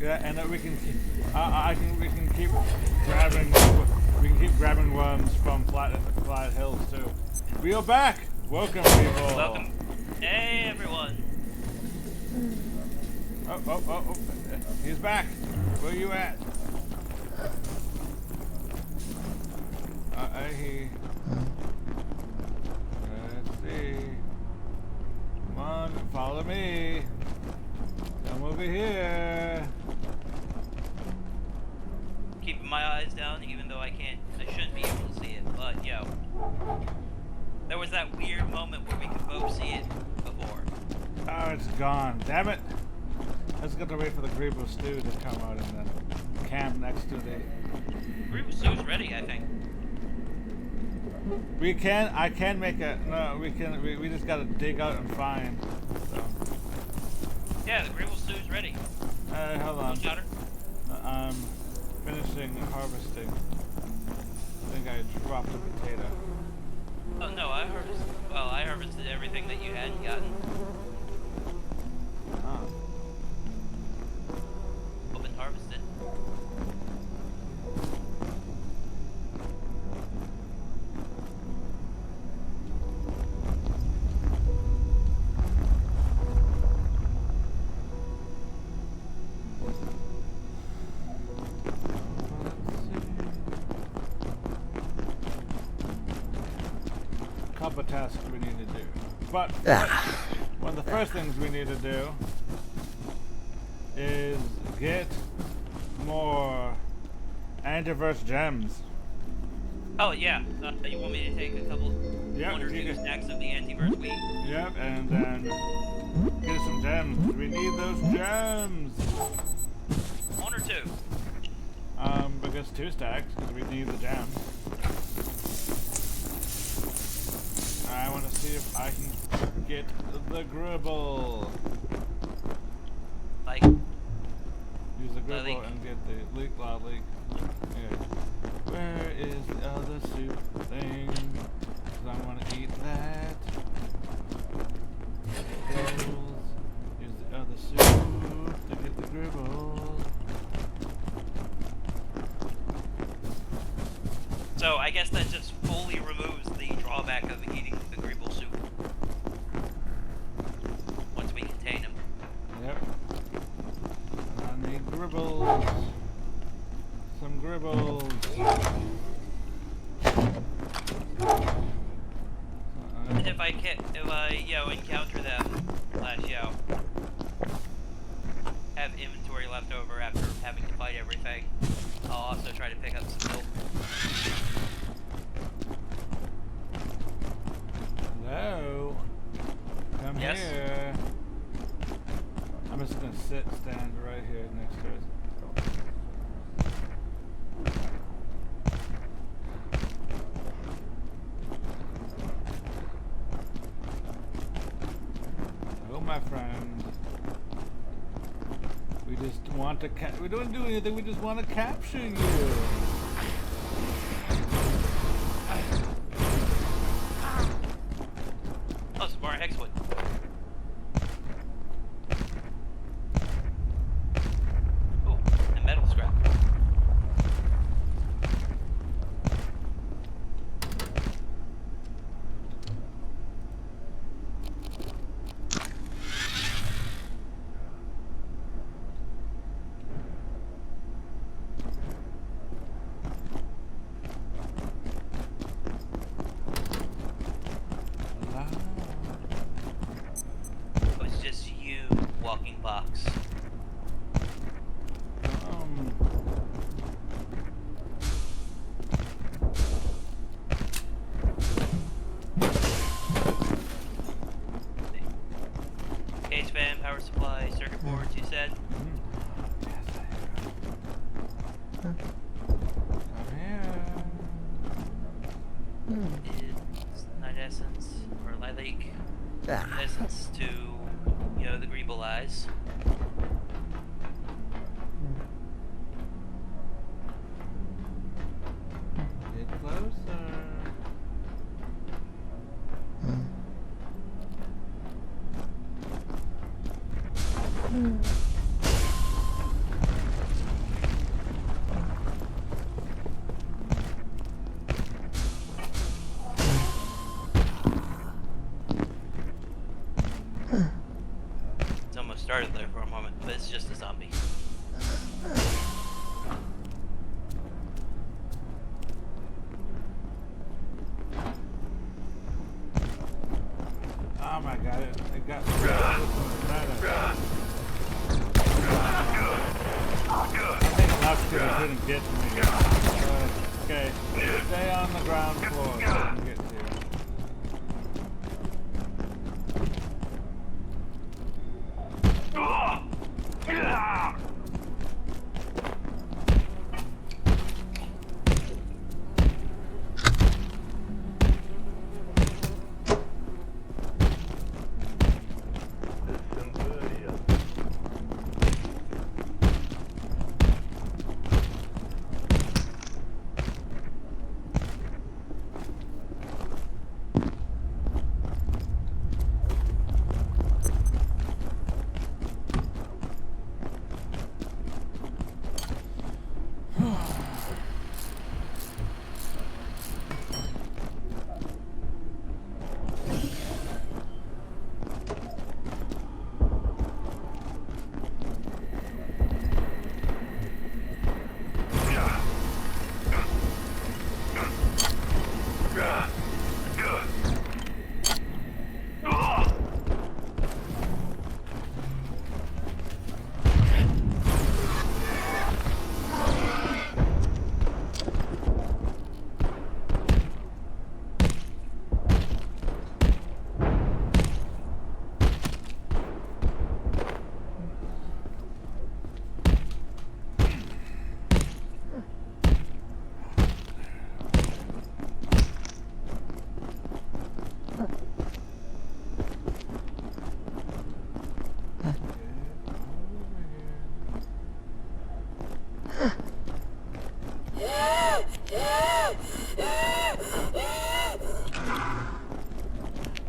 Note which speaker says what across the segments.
Speaker 1: Yeah, and we can keep, we can keep grabbing ones from flat hills too. We are back. Welcome, people.
Speaker 2: Welcome. Hey, everyone.
Speaker 1: Oh. He's back. Where you at? Let's see. Come on, follow me. Come over here.
Speaker 2: Keeping my eyes down, even though I shouldn't be able to see it, but yo. There was that weird moment where we could both see it before.
Speaker 1: Oh, it's gone. Damn it. Let's get to wait for the Grebo stew to come out and then camp next to the...
Speaker 2: Grebo stew's ready, I think.
Speaker 1: I can make a... No, we just gotta dig out and find. So.
Speaker 2: Yeah, the Grebo stew's ready.
Speaker 1: Hold on.
Speaker 2: Shouter.
Speaker 1: I'm finishing harvesting. I think I dropped a potato.
Speaker 2: Oh no, I harvested everything that you hadn't gotten.
Speaker 1: Oh.
Speaker 2: Been harvested.
Speaker 1: Couple of tasks we need to do. But one of the first things we need to do is get more antiverse gems.
Speaker 2: Oh yeah, you want me to take a couple,
Speaker 1: Yep,
Speaker 2: one or two stacks of the antiverse wheat?
Speaker 1: Yep, and then get some gems. We need those gems.
Speaker 2: One or two?
Speaker 1: I guess 2 stacks because we need the gems. I want to see if I can get the gribble.
Speaker 2: Like,
Speaker 1: use the gribble and get the leek. Yeah. Where is the other soup thing? Because I want to eat that. Use the other soup to get the gribble.
Speaker 2: so I guess that just fully removes the drawback of eating the gribble soup. Once we contain them.
Speaker 1: Yep. I need gribbles. Some gribbles.
Speaker 2: And if I encounter them, have inventory left over after having to fight everything, I'll also try to pick up some milk.
Speaker 1: Hello. Come here. I'm just gonna stand right here next to it. Oh, my friend. We just want to we don't do anything, we just want to capture you.
Speaker 2: Oh, some more hexwood. Oh, and metal scrap. Walking box. Case fan, power supply, circuit boards, you said?
Speaker 1: Come here.
Speaker 2: It's night essence, or lilac essence to, the Greeble eyes.
Speaker 1: Get closer.
Speaker 2: started there for a moment, but it's just a zombie.
Speaker 1: Oh my god, it got I think Lux couldn't get to me. Okay, stay on the ground floor so I can get to you.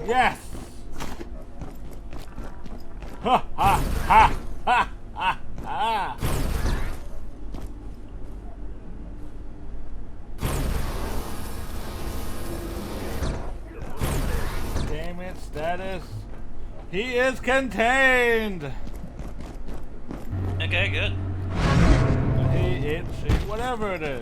Speaker 1: Yes! Ha ha ha ha ha ha! Damn it, status. He is contained!
Speaker 2: Okay, good.
Speaker 1: He, it, she, whatever it is.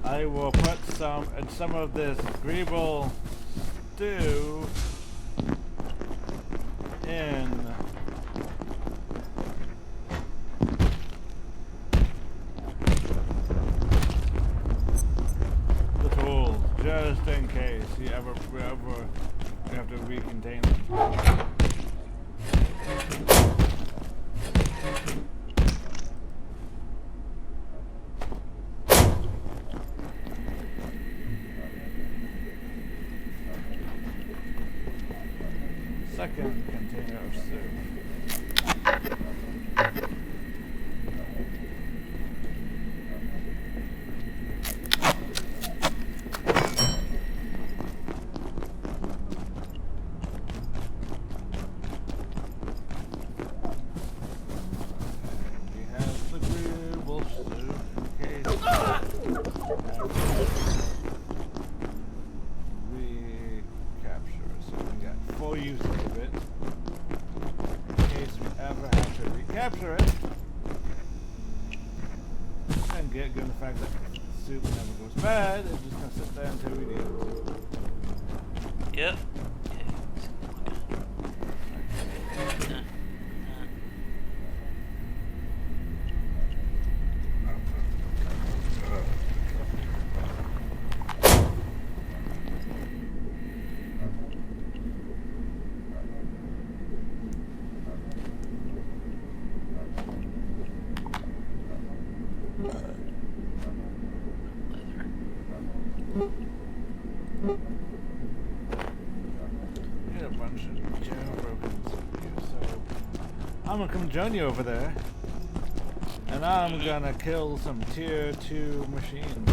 Speaker 1: I will put some of this Greeble stew in the tools, just in case you ever have to recontain them. Second container of soup. We have the Greeble soup in case recapture. So we got full use of it. In case we ever have to recapture it. And given the fact that soup never goes bad, it's just gonna sit there until we need it.
Speaker 2: Yep.
Speaker 1: Get a bunch of jailbroken so I'm gonna come join you over there, and I'm gonna kill some tier 2 machines.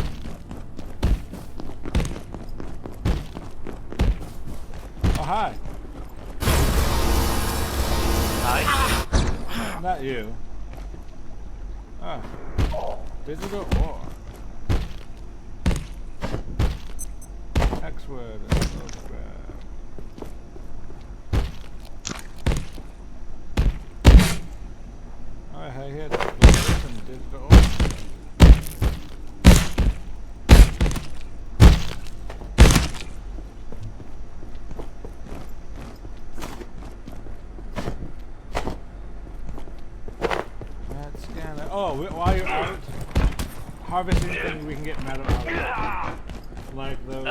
Speaker 1: Oh hi.
Speaker 2: Hi.
Speaker 1: Not you. Ah. Digital ore. wood. Oh, crap. Alright, I hit some digital. Oh, while you're out harvesting things, we can get metal out of it. Like those.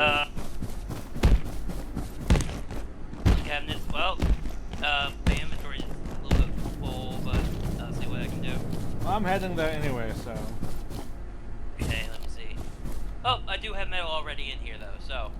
Speaker 2: Cabinets. Well, the inventory is a little bit full, but I'll see what I can do.
Speaker 1: Well, I'm heading there anyway, so.
Speaker 2: Okay, let me see. Oh, I do have metal already in here, though, so.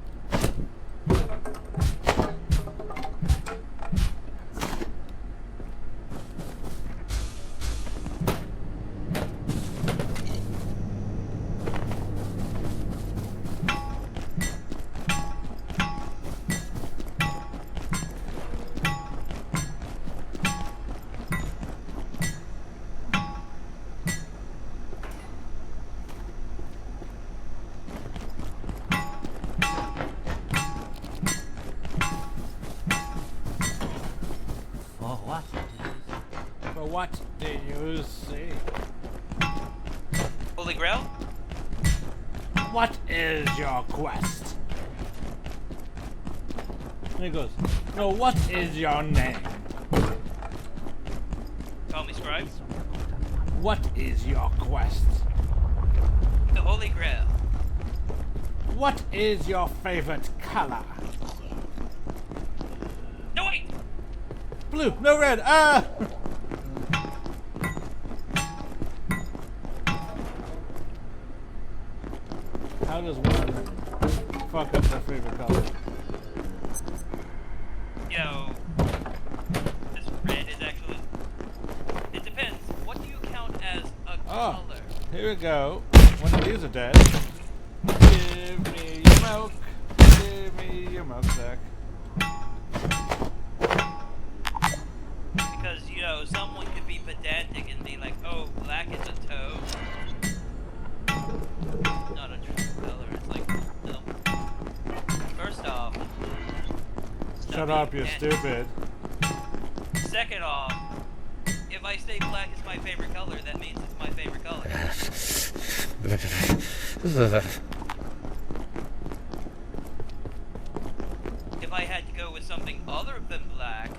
Speaker 1: What did you say?
Speaker 2: Holy Grail?
Speaker 1: What is your quest? And he goes, no, what is your name?
Speaker 2: Call me Scribe.
Speaker 1: What is your quest?
Speaker 2: The Holy Grail.
Speaker 1: What is your favorite color?
Speaker 2: No, wait!
Speaker 1: Blue, no red, ah! How does one fuck up their favorite color?
Speaker 2: Yo, this red is actually. It depends. What do you count as a color?
Speaker 1: Here we go. One of these are dead. Give me your milk. Give me your milk sack.
Speaker 2: Because, you know, someone could be pedantic and be like, oh, black is a toad. Not a true color. It's like, no. First off,
Speaker 1: Shut up, you're stupid.
Speaker 2: Second off, if I say black is my favorite color, that means it's my favorite color. If I had to go with something other than black,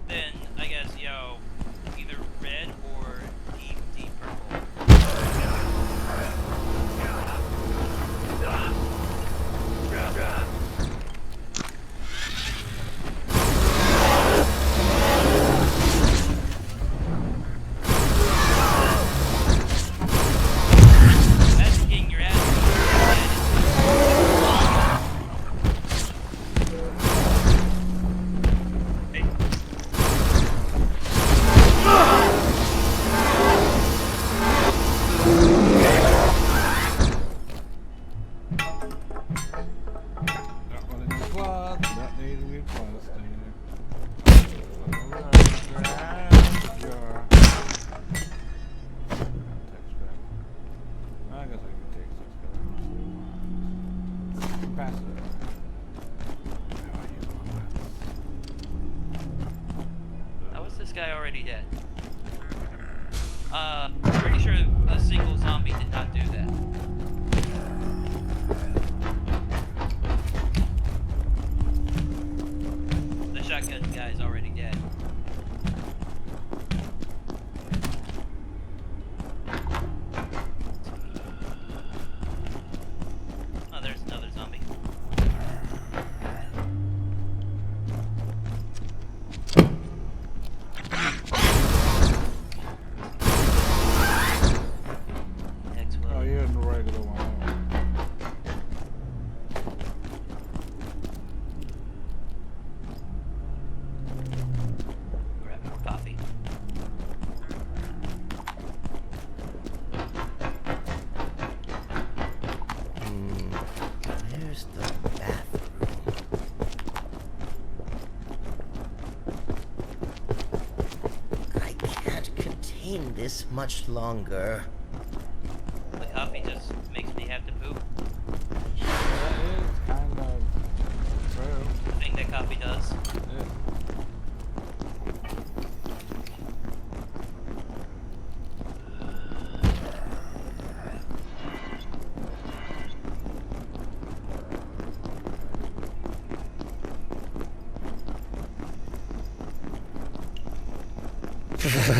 Speaker 2: then I guess, you know, either red or deep, deep purple. How is this guy already dead? Pretty sure a single zombie did not do that. The shotgun guy's already dead. Oh, there's another zombie.
Speaker 1: Oh, you're in the regular one.
Speaker 2: Grab more coffee.
Speaker 3: There's the bathroom. I can't contain this much longer.
Speaker 2: The coffee just makes me have to poop.
Speaker 1: That is kind of That's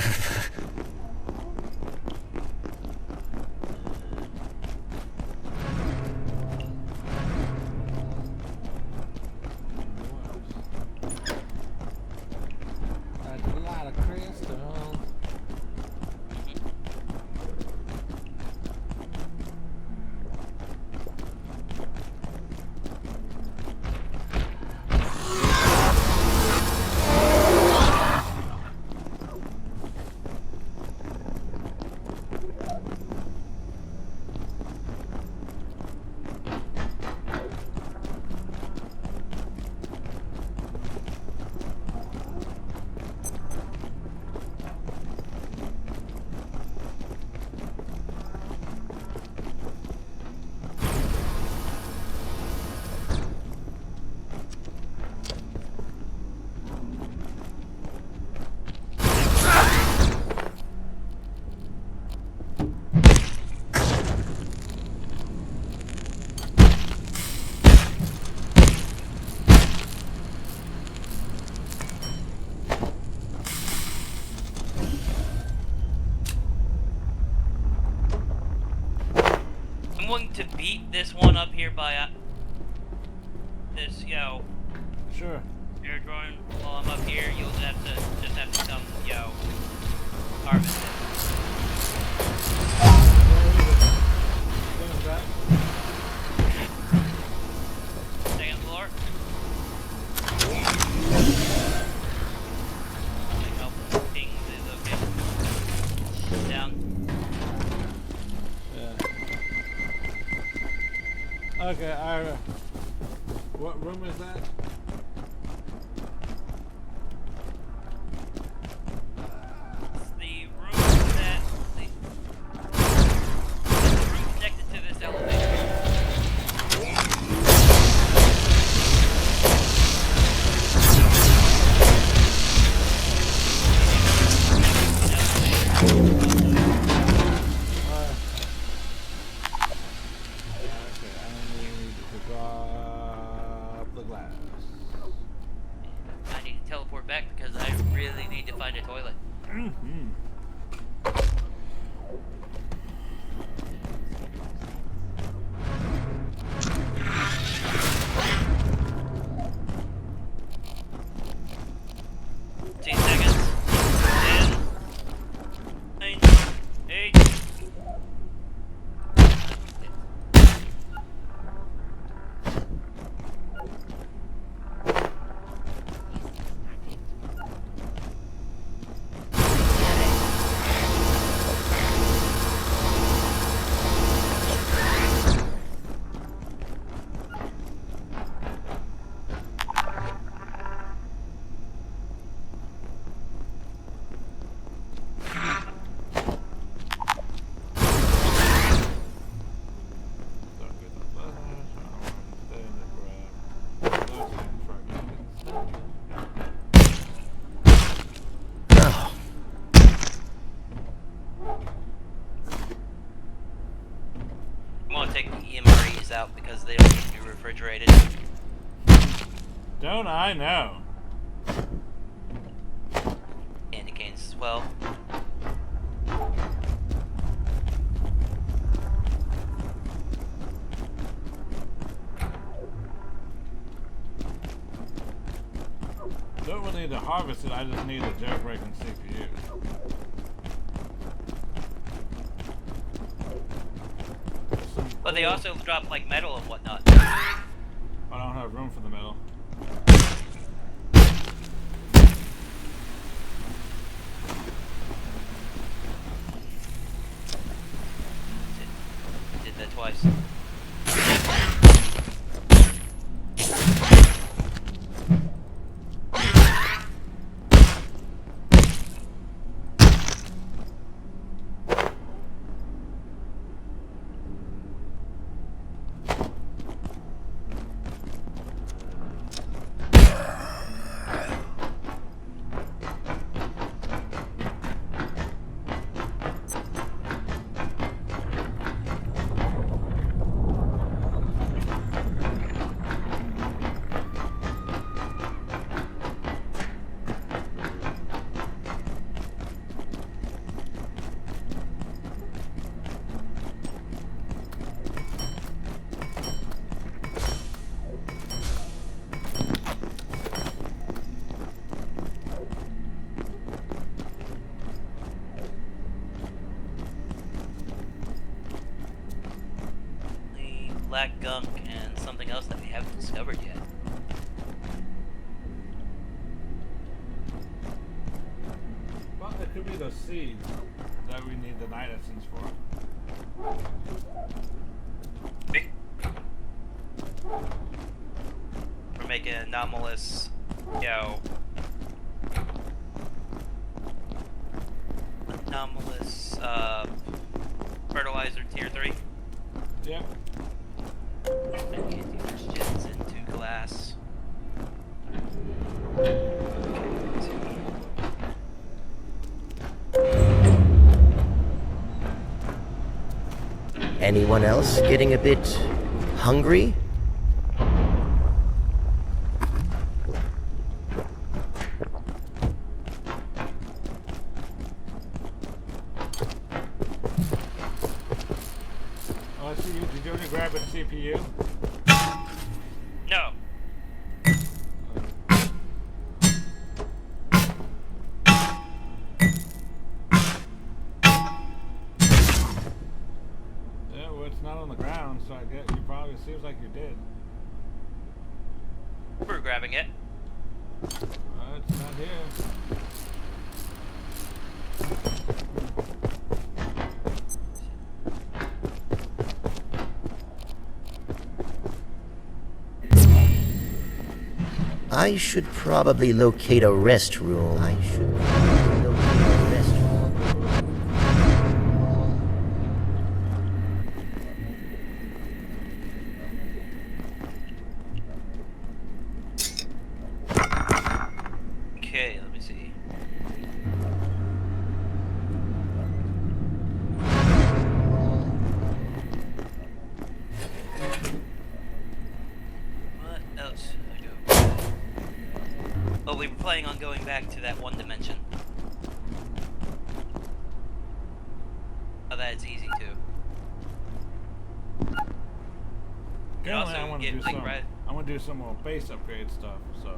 Speaker 1: a lot of crystals.
Speaker 2: I'm willing to beat this one up here by this,
Speaker 1: Sure.
Speaker 2: air drone while I'm up here. You'll have to come, harvest it. Second floor. Like help things is okay. Down.
Speaker 1: Yeah. Okay, what room is that?
Speaker 2: It's the room that the room connected to this elevator.
Speaker 1: Okay, I need to drop the glass.
Speaker 2: I need to teleport back because I really need to find a toilet.
Speaker 1: Mm-hmm.
Speaker 2: Seconds. 10, 9, 8. I want to take the e9a66349 out because they don't need to be refrigerated.
Speaker 1: Don't I know?
Speaker 2: Candy canes as well.
Speaker 1: Don't really need to harvest it, I just need a jailbreaking CPU.
Speaker 2: But they also drop like metal and whatnot.
Speaker 1: I don't have room for the metal.
Speaker 2: Did that twice. discovered yet.
Speaker 1: Well, it could be those seeds that we need the night essence for.
Speaker 2: We're making anomalous, you know, anomalous fertilizer tier 3.
Speaker 1: Yep.
Speaker 2: Anti-oxygens into glass.
Speaker 3: Anyone else getting a bit hungry?
Speaker 1: Oh, I see you. Did you already grab a CPU?
Speaker 2: No.
Speaker 1: Yeah, well, it's not on the ground, so I guess you probably seems like you did.
Speaker 2: We're grabbing it.
Speaker 1: It's not here.
Speaker 3: I should probably locate a restroom.
Speaker 2: Okay, let me see. What else should I go? Oh, we were planning on going back to that one dimension. Oh, that's easy too.
Speaker 1: Currently,
Speaker 2: also
Speaker 1: I want to
Speaker 2: get,
Speaker 1: do
Speaker 2: like,
Speaker 1: some.
Speaker 2: right-
Speaker 1: I want to do some more base upgrade stuff. So.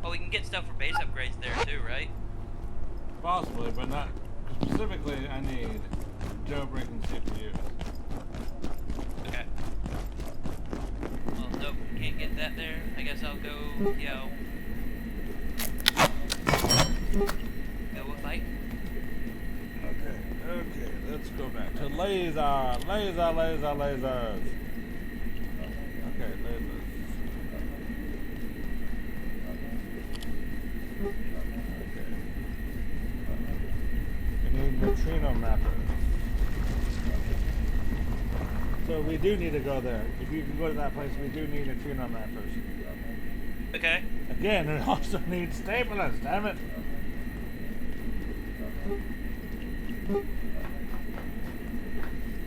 Speaker 2: Oh, we can get stuff for base upgrades there too, right?
Speaker 1: Possibly, but not specifically. I need jailbreaking CPUs.
Speaker 2: Okay. Well, nope, can't get that there. I guess I'll go, yo. Go a fight.
Speaker 1: Okay, let's go back to lasers. Okay, lasers. We need neutrino mappers. So we do need to go there. If you can go to that place, we do need neutrino mappers.
Speaker 2: Okay.
Speaker 1: Again, we also need staplers, damn it.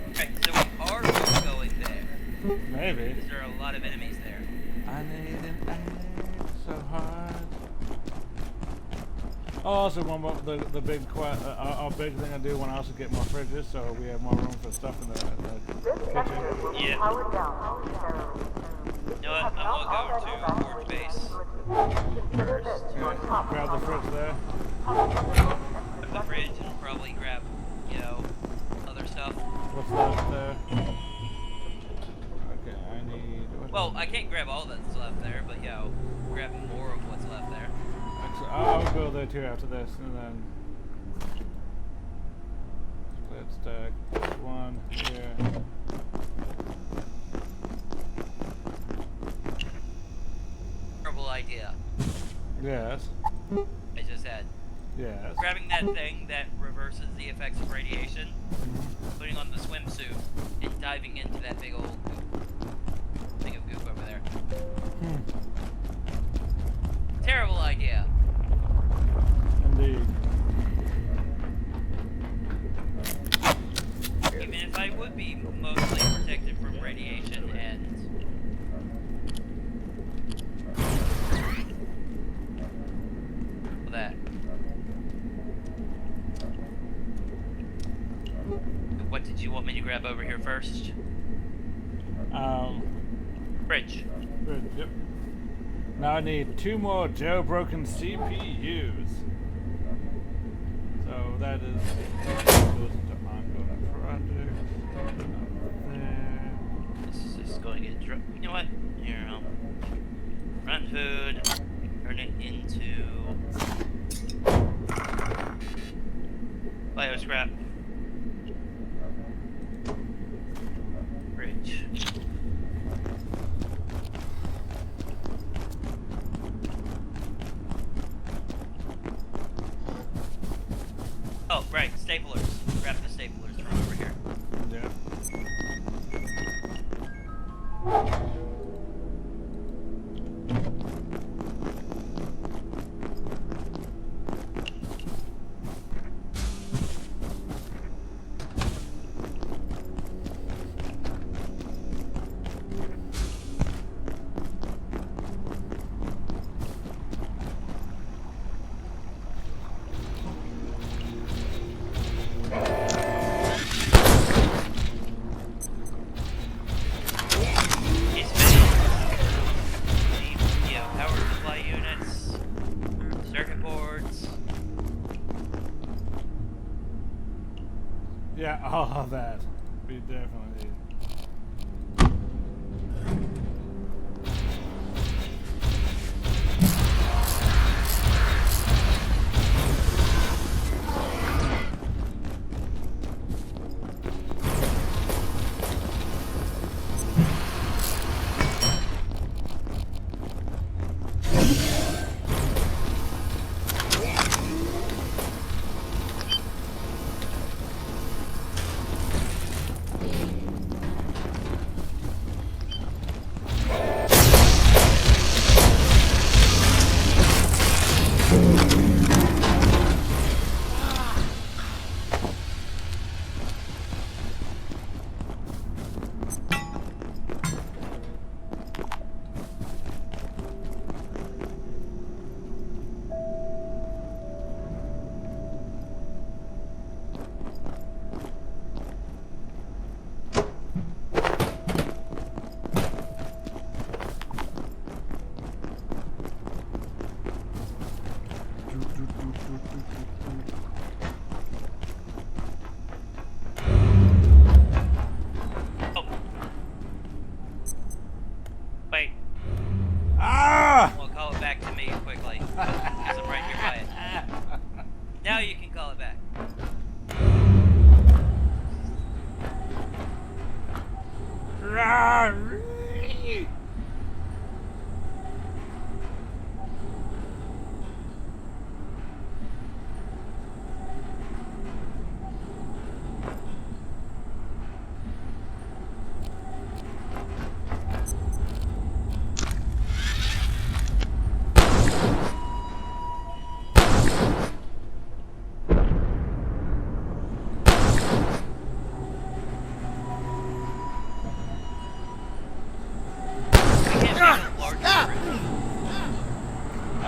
Speaker 2: Okay, so we are going there.
Speaker 1: Maybe.
Speaker 2: Is there a lot of enemies there?
Speaker 1: I need an egg so hard. Oh, also one more, the big our big thing I do when I also get more fridges, so we have more room for stuff in the kitchen.
Speaker 2: Yeah. You know what? I'm gonna go to Forge Base first.
Speaker 1: Okay. Grab the fridge there.
Speaker 2: Grab the fridge and probably grab, you know, other stuff.
Speaker 1: What's left there? Okay, I need.
Speaker 2: Well, I can't grab all that's left there, but yeah, I'll grab more of what's left there.
Speaker 1: Actually, I'll go there too after this, and then let's stack this one here.
Speaker 2: Terrible idea.
Speaker 1: Yes.
Speaker 2: I just had.
Speaker 1: Yes.
Speaker 2: Grabbing that thing that reverses the effects of radiation, putting on the swimsuit, and diving into that big old thing of goop over there. Terrible idea.
Speaker 1: Indeed.
Speaker 2: Even if I would be mostly protected from radiation and that. What did you want me to grab over here first? Fridge.
Speaker 1: Fridge, yep. Now I need 2 more jailbroken CPUs. So that is goes into ongoing project. There.
Speaker 2: Let's just go going to get you know what? Here, run food. Turn it into bio scrap. Bridge. Oh, right, staplers. Grab the staplers from over here.
Speaker 1: Yeah. Yeah, all of that. We definitely need.
Speaker 2: Oh. Wait.
Speaker 1: Ah!
Speaker 2: Well, call it back to me quickly, because I'm right here by it. Now you can call it back.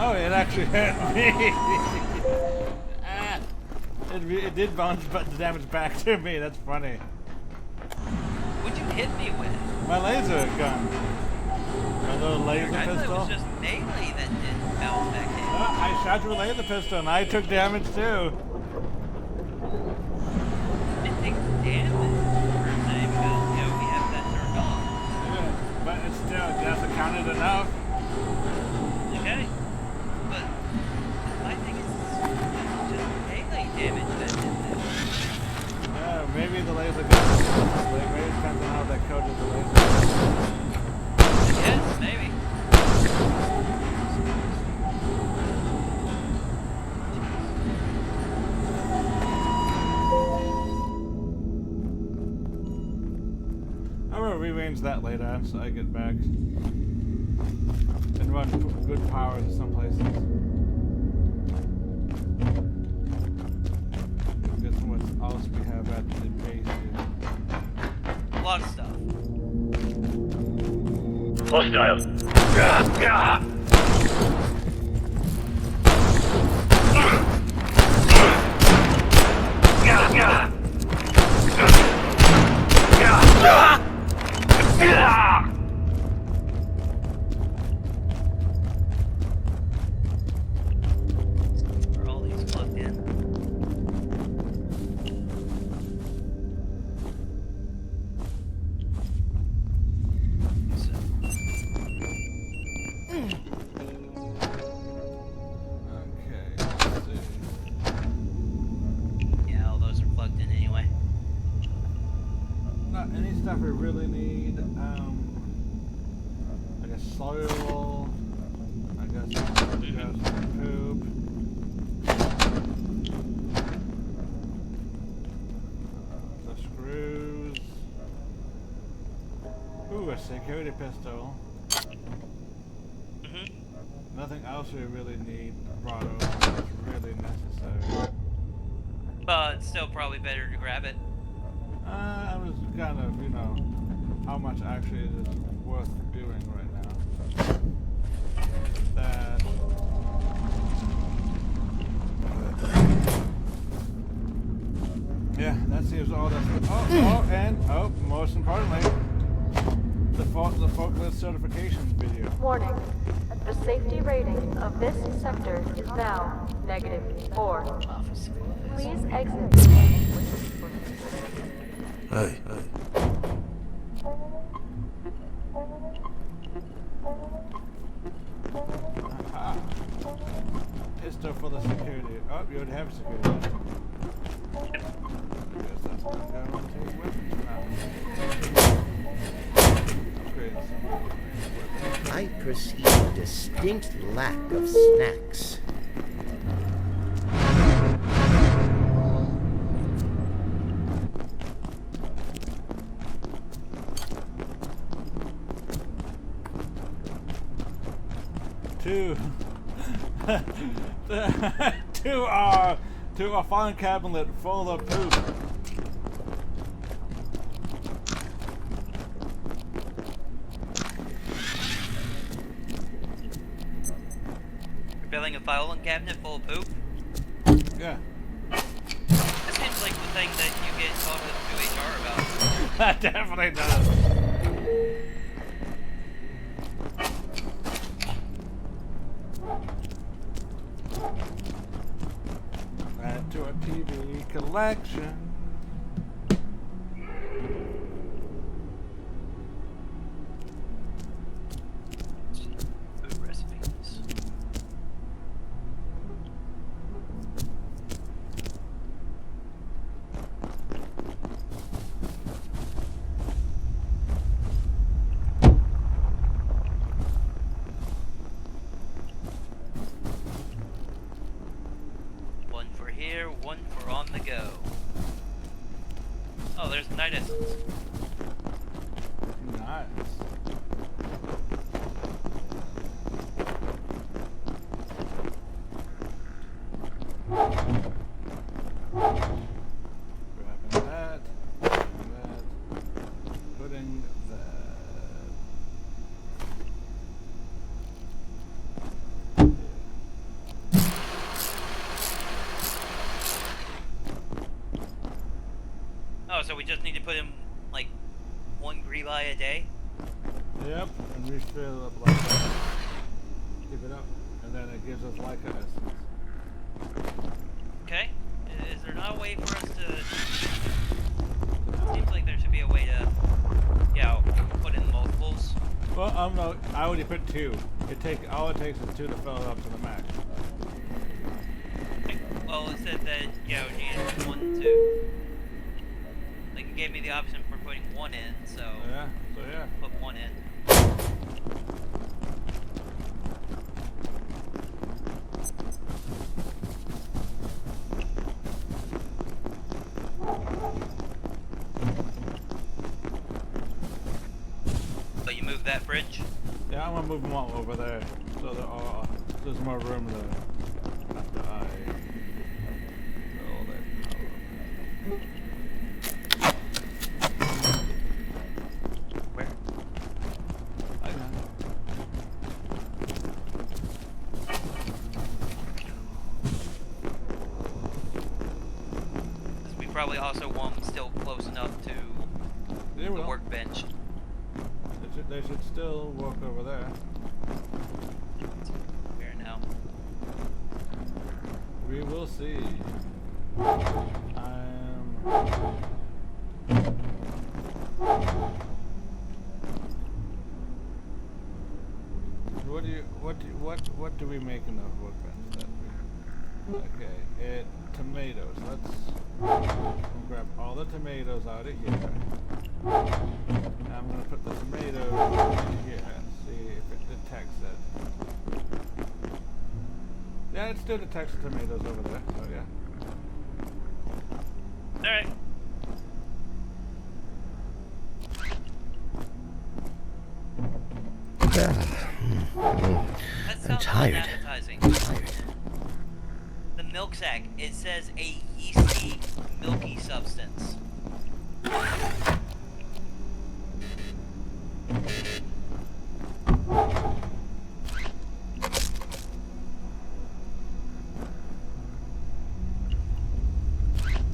Speaker 1: Oh, it actually hit me. It did bounce the damage back to me. That's funny.
Speaker 2: What'd you hit me with?
Speaker 1: My laser gun. My little laser
Speaker 2: I thought
Speaker 1: pistol.
Speaker 2: it was just melee that did bounce back in.
Speaker 1: I shot you with a laser pistol and I took damage too.
Speaker 2: It takes damage per se because, you know, we have that turned off.
Speaker 1: Yeah, but it's still, it hasn't counted enough.
Speaker 2: Okay. But I think it's just melee damage that did this.
Speaker 1: Yeah, maybe the laser gun. Like, maybe it depends on how that coded the laser.
Speaker 2: Yes, maybe.
Speaker 1: I'm gonna rearrange that later so I get back and run good power to some places. Guess what else we have at the base here.
Speaker 2: A lot of stuff.
Speaker 4: Hostile. Gah, gah. Gah, gah. Gah, gah. Gah.
Speaker 2: Are all these plugged in?
Speaker 1: I guess soil. I guess poop. The screws. Ooh, a security pistol. Nothing else we really need brought over that's really necessary.
Speaker 2: But still probably better to grab it.
Speaker 1: I was kind of, you know, how much actually it is worth doing right now. That. Yeah, that seems all that's. Oh, most importantly, the forklift certification video.
Speaker 5: Warning. The safety rating of this sector is now -4. Please exit.
Speaker 3: Hey.
Speaker 1: Aha. Pistol for the security. Oh, you already have security. Guess that's not going to take weapons now. Upgrade some.
Speaker 3: I perceive a distinct lack of snacks.
Speaker 1: to a file cabinet full of poop.
Speaker 2: You're filling a filing cabinet full of poop?
Speaker 1: Yeah.
Speaker 2: That seems like the thing that you get called to HR about.
Speaker 1: That definitely does. Add to a TV collection.
Speaker 2: Food recipes. One for here, one for on the go. Oh, there's night essence.
Speaker 1: Nice. Grabbing that, putting that.
Speaker 2: Oh, so we just need to put in like 1 greenlight a day?
Speaker 1: Yep, and refill up like that. Keep it up, and then it gives us like a essence.
Speaker 2: Okay. Is there not a way for us to... Seems like there should be a way to, yeah, put in multiples.
Speaker 1: Well, no, I already put 2. All it takes is 2 to fill it up to the max.
Speaker 2: Okay. Well, it said that, you know, you needed 1, 2. Like, it gave me the option for putting 1 in, so...
Speaker 1: Yeah,
Speaker 2: Put 1 in. But you moved that bridge?
Speaker 1: Yeah, I'm gonna move them all over there, so there's more room to after I fill all that power.
Speaker 2: Where?
Speaker 1: I got it.
Speaker 2: We probably also want them still close enough to
Speaker 1: They
Speaker 2: the
Speaker 1: will.
Speaker 2: workbench.
Speaker 1: They should still walk over there.
Speaker 2: Where now?
Speaker 1: We will see. What do we make enough workbench that we? Okay, tomatoes. Let's grab all the tomatoes out of here. I'm gonna put the tomatoes let's do the Texas tomatoes over there. So yeah.
Speaker 2: Alright. That
Speaker 3: I'm
Speaker 2: sounds
Speaker 3: tired.
Speaker 2: unappetizing.
Speaker 3: Tired.
Speaker 2: The milk sack, it says a yeasty, milky substance.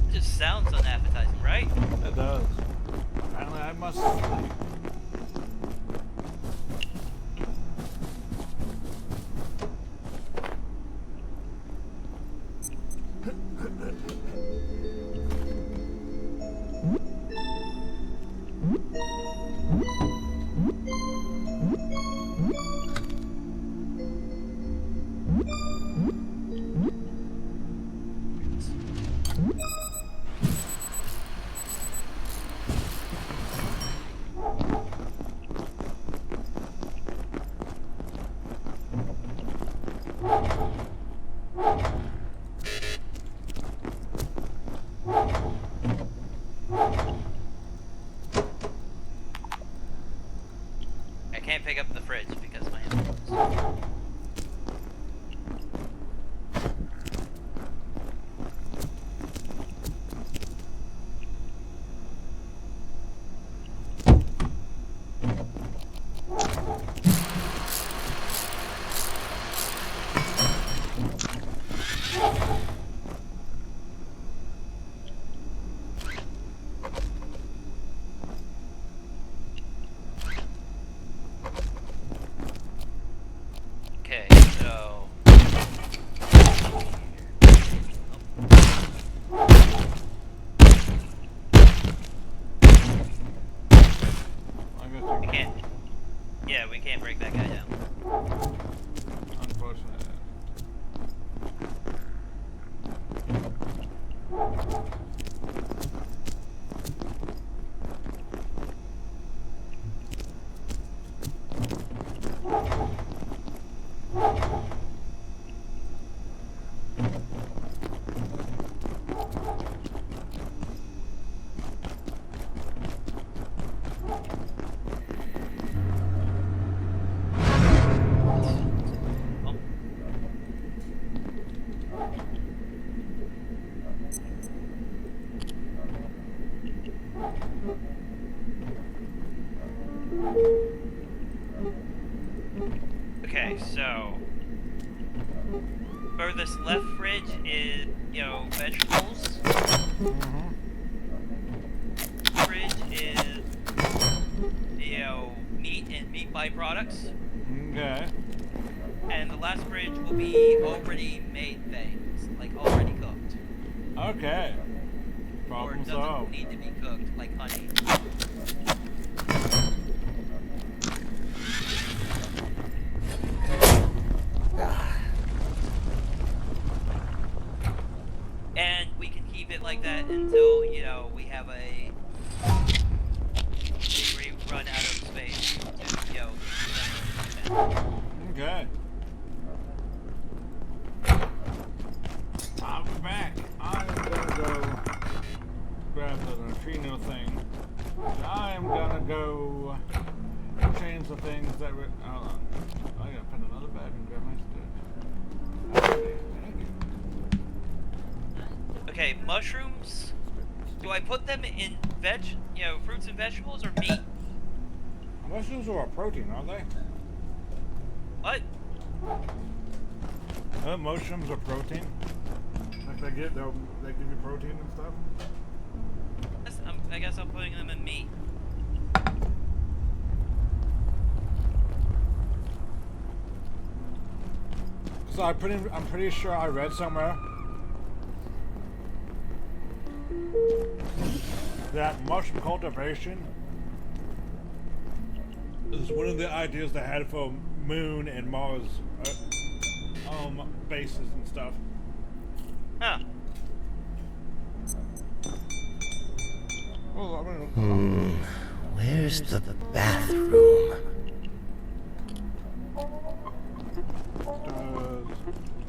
Speaker 2: It just sounds unappetizing, right?
Speaker 1: It does. Apparently I must sleep.
Speaker 2: I can't pick up the fridge because my hand's closed. Okay, so
Speaker 1: I guess
Speaker 2: we
Speaker 1: you
Speaker 2: can't. Yeah, we can't break that guy down.
Speaker 1: unfortunately.
Speaker 2: Oh, okay, so furthest left fridge is, vegetables.
Speaker 1: Mm-hmm.
Speaker 2: Fridge is, meat and meat byproducts.
Speaker 1: Okay.
Speaker 2: And the last fridge will be already made things, like already cooked.
Speaker 1: Okay.
Speaker 2: Or
Speaker 1: Problem
Speaker 2: doesn't
Speaker 1: solved.
Speaker 2: need to be cooked, like honey. And we can keep it like that until, we have we run out of space to,
Speaker 1: Okay. I'll be back. I'm gonna go grab the neutrino thing. I'm gonna go change the things that were. Hold on. I gotta put another bag and grab my stuff. Okay, thank you.
Speaker 2: Okay, mushrooms. Do I put them in fruits and vegetables or meat?
Speaker 1: Mushrooms are a protein, aren't they?
Speaker 2: What?
Speaker 1: Mushrooms are protein. Like they give you protein and stuff.
Speaker 2: I guess I'm putting them in meat.
Speaker 1: So I'm pretty sure I read somewhere that mushroom cultivation is one of the ideas they had for Moon and Mars bases and stuff.
Speaker 2: Huh.
Speaker 1: Well, I mean,
Speaker 3: Where's the bathroom?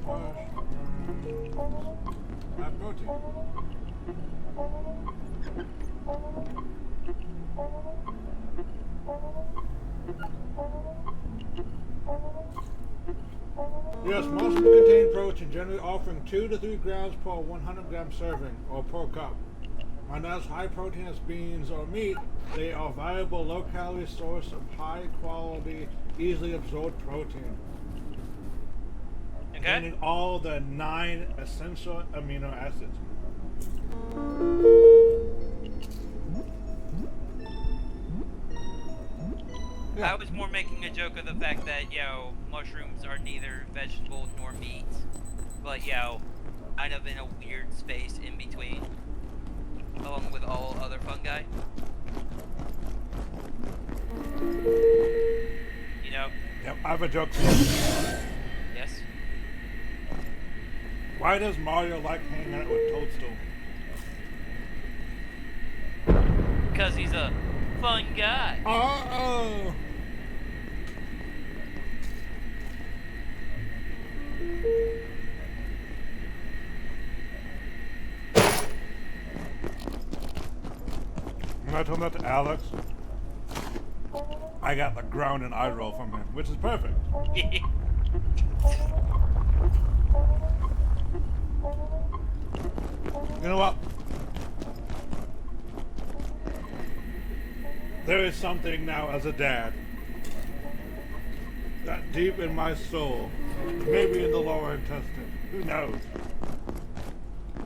Speaker 1: Wash. That protein. Yes, most of them contain protein, generally offering 2 to 3 grams per 100 gram serving or per cup. When as high protein as beans or meat, they are a valuable low-calorie source of high-quality, easily absorbed protein.
Speaker 2: Okay.
Speaker 1: Containing all the 9 essential amino acids.
Speaker 2: I was more making a joke of the fact that, mushrooms are neither vegetable nor meat. But, kind of in a weird space in between. Along with all other fungi. You know?
Speaker 1: Yep, I have a joke.
Speaker 2: Yes?
Speaker 1: Why does Mario like hanging out with Toadstool?
Speaker 2: Because he's a fun guy.
Speaker 1: Uh-oh! When I told that to Alex, I got the ground and eye roll from him, which is perfect. You know what? There is something now as a dad that deep in my soul, maybe in the lower intestine, who knows?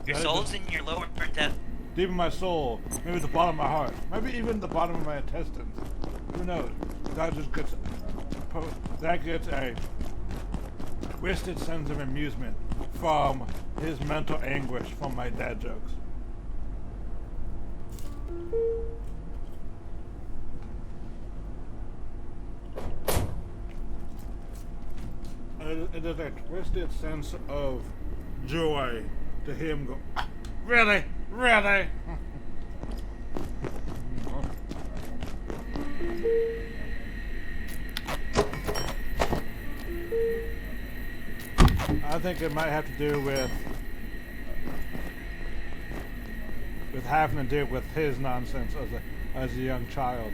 Speaker 2: Your soul's in your lower intestine.
Speaker 1: Deep in my soul, maybe at the bottom of my heart, maybe even the bottom of my intestines. Who knows? That just gets a twisted sense of amusement from his mental anguish from my dad jokes. It is a twisted sense of joy to hear him go, "Ah, really? Really?" I think it might have to do with having to deal with his nonsense as a young child.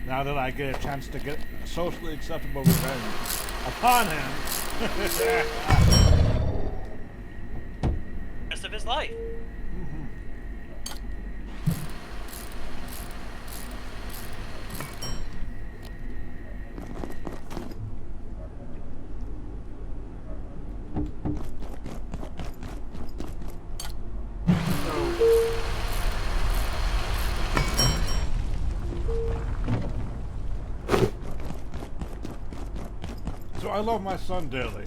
Speaker 1: Now that I get a chance to get socially acceptable revenge upon him.
Speaker 2: Rest of his life.
Speaker 1: So I love my son dearly,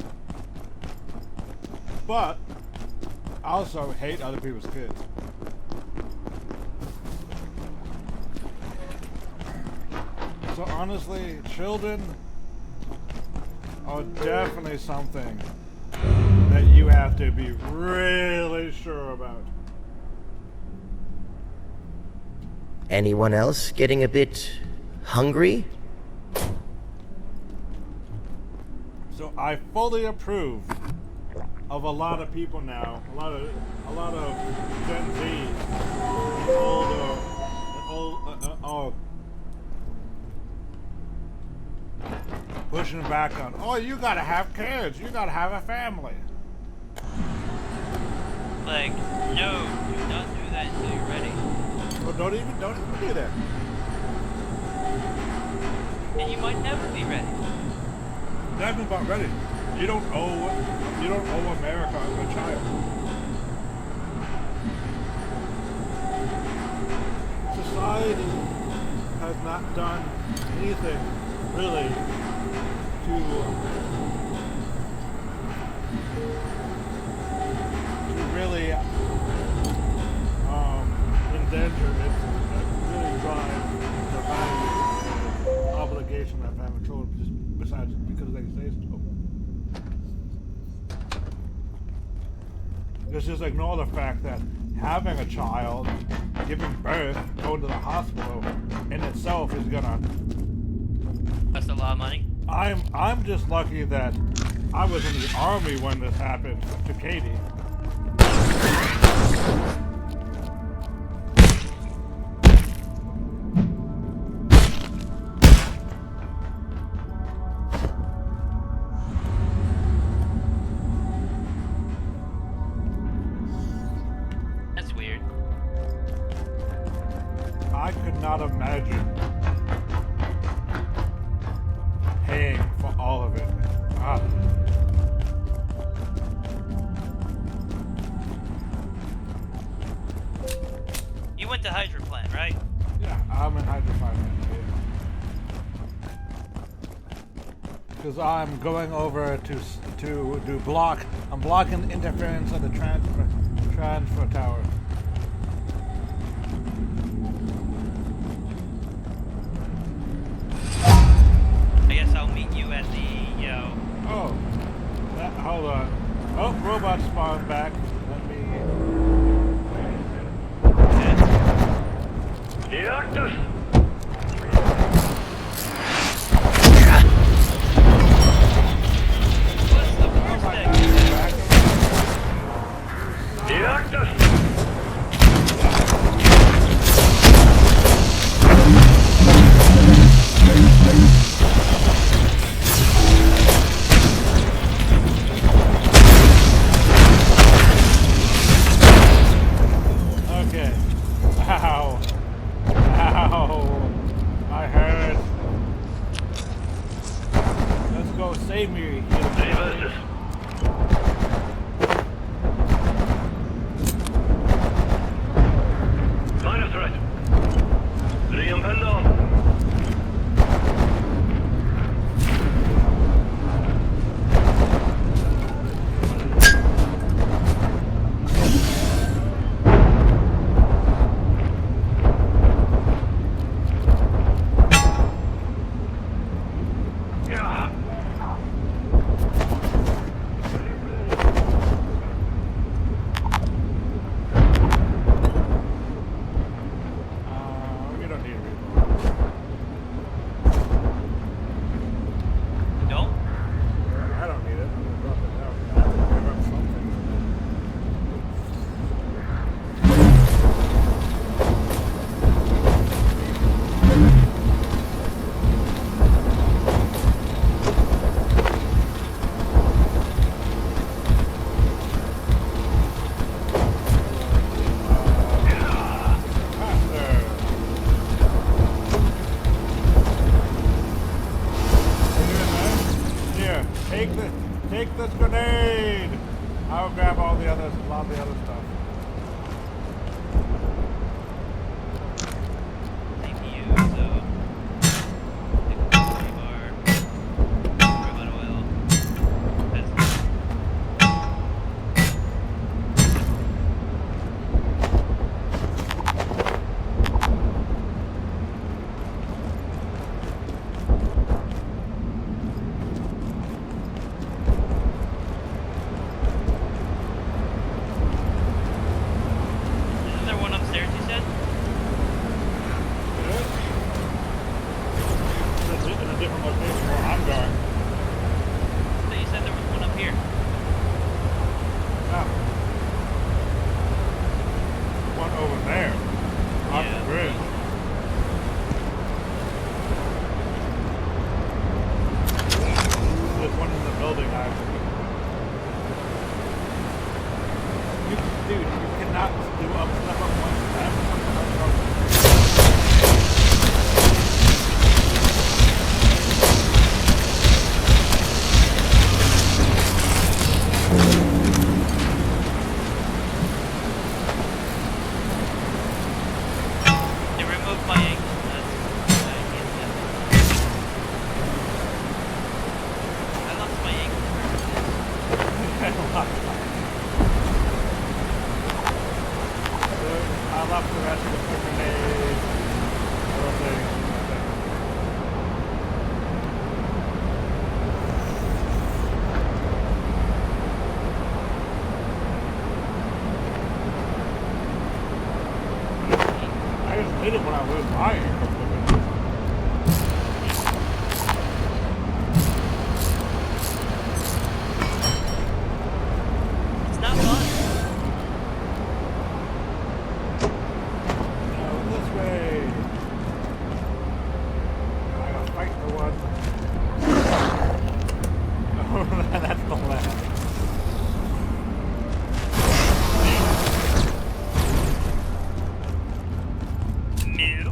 Speaker 1: but I also hate other people's kids. So honestly, children are definitely something that you have to be really sure about.
Speaker 3: Anyone else getting a bit hungry?
Speaker 1: So I fully approve of a lot of people now, a lot of Gen Z, pushing back on, oh, you gotta have kids, you gotta have a family.
Speaker 2: Like, no, do not do that until you're ready.
Speaker 1: Well, don't even do that.
Speaker 2: And you might never be ready.
Speaker 1: Never about ready. You don't owe America a child. Society has not done anything really to really endanger it, really drive the value and obligation of having children, just besides because they say so. Let's just ignore the fact that having a child, giving birth, going to the hospital in itself is gonna.
Speaker 2: That's a lot of money.
Speaker 1: I'm just lucky that I was in the army when this happened to Katie. I'm in hydroponic. Because I'm going over to do block. I'm blocking the interference of the transfer tower.
Speaker 2: I guess I'll meet you at the,
Speaker 1: Oh, hold on. Oh, robot spawned back. Let me.
Speaker 4: Reactors!
Speaker 2: what's the first thing?
Speaker 4: Reactors!
Speaker 1: Okay. Ow. Ow. I heard. Let's go save me.
Speaker 4: Reverses. Minor threat. Reimpend on. Yeah.
Speaker 1: We don't need a reload.
Speaker 2: Don't?
Speaker 1: I don't need it. I'm gonna drop it down. I have to give up something. Here, take this grenade. I'll grab all the others, a lot of the other stuff.
Speaker 2: Thank you, so. Take a bar. Robot oil. That's Isn't there one upstairs, you said?
Speaker 1: It's in a different location where I'm going.
Speaker 2: So you said there was one up here.
Speaker 1: Oh. One over there. Off
Speaker 2: Yeah.
Speaker 1: the bridge. There's one in the building, actually. Dude, you cannot do step up one step.
Speaker 2: They removed my ankle. I lost my ankle.
Speaker 1: I left the rest of the grenade. Little thing. I just did it when I was buying.
Speaker 2: It's not fun.
Speaker 1: This way. I gotta fight the one. Oh, that's the last.
Speaker 2: No.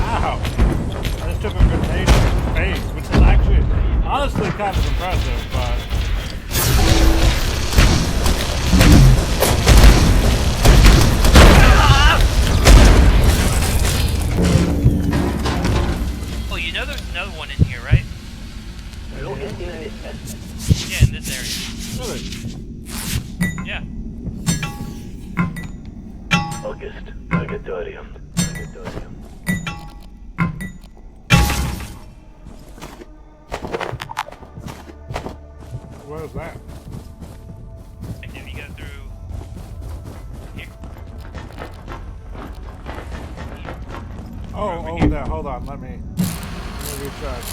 Speaker 1: Ow! I just took a grenade to the face, which
Speaker 2: Yeah, in this area.
Speaker 1: Really?
Speaker 2: Yeah.
Speaker 4: August. Targatorium.
Speaker 1: Where's that?
Speaker 2: And if you go through here.
Speaker 1: Oh, over there. Hold on. Let me recharge.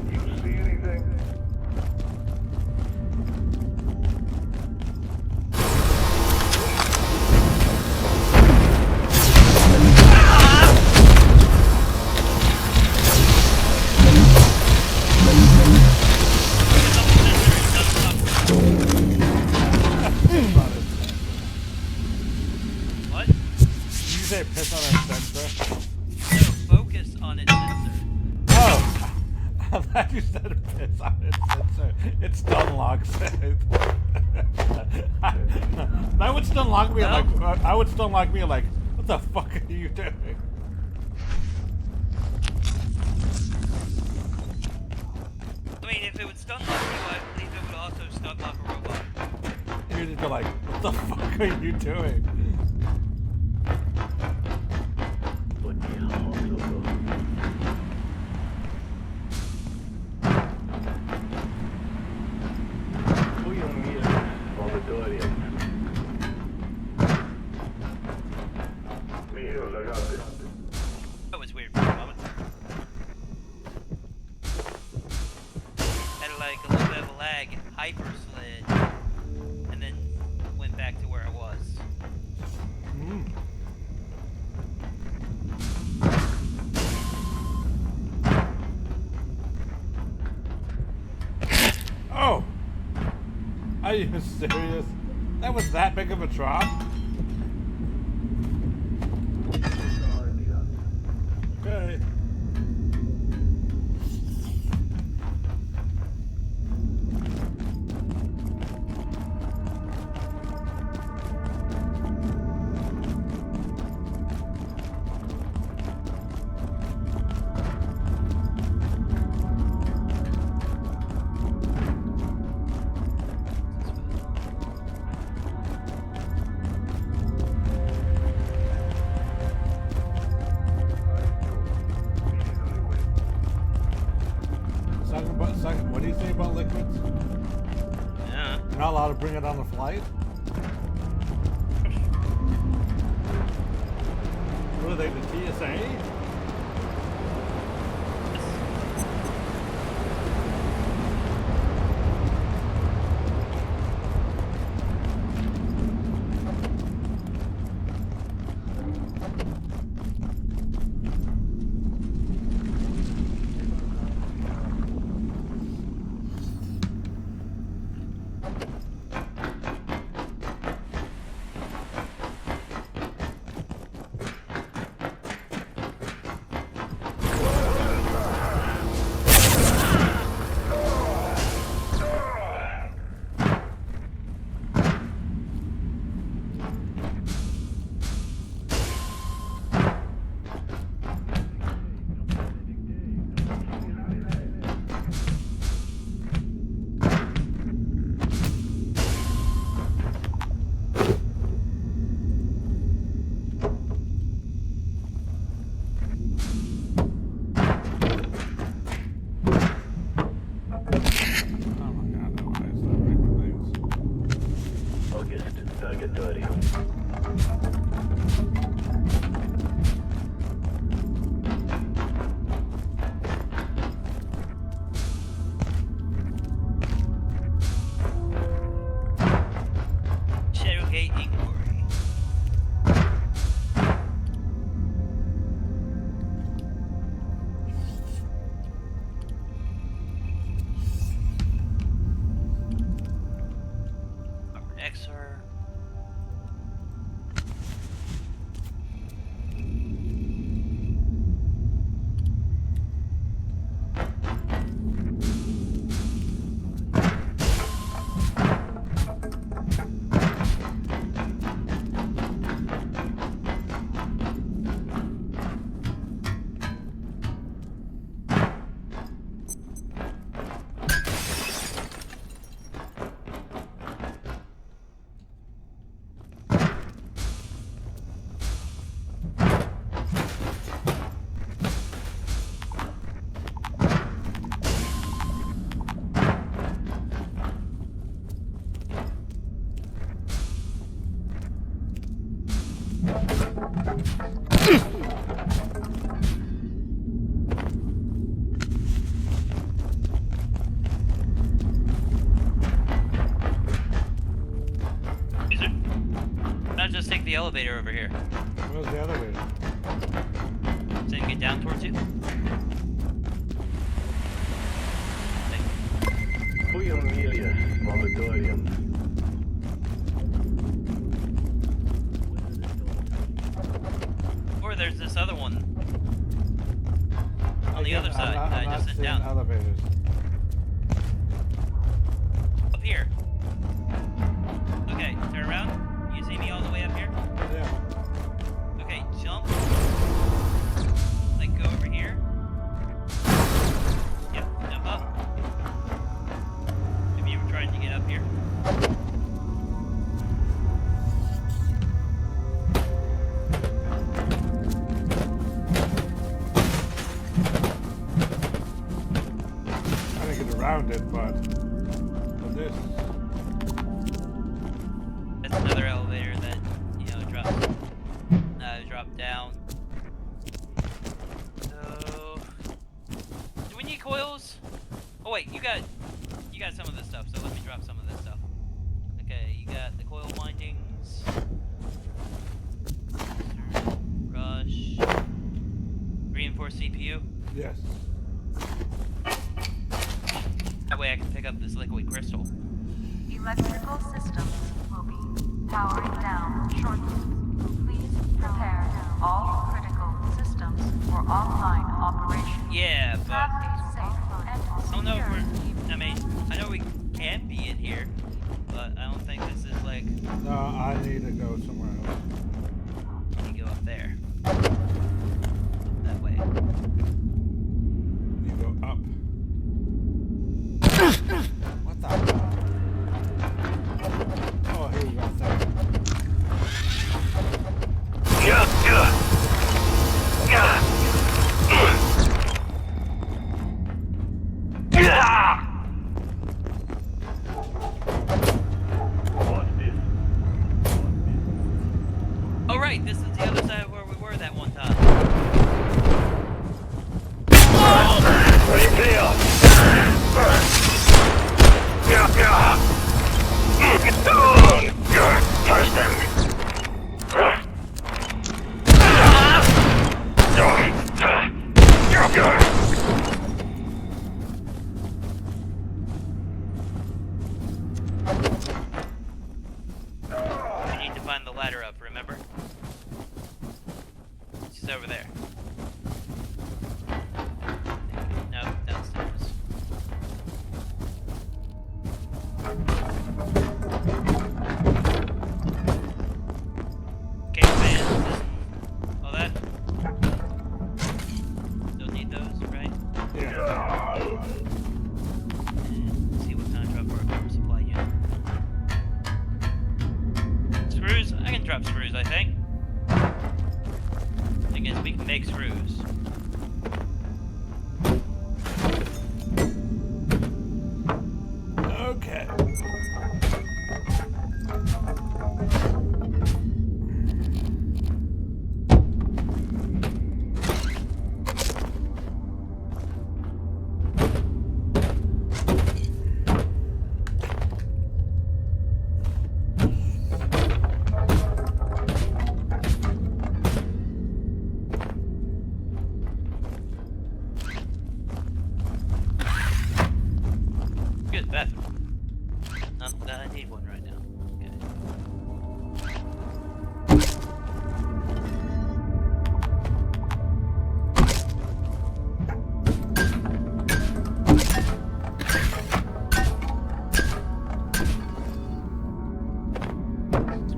Speaker 4: You see anything?
Speaker 2: What?
Speaker 1: Did you say piss on our sensor?
Speaker 2: No, focus on its sensor.
Speaker 1: Oh! I thought you said piss on its sensor. It stun locks it. That would stun lock me like, I would stun lock me like, what the fuck are you doing?
Speaker 2: I mean, if it would stun lock you, I believe it would also stun lock a robot.
Speaker 1: You'd just be like, what the fuck are you doing?
Speaker 2: That was weird for a moment. Had like a little bit of a lag, hyper slid, and then went back to where I was.
Speaker 1: Oh! Are you serious? That was that big of a drop? Okay. What do you say about liquids?
Speaker 2: Yeah.
Speaker 1: You're not allowed to bring it on the flight? What are they, the TSA?
Speaker 2: User? Not just take the elevator over here.
Speaker 1: Where's the elevator?
Speaker 2: So you can get down towards you.
Speaker 4: Bujamilias, Moratorium.
Speaker 2: Or there's this other one on the other side
Speaker 1: I'm
Speaker 2: that I
Speaker 1: not
Speaker 2: just sent
Speaker 1: seeing
Speaker 2: down.
Speaker 1: elevators.
Speaker 2: Up here. Okay, turn around. You see me all the way up here?
Speaker 1: Yeah.
Speaker 2: Okay, jump. Like go over here. Yep, jump up. Maybe you were trying to get up here.
Speaker 1: I didn't get around it, but this.
Speaker 2: That's another elevator that, you know, dropped down. So, do we need coils? Oh wait, you got some of this stuff, so let me drop some of this stuff. Okay, you got the coil windings. Rush. Reinforced CPU.
Speaker 1: Yes.
Speaker 2: That way I can pick up this liquid crystal.
Speaker 5: Electrical systems will be powering down shortly. Please prepare all critical systems for offline operation.
Speaker 2: Yeah, but
Speaker 5: Have a safe and
Speaker 2: I don't know if
Speaker 5: secure
Speaker 2: I mean, I know we can be in here, but I don't think this is like
Speaker 1: No, I need to go somewhere else.
Speaker 2: you go up there. That way.
Speaker 1: You go up. What the? Oh, here we go. Thank
Speaker 4: What's this?
Speaker 2: Oh right, this is the other side of where we were that one time.
Speaker 4: Pretty clear. Touch them.
Speaker 2: We need to find the ladder up, remember? She's over there. No, downstairs. Okay, fans. All that. Don't need those, right?
Speaker 1: Yeah.
Speaker 2: And see what kind of drop our power supply unit. Screws? I can drop screws, I think. Thing is, we can make screws.
Speaker 1: Okay.
Speaker 2: Good, bathroom. Not that I need one right now. Okay.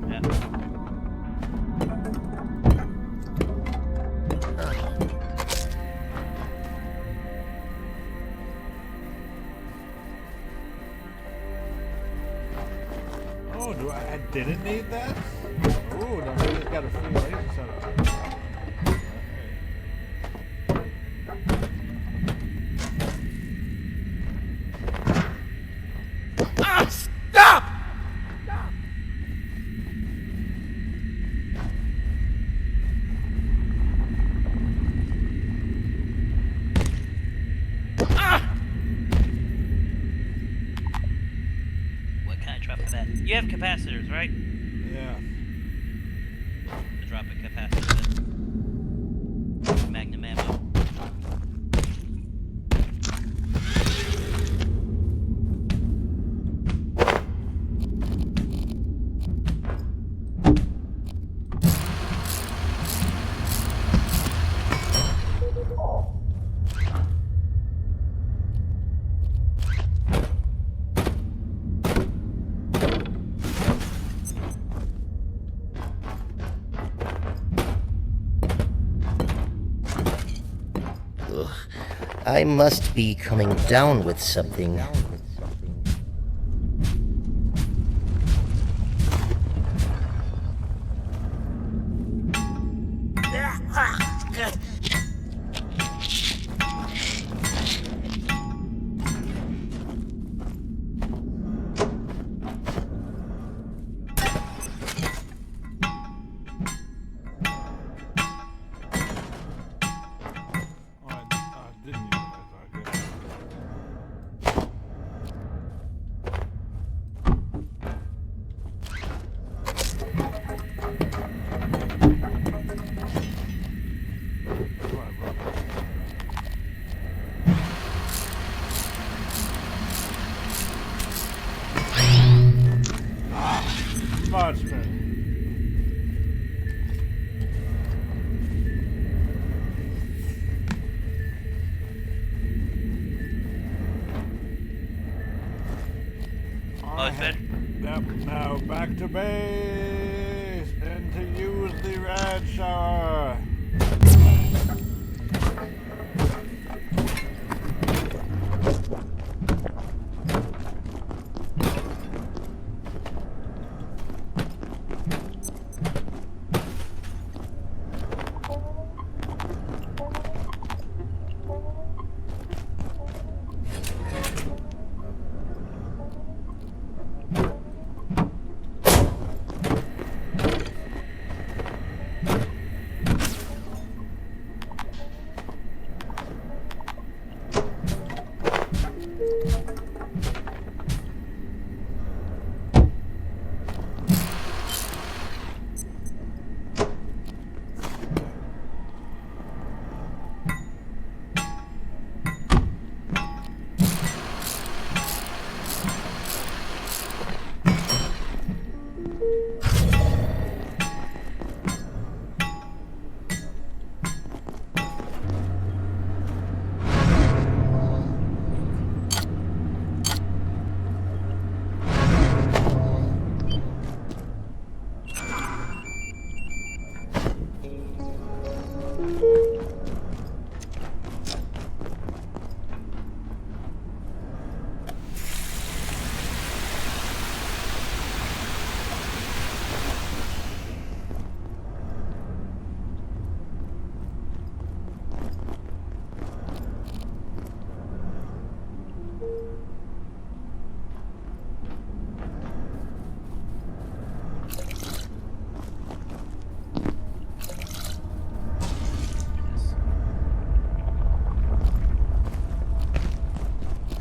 Speaker 2: Yeah.
Speaker 1: Oh, I didn't need that? Oh, no, we just got a free laser setup.
Speaker 3: Ah, stop!
Speaker 2: You have capacitors, right?
Speaker 1: Yeah.
Speaker 2: Drop a capacitor then. Magnum ammo.
Speaker 3: Ugh. I must be coming down with something.
Speaker 1: Oh, I didn't use it. That's good. Much better.
Speaker 2: Much better?
Speaker 1: Yep, now back to base and to use the rad shower.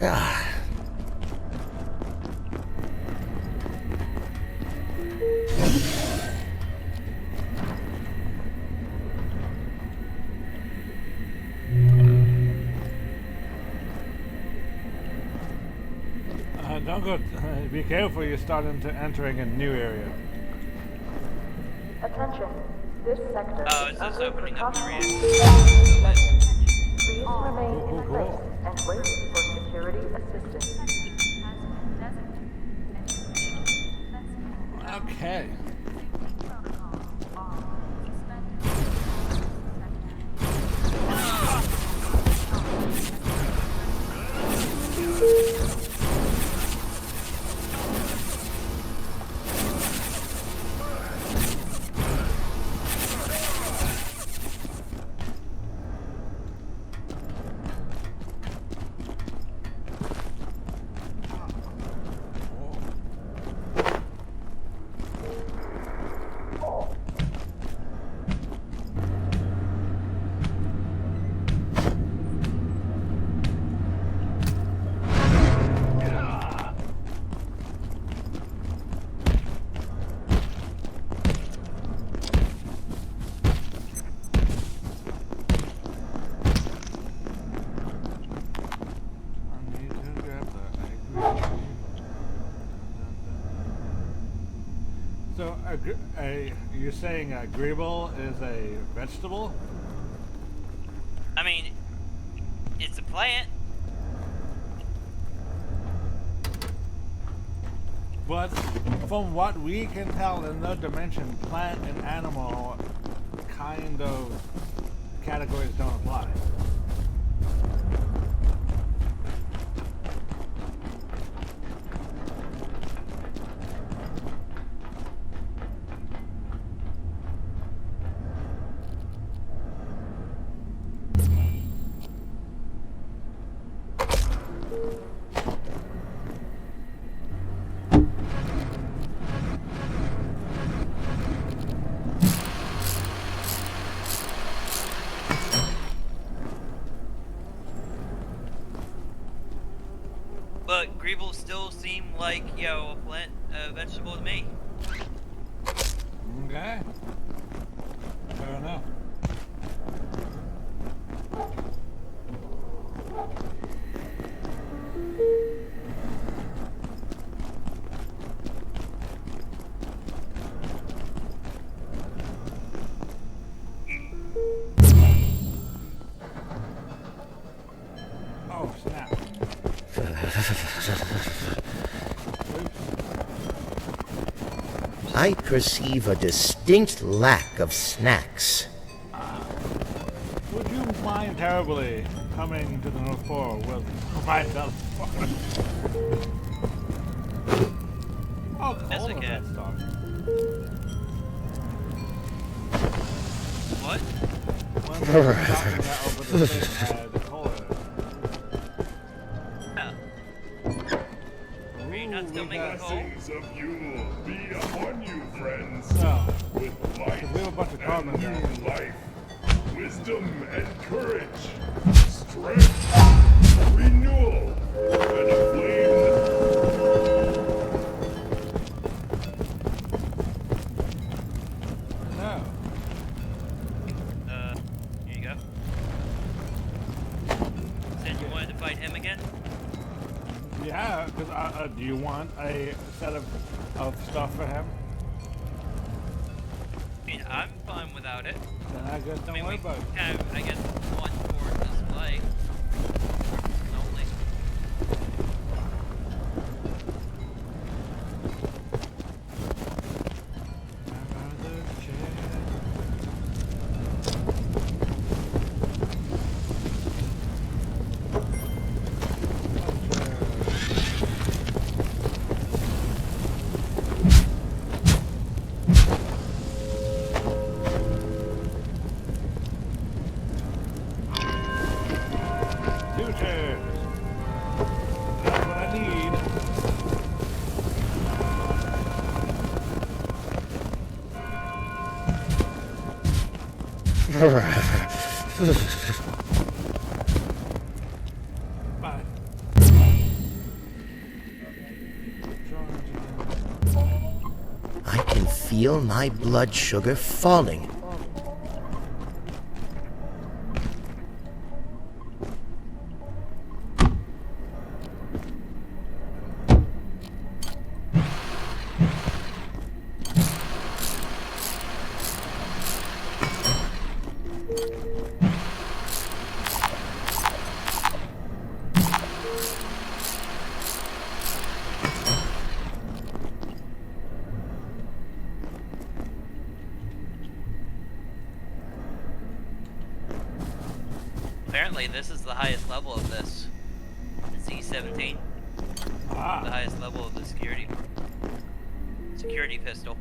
Speaker 3: Ah.
Speaker 1: Don't go. Be careful. You're starting to entering a new area.
Speaker 5: Attention. This sector
Speaker 2: Oh,
Speaker 5: is
Speaker 2: it's just
Speaker 5: under
Speaker 2: opening up the
Speaker 5: precautionary
Speaker 2: reactor.
Speaker 5: Please remain in
Speaker 1: Cool.
Speaker 5: place and wait for security assistance.
Speaker 1: Okay. You're saying a gribble is a vegetable?
Speaker 2: I mean, it's a plant.
Speaker 1: But from what we can tell in the dimension, plant and animal kind of categories don't apply.
Speaker 2: But Greebles still seem like, a plant, vegetable to me.
Speaker 1: Okay. Fair enough. Oh, snap.
Speaker 3: I perceive a distinct lack of snacks.
Speaker 1: Would you mind terribly coming to the North Pole with my telephone? Oh,
Speaker 2: Yes,
Speaker 1: cold
Speaker 2: I
Speaker 1: of
Speaker 2: can.
Speaker 1: that stuff.
Speaker 2: What?
Speaker 1: When we were talking that over the thing had cold in it.
Speaker 2: Oh. Are you not still
Speaker 1: we
Speaker 2: making
Speaker 1: got
Speaker 2: coal?
Speaker 6: Blessings of Yule be upon you, friends.
Speaker 1: So,
Speaker 6: With light
Speaker 1: we have a bunch of carbon
Speaker 6: and
Speaker 1: there.
Speaker 6: new life, wisdom and courage, strength, renewal, and a flame that
Speaker 1: no.
Speaker 2: Here you go. Said you wanted to fight him again?
Speaker 1: Yeah, because do you want a set of stuff for him?
Speaker 2: I mean, I'm fine without it.
Speaker 1: Then I guess
Speaker 2: I
Speaker 1: don't
Speaker 2: mean,
Speaker 1: worry
Speaker 2: we
Speaker 1: about it.
Speaker 2: have, I guess, one for display. Only.
Speaker 1: Two chairs. That's what I need. Bye.
Speaker 3: I can feel my blood sugar falling.
Speaker 2: Apparently, this is the highest level of this. It's E17. The
Speaker 1: Ah,
Speaker 2: highest level of the security pistol.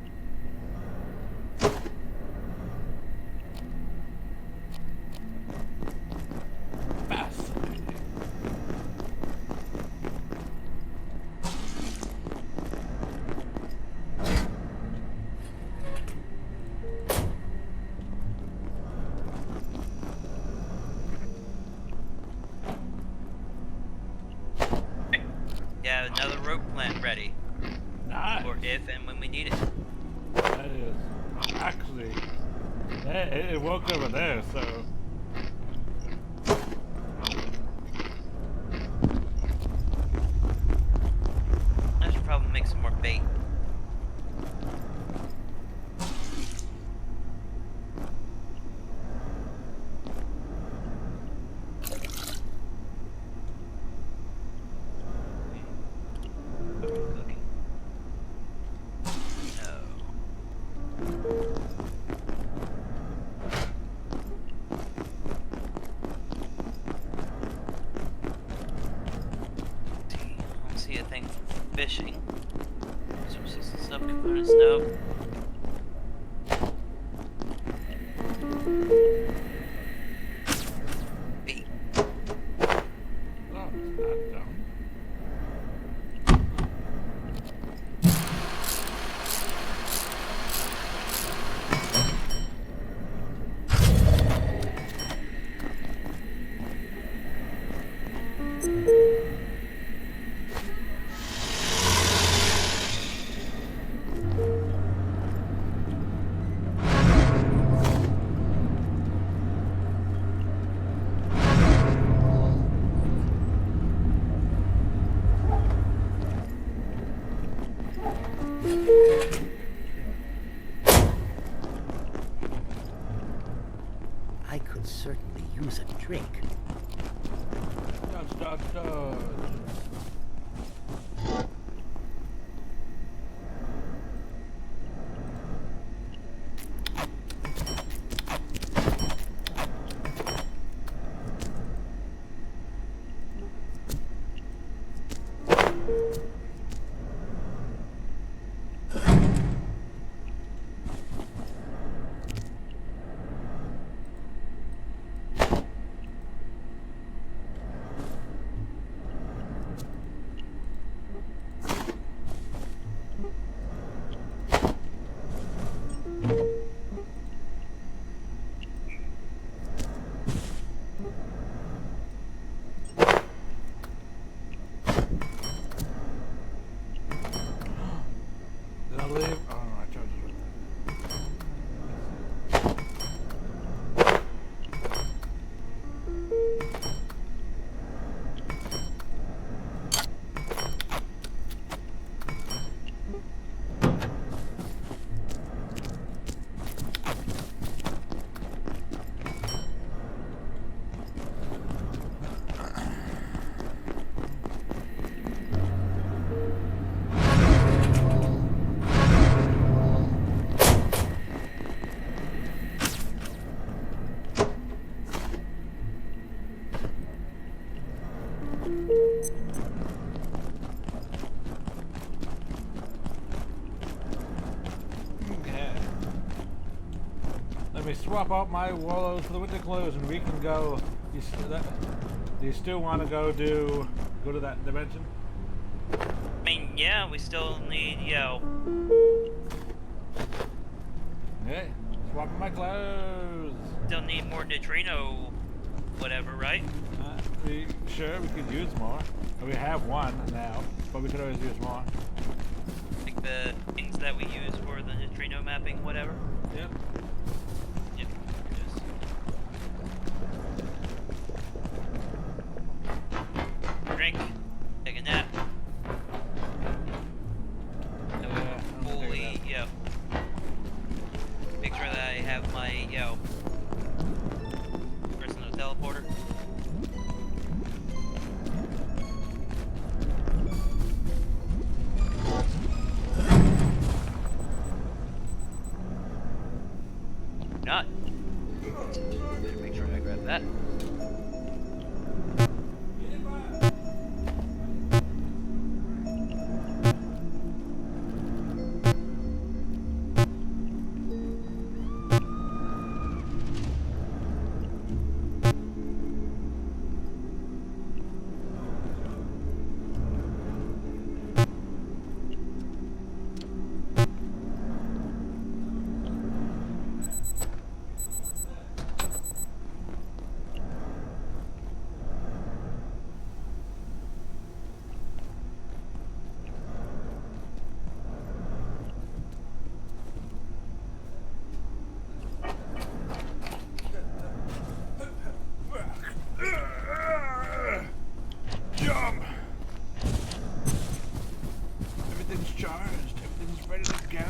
Speaker 1: fascinating.
Speaker 2: Yeah, another rope plant ready.
Speaker 1: Nice.
Speaker 2: For if and when we need it.
Speaker 1: That is actually. It woke over there, so.
Speaker 2: I should probably make some more bait. fishing. Resources and subcomponents, nope. B.
Speaker 1: Oh, it's not dumb.
Speaker 3: I could certainly use a drink.
Speaker 1: Dodge, dodge, dodge. Did I leave? Oh, no, I charged it. Okay. Let me swap out my wallows for the winter clothes and we can go. Do you still want to go to that dimension?
Speaker 2: I mean, yeah, we still need,
Speaker 1: Hey, swapping my clothes.
Speaker 2: still need more neutrino, whatever, right?
Speaker 1: Sure, we could use more. We have one now, but we could always use more.
Speaker 2: Like the things that we use for the neutrino mapping, whatever.
Speaker 1: Yep.
Speaker 2: Yep. Drink. Take a nap. So we
Speaker 1: Yeah, I'm gonna
Speaker 2: fully,
Speaker 1: take
Speaker 2: make sure that I have my, personal teleporter. Not. Better make sure I grab that.
Speaker 1: Jump! Everything's charged. Everything's ready to go.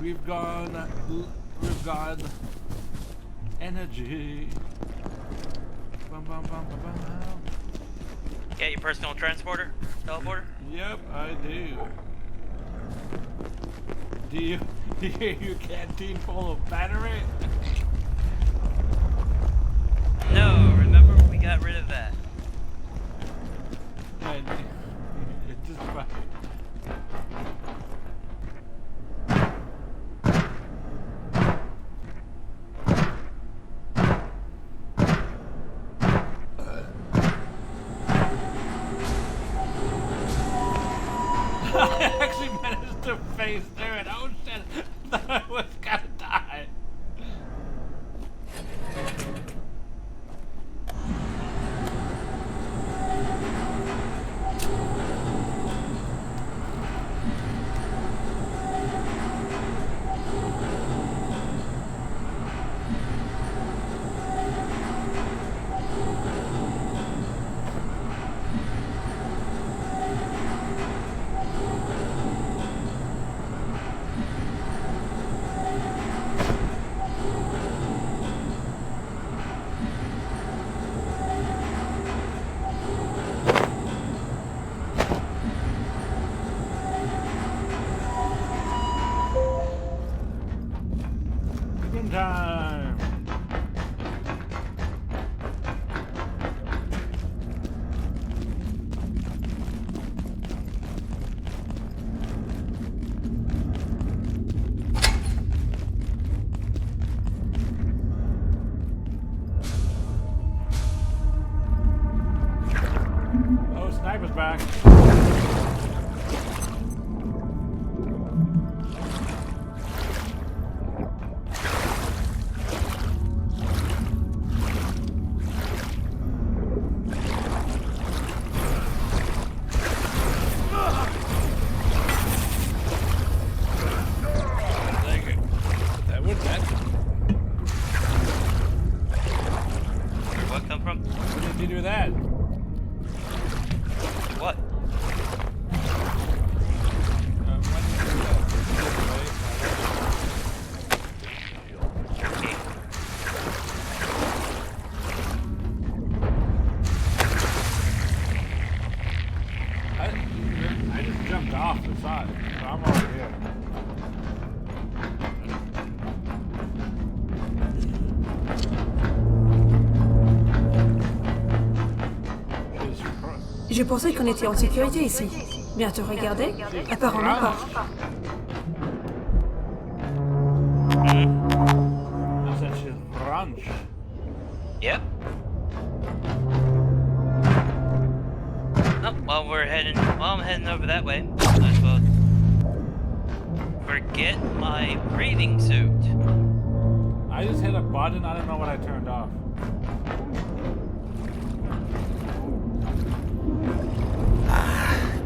Speaker 1: We've got energy. Bum, bum, bum, bum, bum.
Speaker 2: Yeah, your personal transporter? Teleporter?
Speaker 1: Yep, I do. Do you hear your canteen full of battery?
Speaker 2: No, remember we got rid of that.
Speaker 1: And it just time. Oh, sniper's back.
Speaker 7: Take it. That would that.
Speaker 2: Where'd what come from?
Speaker 1: What did you do with that?
Speaker 2: What?
Speaker 1: When did you do that?
Speaker 2: Okay.
Speaker 1: I just jumped off the side, so I'm over here. Jesus Christ.
Speaker 8: Je pensais qu'on était en sécurité ici. Bientôt regarder? Apparemment pas.
Speaker 1: I said she's brunch.
Speaker 2: Yep. Oh, I'm heading over that way. Might as well forget my breathing suit.
Speaker 1: I just hit a button, I don't know what I turned off.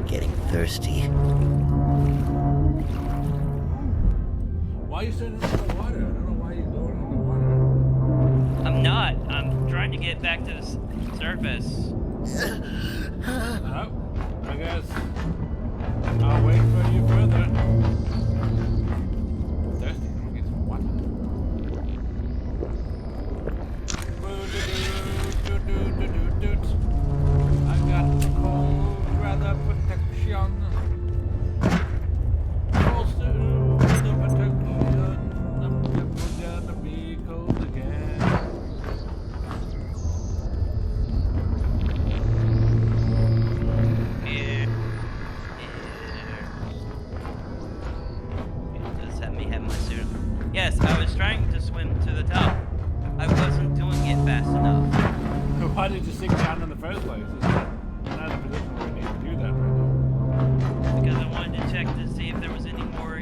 Speaker 3: Getting thirsty.
Speaker 1: Why are you sitting in the water? I don't know why you're going in the water.
Speaker 2: I'm not. I'm trying to get back to the surface.
Speaker 1: Oh, I guess I'll wait for you further. Thirsty, I'm gonna get some water. I got the cold weather protection. Also, the protection. I'm never gonna be cold again.
Speaker 2: Does that me have my suit? Yes, I was trying to swim to the top. I wasn't doing it fast enough.
Speaker 1: Why did you sink down in the first place? It's not in a position where we need to do that right now.
Speaker 2: Because I wanted to check to see if there was any more,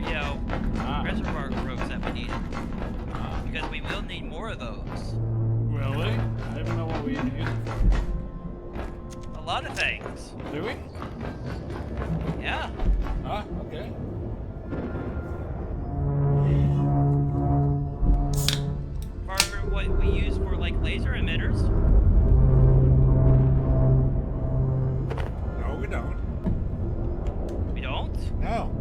Speaker 2: reservoir ropes that we needed. Because we will need more of those.
Speaker 1: Really? I don't even know what we use it for.
Speaker 2: A lot of things.
Speaker 1: Do we?
Speaker 2: Yeah.
Speaker 1: Ah, okay.
Speaker 2: For what we use for like laser emitters.
Speaker 1: No, we don't.
Speaker 2: We don't?
Speaker 1: No.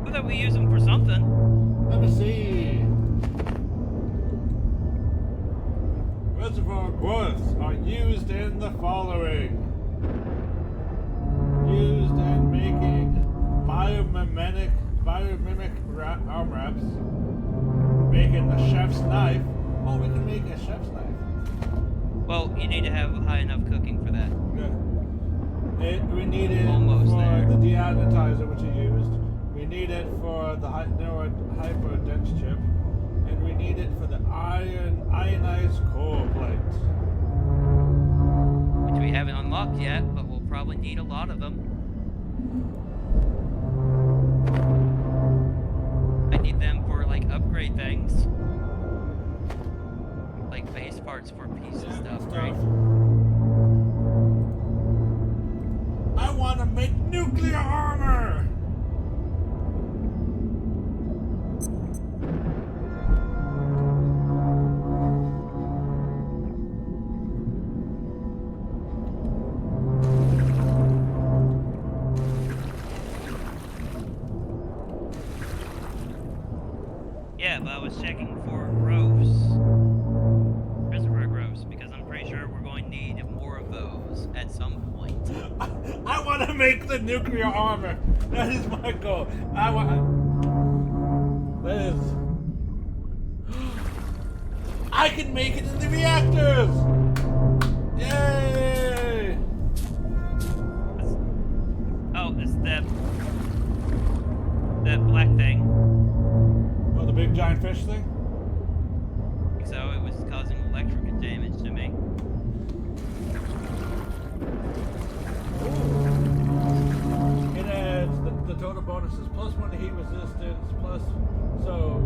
Speaker 2: I thought we use them for something.
Speaker 1: Let me see. Reservoir growths are used in the following. Used in making biomimic arm wraps. Making the chef's knife. Oh, we can make a chef's knife.
Speaker 2: Well, you need to have high enough cooking for that.
Speaker 1: We need it
Speaker 2: Almost
Speaker 1: for
Speaker 2: there.
Speaker 1: the deagnetizer, which you used. We need it for the hyper dense chip, and we need it for the ionized core plate.
Speaker 2: Which we haven't unlocked yet, but we'll probably need a lot of them. I need them for like upgrade things. Like base parts for pieces to upgrade.
Speaker 1: I want to make nuclear armor!
Speaker 2: Yeah, but I was checking for growths. Reservoir growths, because I'm pretty sure we're going to need more of those at some point.
Speaker 1: I want to make the nuclear armor. That is my goal. That is I can make it in the reactors! Yay!
Speaker 2: Oh, it's that black thing.
Speaker 1: Oh, the big giant fish thing?
Speaker 2: So it was causing electrical damage to me.
Speaker 1: It adds the total bonus is +1 to heat resistance, plus so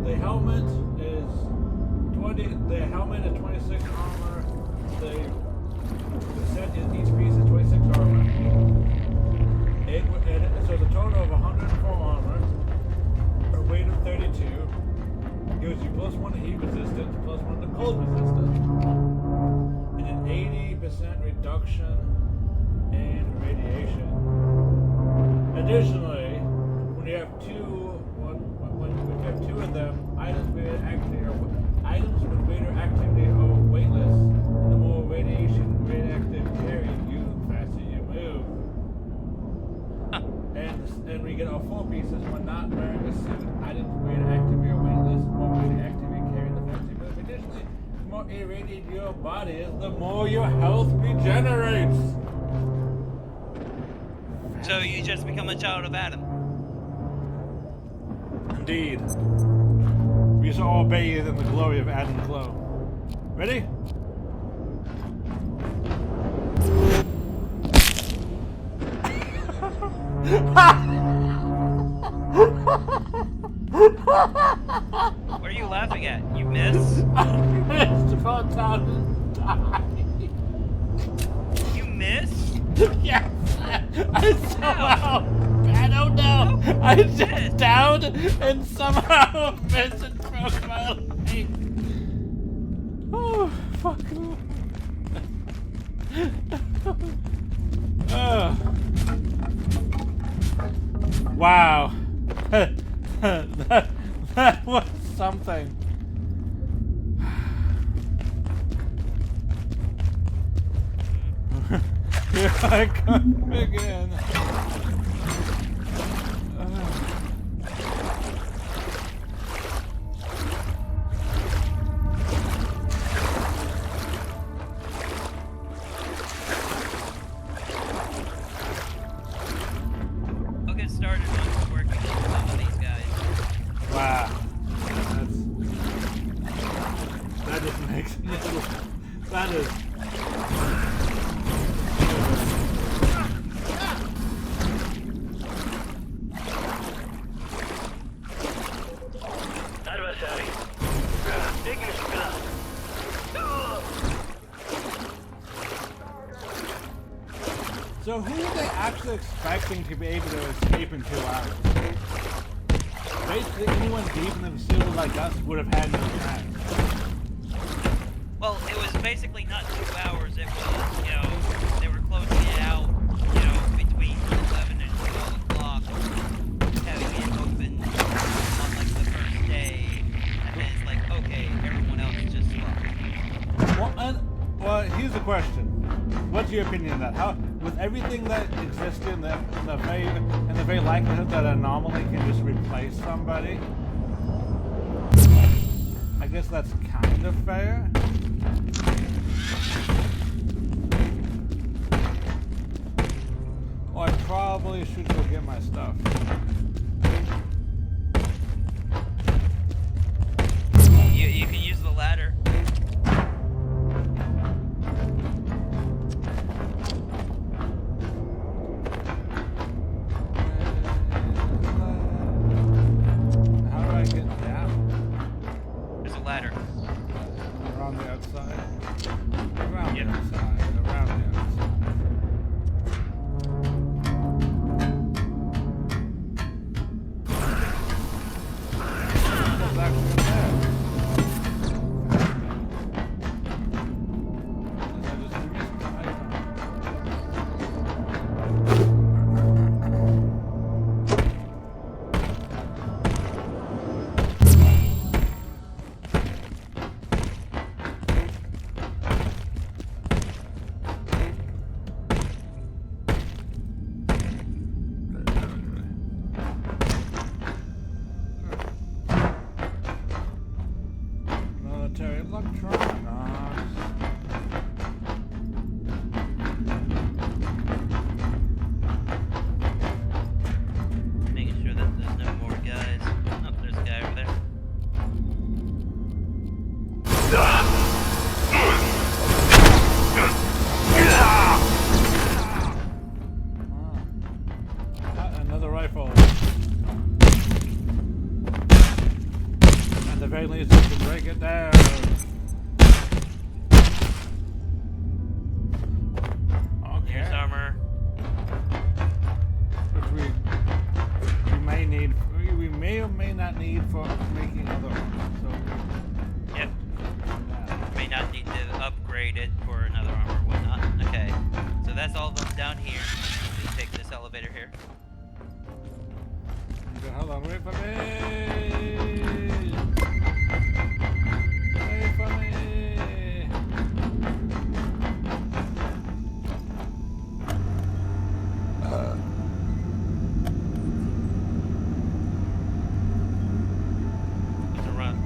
Speaker 1: the helmet is 20. The helmet is 26 armor. The set is each piece is 26 armor. So the total of 104 armor, a weight of 32, gives you +1 to heat resistance, +1 to cold resistance, and an 80% reduction in radiation. Additionally, when you have two of them, items with greater activity are weightless, and the more radioactive carry you, the faster you move. And we get our 4 pieces when not wearing a suit. Items with greater activity are weightless, the more radioactive you carry, the faster you move. Additionally, the more irradiated your body is, the more your health regenerates.
Speaker 2: So you just become a child of Adam.
Speaker 1: Indeed. We shall all bathe in the glory of Adam's glow. Ready?
Speaker 2: What are you laughing at? You miss?
Speaker 1: I missed fall down and die.
Speaker 2: You miss?
Speaker 1: Yes! I somehow... I don't know. I just down and somehow missed and broke my leg. Oh, fuck. Oh. Wow. that was something. Here I come again.
Speaker 2: I'll get started once we're working with some of these guys.
Speaker 1: Wow. That just makes no... That is...
Speaker 4: Adversary. Taking spiller.
Speaker 1: So who are they actually expecting to be able to escape in 2 hours? Basically anyone deep in the facility like us would have had no chance.
Speaker 2: Well, it was basically not 2 hours. It was, you know, they were closing it out, you know, between 11 and 12 o'clock, having it open on, like, the first day, and then it's like, okay, everyone else just left.
Speaker 1: Well, here's the question. What's your opinion on that? How, with everything that exists in the very likelihood that an anomaly can just replace somebody, I guess that's kind of fair. Oh, I probably should go get my stuff.
Speaker 2: You can use the ladder.
Speaker 1: How do I get down?
Speaker 2: There's a ladder.
Speaker 1: Around the outside? Around
Speaker 2: Yep.
Speaker 1: the outside. Around the outside. What's actually in there? Unless I just missed the item. electronics.
Speaker 2: Making sure that there's no more guys. Oh, there's a guy over there.
Speaker 1: Another rifle. At the very least, we can break it down. Okay.
Speaker 2: Here's armor.
Speaker 1: Which we may need. We may or may not need for making other armor. So.
Speaker 2: Yep.
Speaker 1: Yeah.
Speaker 2: May not need to upgrade it for another armor or whatnot. Okay. So that's all of them down here. Please take this elevator here.
Speaker 1: Okay, hold on, wait for me! Wait for me!
Speaker 2: Need to run.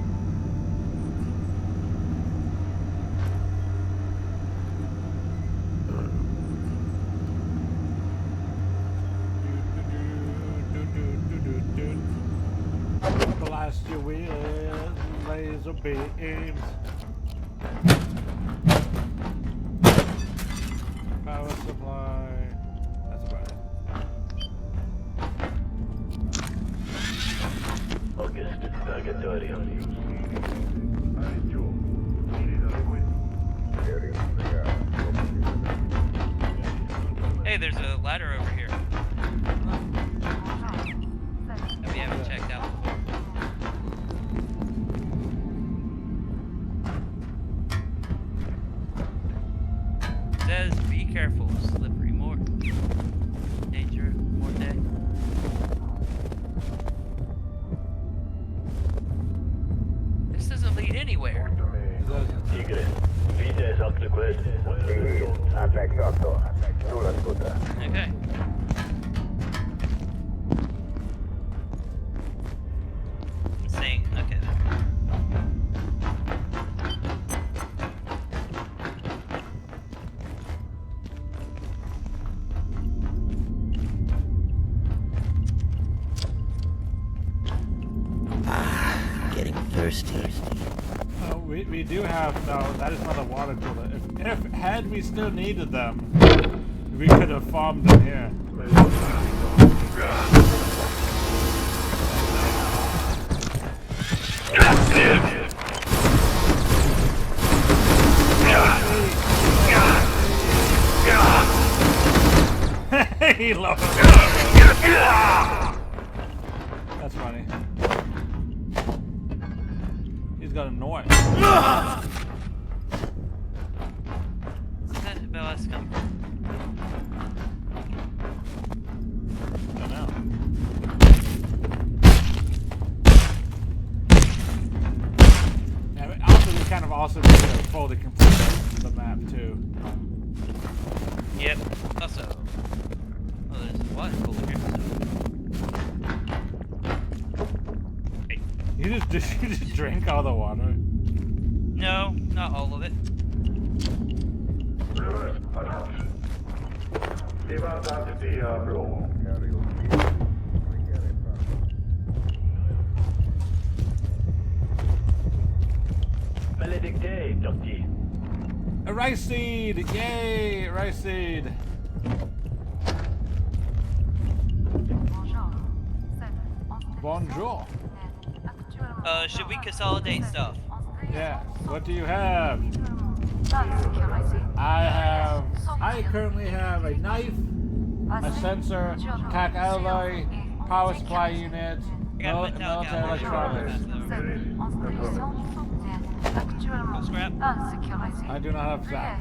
Speaker 1: Blast you with laser beams. Power supply. That's about it.
Speaker 4: August, Purgatorio.
Speaker 2: Hey, there's a ladder over here that we haven't checked out before. It says, be careful, slippery more. Danger, more day. This doesn't lead anywhere.
Speaker 4: Tigre, vite sotto questo.
Speaker 2: Okay. I'm saying, okay then.
Speaker 3: Getting thirsty.
Speaker 1: We do have, no, that is not a water cooler. If had we still needed them, we could have farmed them here. He loves it. That's funny. He's got a noise.
Speaker 2: Where's that BLS come from?
Speaker 1: I don't know. Yeah, but also we kind of also need to fully complete the map too.
Speaker 2: Yep. Also, oh, there's a water cooler here. Hey.
Speaker 1: You just drink all the water.
Speaker 2: No, not all of it.
Speaker 4: Maledicte, Docty.
Speaker 1: A rice seed! Yay! Rice seed! Bonjour!
Speaker 2: Should we consolidate stuff?
Speaker 1: Yeah, what do you have? I currently have a knife, a sensor, CAC alloy, power supply unit, military electronics.
Speaker 2: Go scrap.
Speaker 1: I do not have that.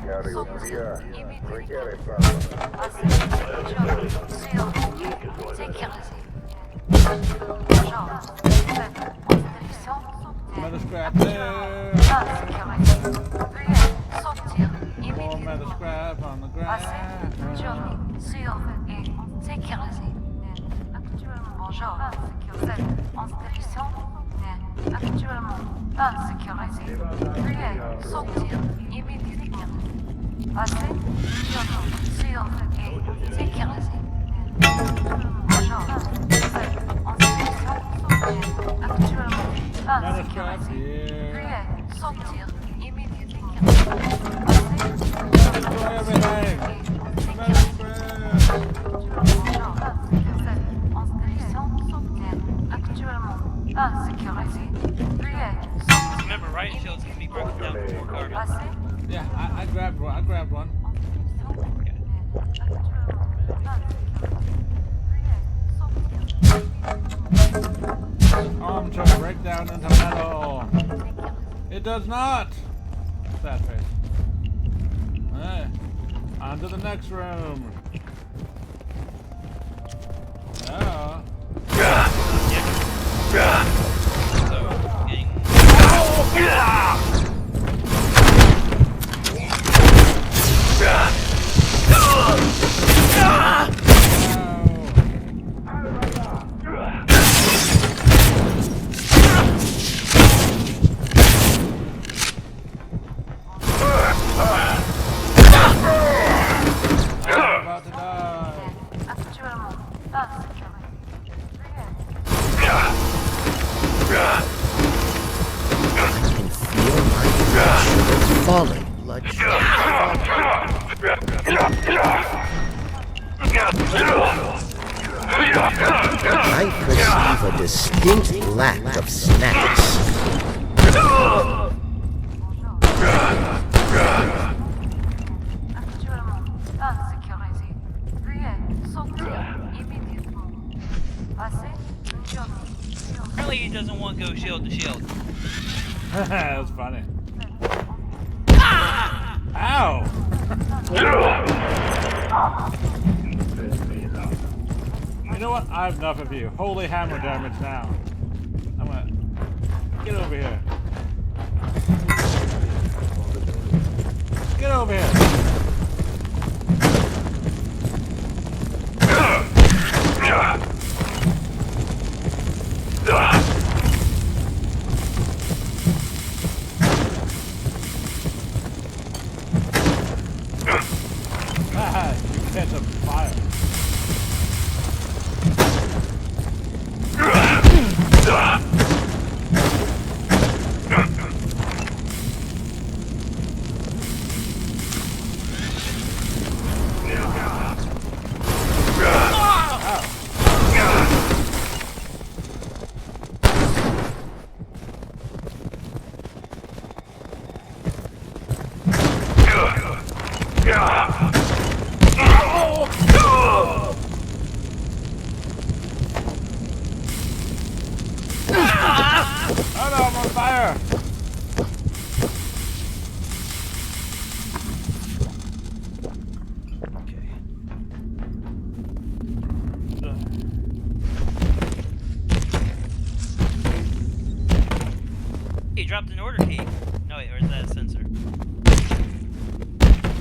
Speaker 1: Metal scrap there. More metal scrap on the ground.
Speaker 5: Actuellement, 1 sécurisé. Veuillez sortir immédiatement. Passez sur et sécurisé. Bonjour. En situation sortir actuellement. 1 sécurisé. Veuillez sortir immédiatement.
Speaker 1: Destroy everything!
Speaker 2: Remember, riot shields can be broken down before cargo.
Speaker 1: Yeah, I grabbed one. I grabbed one. Armchair break down into metal. It does not. Sad face. On to the next room. Oh. About to die.
Speaker 3: can feel my blood sugar falling. Blood sugar I perceive a distinct lack of snacks.
Speaker 2: Apparently he doesn't want to go shield to shield.
Speaker 1: That was funny. Ow! You know what? I have enough of you. Holy hammer damage now. I'm gonna get over here. Get over here. You catch a fire. Oh no, I'm on fire!
Speaker 2: Okay. He dropped an order key. No wait, or is that a sensor?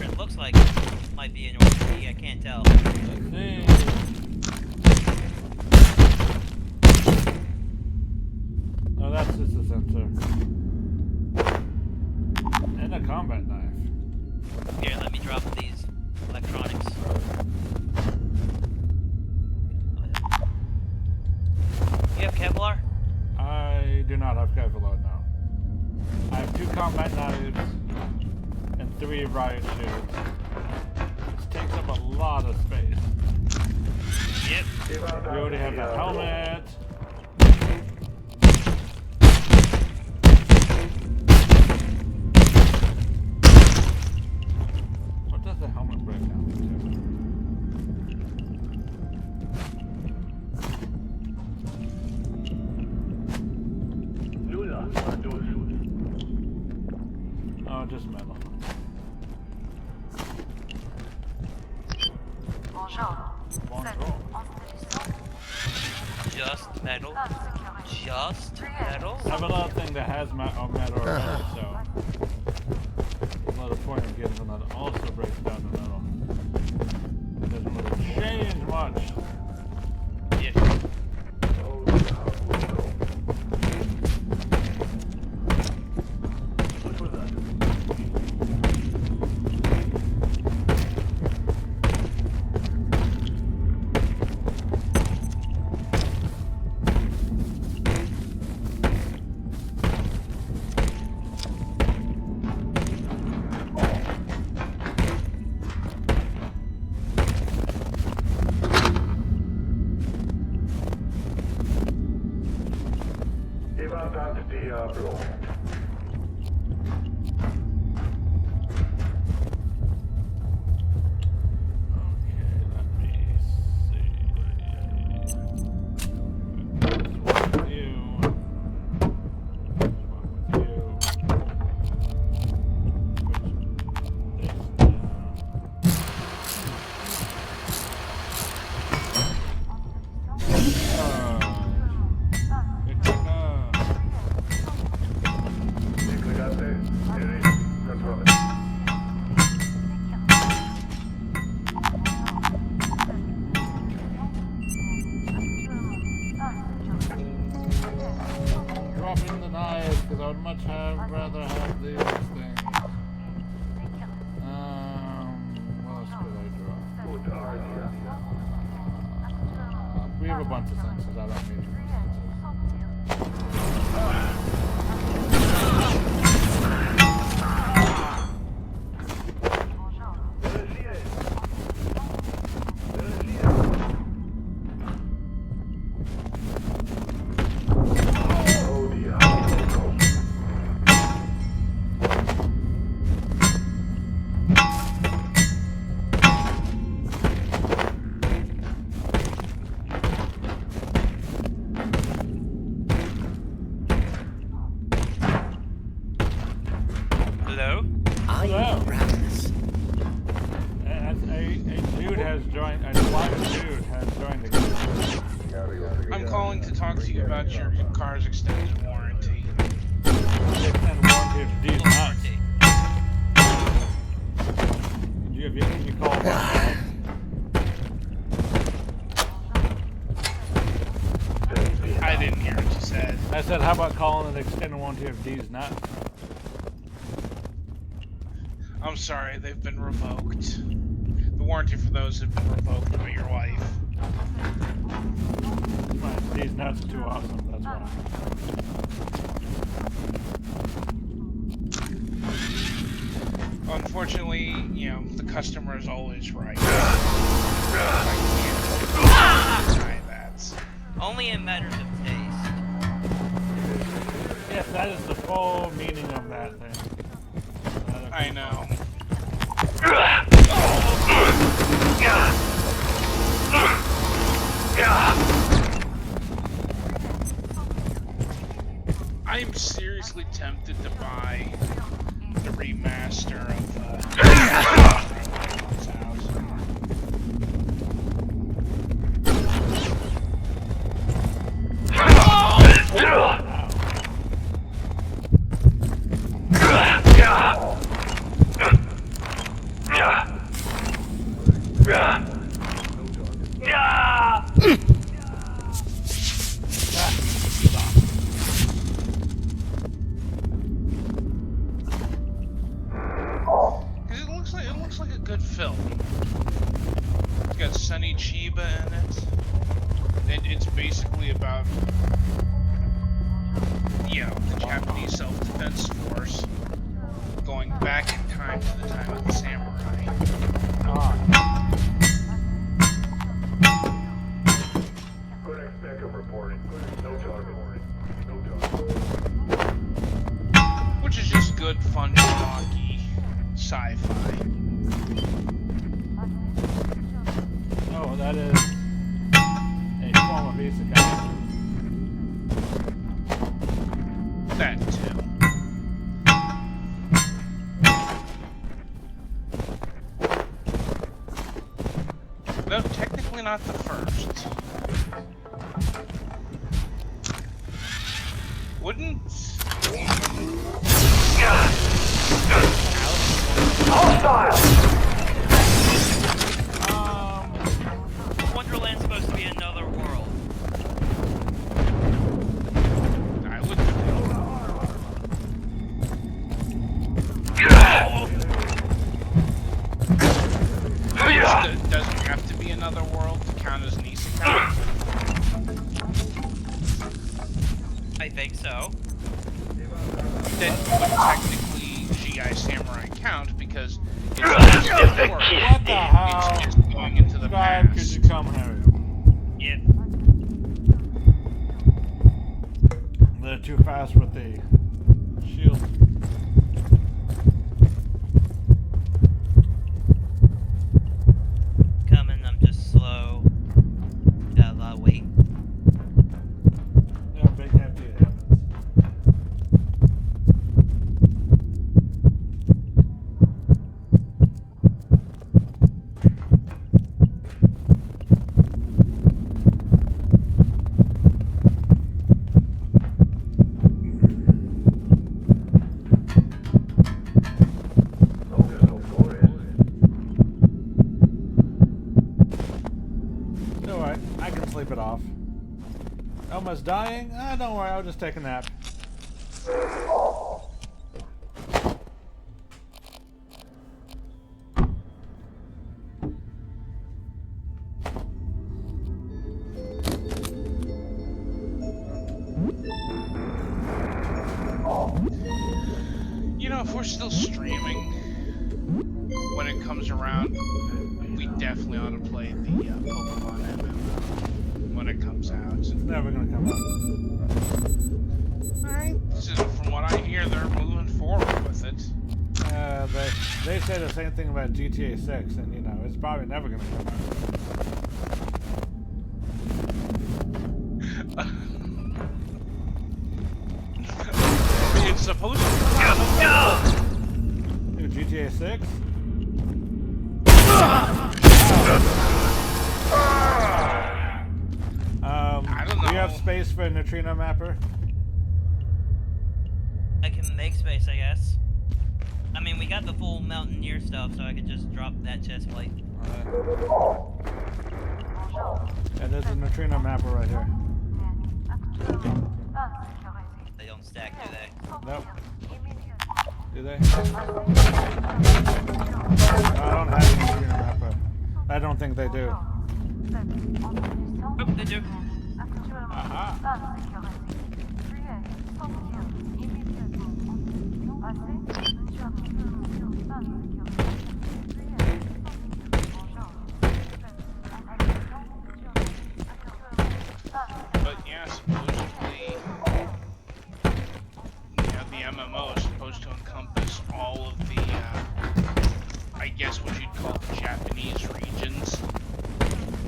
Speaker 2: It looks like it might be an order key, I can't tell.
Speaker 1: Let's see. Oh, that's just a sensor. And a combat knife.
Speaker 2: Here, let me drop these electronics. You have Kevlar?
Speaker 1: I do not have Kevlar now. I have 2 combat knives and 3 riot shields. This takes up a lot of space.
Speaker 2: Yep.
Speaker 1: We already have that helmet. What does the helmet break down to?
Speaker 4: Lula, adultos.
Speaker 1: Oh, just metal.
Speaker 5: Bonjour.
Speaker 1: Bonjour.
Speaker 2: Just metal. Just metal?
Speaker 1: I have another thing that has metal already, so another point of getting another also breaks down the metal. It doesn't really change much.
Speaker 2: Yeah.
Speaker 6: Diablo.
Speaker 1: Okay, let me see. What's with you? What with you? Dropping the knives because I would much rather have these things. What else could I drop? We have a bunch of things because I don't need to.
Speaker 2: Hello?
Speaker 3: I am ravenous.
Speaker 1: A dude has joined, a blind dude has joined the game.
Speaker 7: I'm calling to talk to you about your car's extended warranty.
Speaker 1: And warranty of these nuts.
Speaker 2: Warranty.
Speaker 1: Can you call back?
Speaker 7: I didn't hear what you said.
Speaker 1: I said, how about calling an extended warranty of these nuts?
Speaker 7: I'm sorry, they've been revoked. The warranty for those have been revoked by your wife.
Speaker 1: These nuts are too awesome, that's why.
Speaker 7: Unfortunately, you know, the customer is always right. I can't deny that.
Speaker 2: Only in matters of taste.
Speaker 1: Yes, that is the full meaning of that thing.
Speaker 7: I know. I am seriously tempted to buy the remaster of house. It looks like a good film. It's got Sonny Chiba in it. And it's basically about, you know, the Japanese self-defense force going back in time to the time of the samurai.
Speaker 6: Correct backup reporting. No target. No target.
Speaker 7: Which is just good, fun, schlocky sci-fi.
Speaker 1: Oh, that is a form of isekai.
Speaker 7: That too. Though technically not the first. Wouldn't...
Speaker 2: Wonderland's supposed to be another world.
Speaker 7: I would think. It doesn't have to be another world to count as an isekai.
Speaker 2: I think so.
Speaker 7: Then would technically GI Samurai count because it's not just a world.
Speaker 1: What the hell?
Speaker 7: It's just going into the
Speaker 1: Skype, could
Speaker 7: past.
Speaker 1: you come here?
Speaker 2: Yep.
Speaker 1: The bit too fast with the shield.
Speaker 2: Coming, I'm just slow. Got a lot of weight.
Speaker 1: Yeah, big hefty it happens. Alright, I can sleep it off. Almost dying? Ah, don't worry, I'll just take a nap.
Speaker 7: You know, if we're still streaming when it comes around, we definitely ought to play the Pokemon MMO when it comes out.
Speaker 1: It's never gonna come out.
Speaker 7: Alright, so from what I hear, they're moving forward with it.
Speaker 1: They say the same thing about GTA 6, and you know, it's probably never gonna come out.
Speaker 7: It's supposed to come out.
Speaker 1: New GTA 6?
Speaker 7: I don't know.
Speaker 1: Do you have space for a neutrino mapper?
Speaker 2: I can make space, I guess. I mean, we got the full Mountaineer stuff, so I could just drop that chest plate.
Speaker 1: Yeah, there's a neutrino mapper right here.
Speaker 2: They don't stack, do they?
Speaker 1: Nope. Do they? I don't have a neutrino mapper. I don't think they do.
Speaker 2: Oh, they do.
Speaker 1: Aha.
Speaker 7: But yeah, supposedly, the MMO is supposed to encompass all of the, I guess what you'd call the Japanese regions.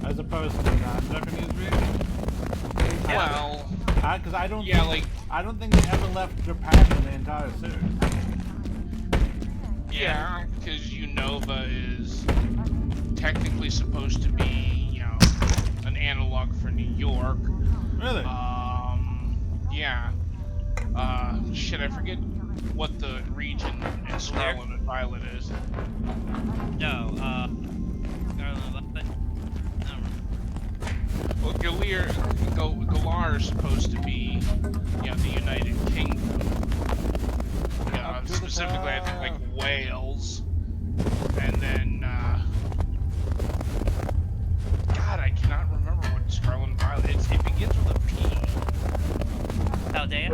Speaker 1: As opposed to the non-Japanese region?
Speaker 7: Well,
Speaker 1: Because I don't
Speaker 7: yeah,
Speaker 1: think, I don't think they ever left Japan in the entire series.
Speaker 7: yeah, because Unova is technically supposed to be, an analog for New York.
Speaker 1: Really?
Speaker 7: Yeah. Shit, I forget what the region in Scarlet and Violet is.
Speaker 2: No, Scarlet and Violet. I don't remember.
Speaker 7: Well, Galar is supposed to be, the United Kingdom. Specifically, I think, like, Wales. And then, God, I cannot remember what Scarlet and Violet is. It begins with a P.
Speaker 2: Paldea?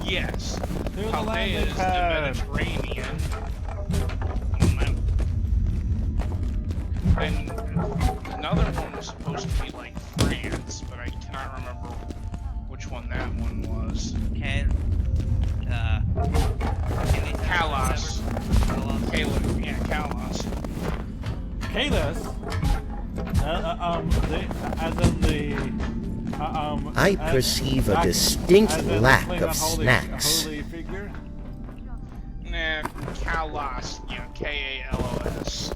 Speaker 7: Yes.
Speaker 1: Through the
Speaker 7: Paldea
Speaker 1: landing
Speaker 7: is the
Speaker 1: pad.
Speaker 7: Mediterranean. And another one was supposed to be like France, but I cannot remember which one that one was. Kalos. Kalos.
Speaker 1: Kalos? As in the...
Speaker 3: I perceive a distinct
Speaker 1: as in
Speaker 3: lack
Speaker 1: playing
Speaker 3: of
Speaker 1: a
Speaker 3: snacks.
Speaker 1: holy figure?
Speaker 7: Nah, Kalos. Kalos.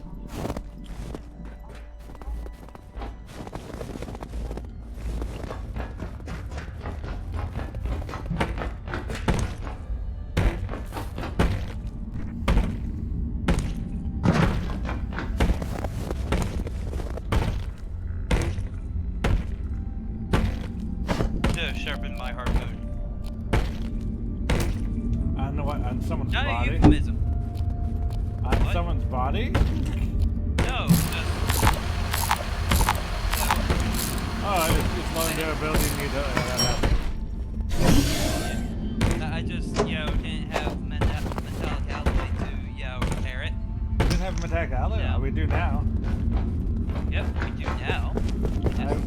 Speaker 2: Sharpen my harpoon.
Speaker 1: On someone's
Speaker 2: Not a
Speaker 1: body?
Speaker 2: euphemism.
Speaker 1: On
Speaker 2: What?
Speaker 1: someone's body?
Speaker 2: No,
Speaker 1: Oh, it's low durability need
Speaker 2: I just, didn't have metallic alloy to, repair it.
Speaker 1: We didn't have metallic alloy?
Speaker 2: No.
Speaker 1: We do now.
Speaker 2: Yep, we do now.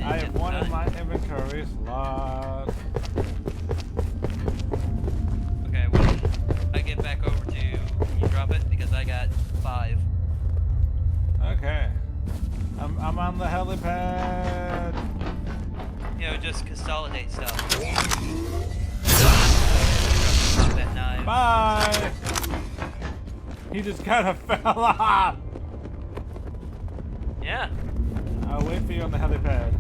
Speaker 1: I have one in my inventory slot.
Speaker 2: update stuff. Combat knives.
Speaker 1: Bye! He just kind of fell off!
Speaker 2: Yeah.
Speaker 1: I'll wait for you on the helipad.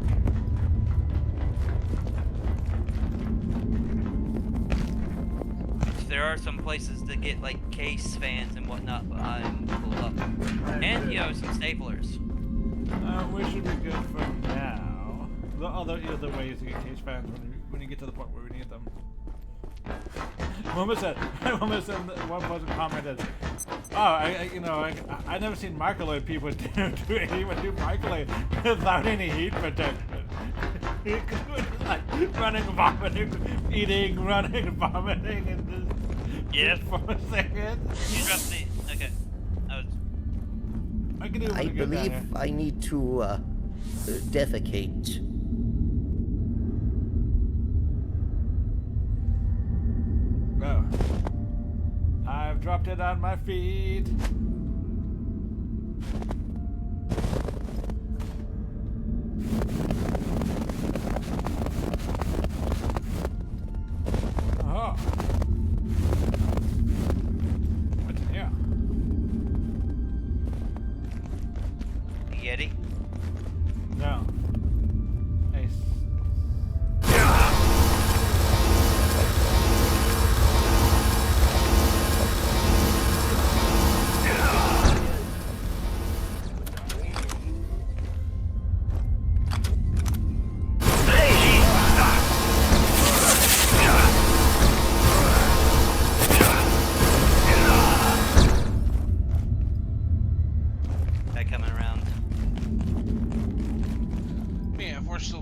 Speaker 2: There are some places to get like case fans and whatnot, but I'm pulled up. And you know, some staplers.
Speaker 1: We should be good for now. The other ways to get case fans when you get to the point where we need them. One person commented, "Oh, I never seen microwave people even do microwave without any heat protection." Like running, vomiting, eating, running, vomiting, and just for a second.
Speaker 2: You dropped the okay.
Speaker 3: I believe I need to defecate.
Speaker 1: Oh. I've dropped it on my feet. Oh. What's in here?
Speaker 2: Yeti?
Speaker 1: No.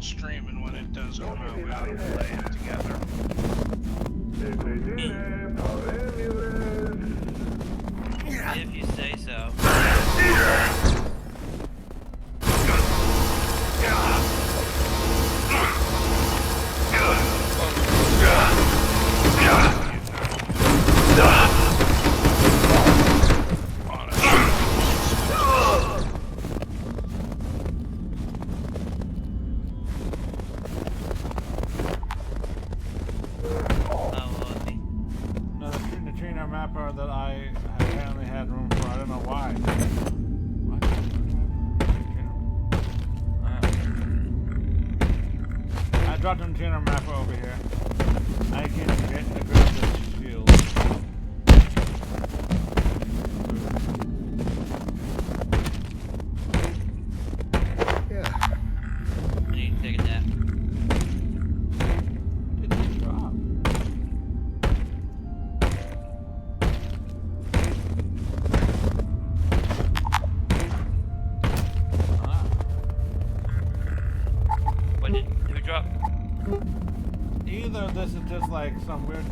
Speaker 7: Streaming when it does come out, we ought to play it together.
Speaker 2: If you say so.
Speaker 1: That I apparently had room for. I don't know why. What? I dropped a neutrino mapper over here. I can't get to grab this shield.
Speaker 3: Yeah.
Speaker 2: I need to take a nap.
Speaker 1: It didn't drop. Either this is just like some weird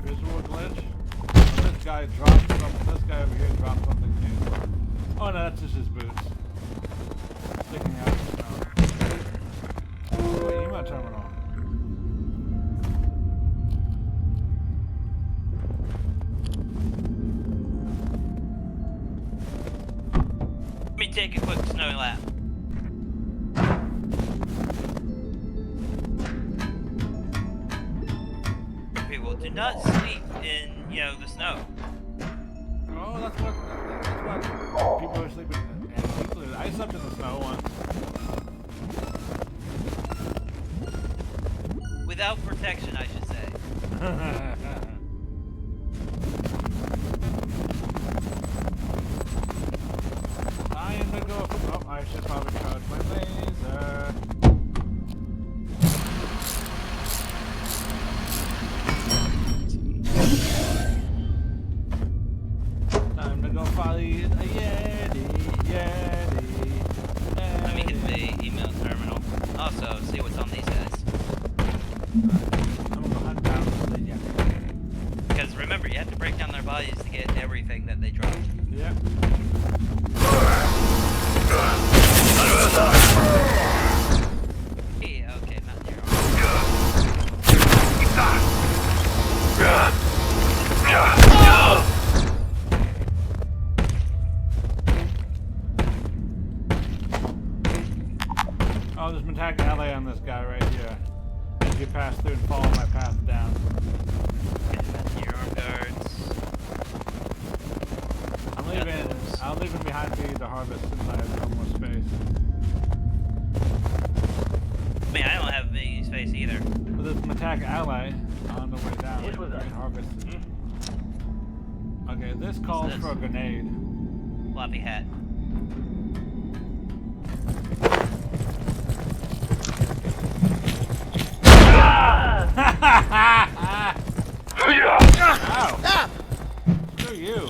Speaker 1: visual glitch, or this guy dropped something. This guy over here dropped something new. Oh no, that's just his boots sticking out of the snow. Oh, email terminal.
Speaker 2: Let me take a quick snow lap. Do not sleep in, the snow.
Speaker 1: Oh, that's what people are sleeping in. And I slept in the snow once.
Speaker 2: Without protection, I should say.
Speaker 1: I am gonna go. Oh, I should probably charge my laser. Time to go follow a Yeti.
Speaker 2: Let me hit the email terminal. Also, see what's on these guys.
Speaker 1: I'm gonna go hunt down the Yeti.
Speaker 2: Because remember, you have to break down their bodies to get everything that they dropped.
Speaker 1: Yep.
Speaker 2: Yeah, okay, Mountain Hero. Oh, there's been attack alley on this guy right here. As you pass
Speaker 1: leaving behind me the harvest since I have no more space.
Speaker 2: I mean, I don't have any space either.
Speaker 1: But there's an attack ally on the way down.
Speaker 4: Yes, what's that?
Speaker 1: Harvest. Okay, this calls for a grenade.
Speaker 2: Floppy hat.
Speaker 1: Ow! Screw you.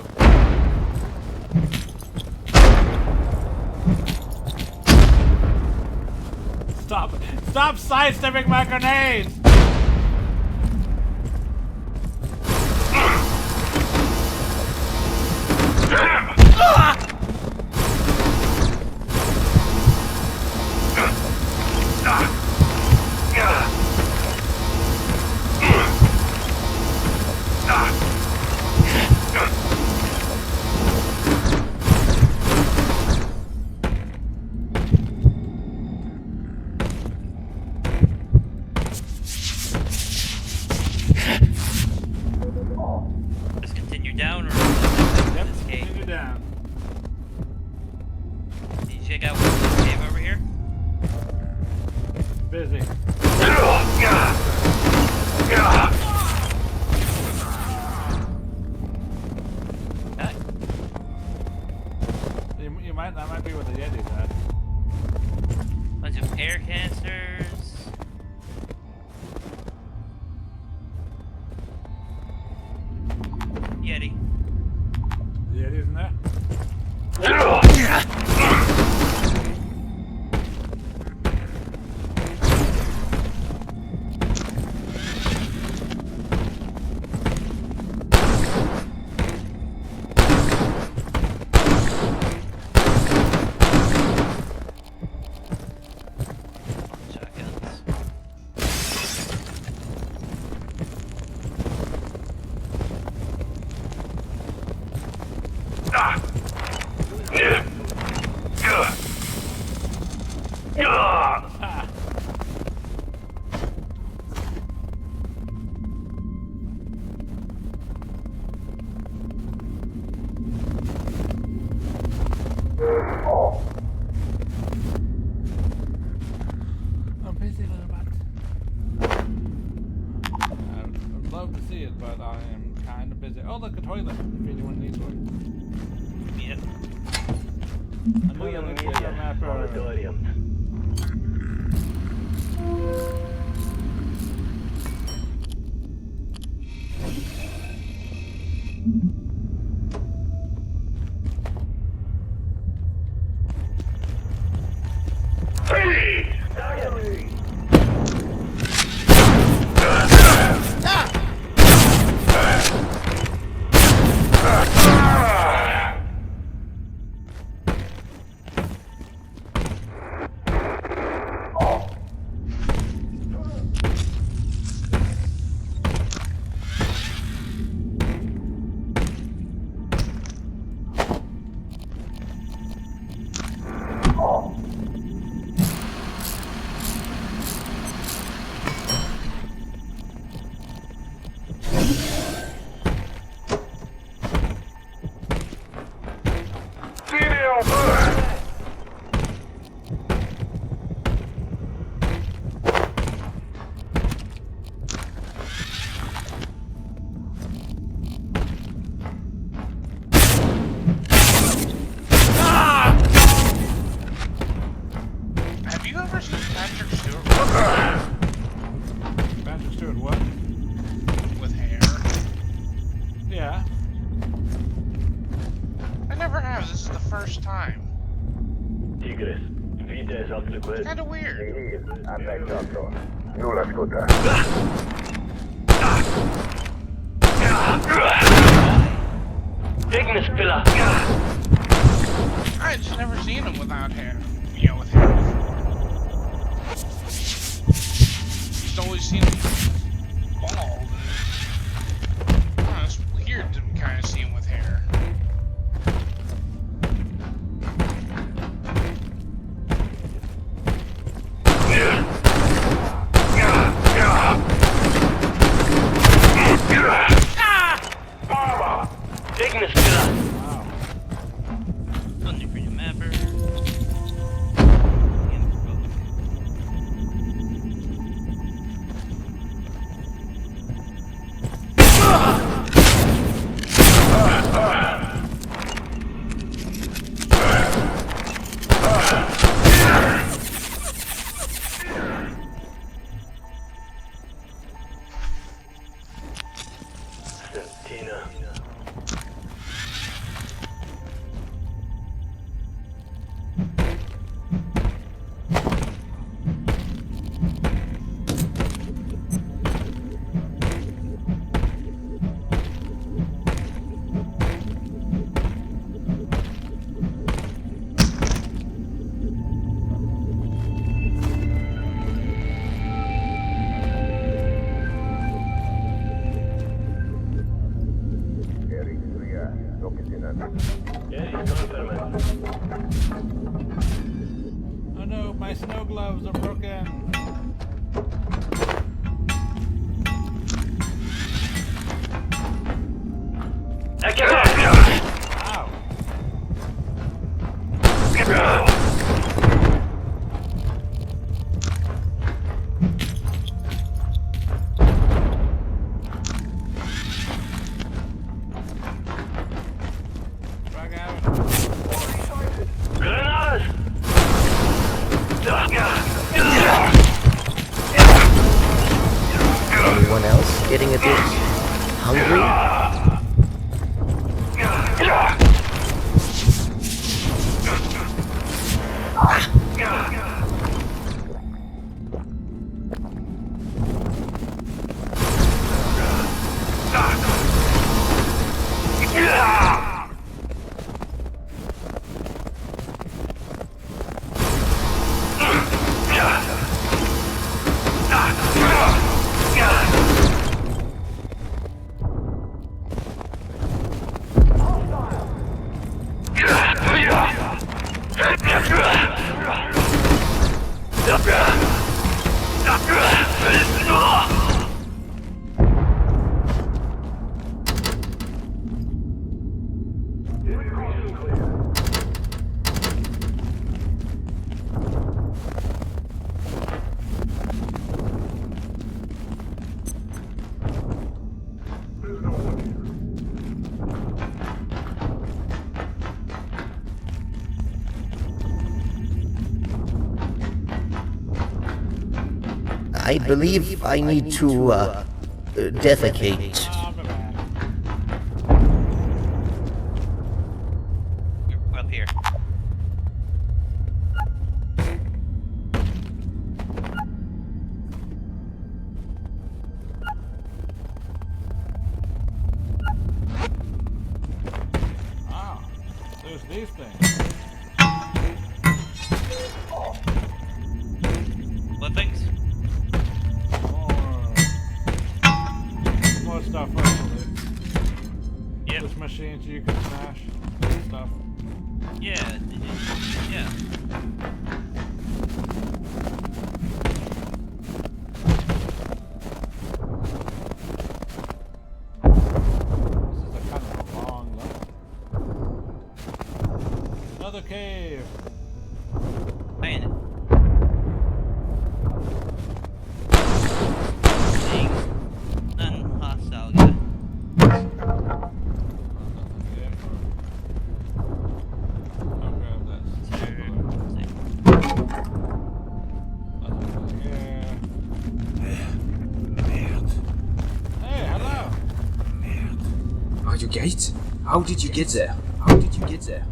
Speaker 1: Stop sidestepping my grenades!
Speaker 2: Just continue down or
Speaker 1: Yep,
Speaker 2: this cave?
Speaker 1: continue down.
Speaker 2: Can you check out this cave over here?
Speaker 1: Busy.
Speaker 2: Okay.
Speaker 1: That might be where the Yeti's at.
Speaker 2: Bunch of air canisters. Yeti.
Speaker 1: The Yeti's in there?
Speaker 2: Shotguns.
Speaker 1: Ah. I'm busy, little butt. I'd love to see it, but I am kind of busy. Oh, look, a toilet, if anyone needs one.
Speaker 2: Yep.
Speaker 1: Another data mapper.
Speaker 4: Auditorium.
Speaker 6: Hey!
Speaker 7: Have you ever seen Patrick Stewart
Speaker 1: Patrick Stewart, what?
Speaker 7: with hair?
Speaker 1: Yeah.
Speaker 7: I never have. This is the first time.
Speaker 4: Tigres, vites al
Speaker 7: It's kind of weird.
Speaker 6: Nulla ascolta.
Speaker 4: Ignis Pillar.
Speaker 7: I just never seen him without hair. You know, with hair before. Just always seen him bald. I don't know, it's weird to kind of see him with hair.
Speaker 4: Ignis Pillar.
Speaker 1: Wow.
Speaker 4: Clear.
Speaker 1: Oh no, my snow gloves are broken. Ow. Drag out.
Speaker 3: Anyone else getting a bit hungry? I believe I need to, defecate.
Speaker 1: I'll be back.
Speaker 2: You're up here.
Speaker 1: Ah, there's these things.
Speaker 2: What things?
Speaker 1: More stuff, hopefully.
Speaker 2: Yep.
Speaker 1: This machines you can smash stuff.
Speaker 2: Yeah. Yeah.
Speaker 1: This is a kind of a long level. Another cave.
Speaker 2: Playing it. Seeing none hostile yet.
Speaker 1: I'll grab that. Nothing here. Hey, hello.
Speaker 9: Are you Gate? How did you get there? How did you get there?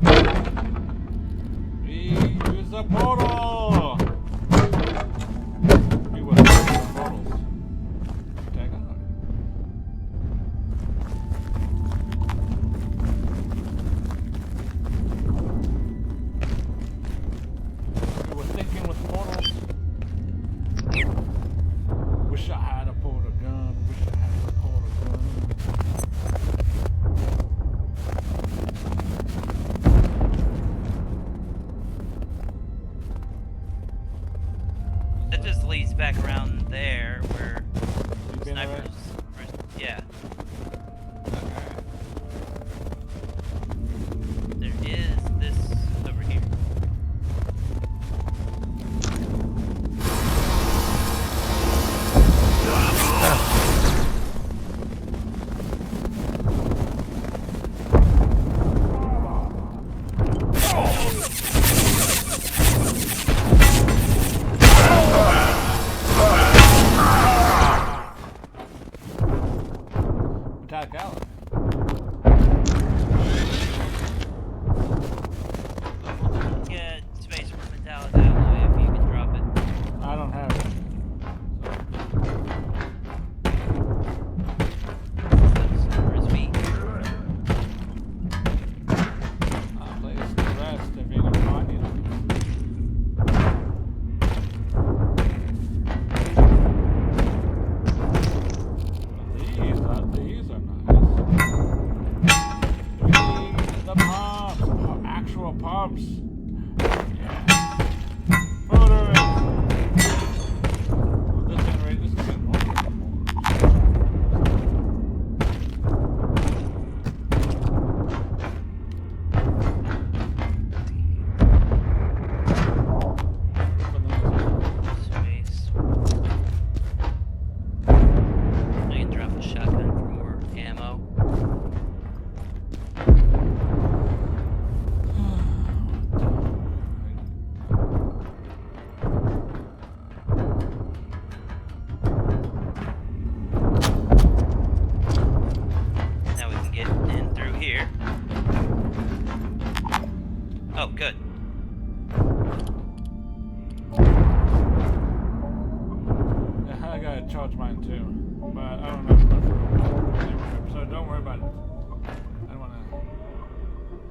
Speaker 1: We use the portal. We will use the portals. Take a look. We were thinking with portals. Wish I had a portal gun. Wish I had a portal gun. pumps. Yeah. Photos. Oh, this generator, this is getting more.
Speaker 2: Space. I can drop a shotgun for more ammo. Now we can get in through here. Oh, good.
Speaker 1: Yeah, I gotta charge mine too. But I don't know if enough room. Anyway, so don't worry about it. I don't wanna.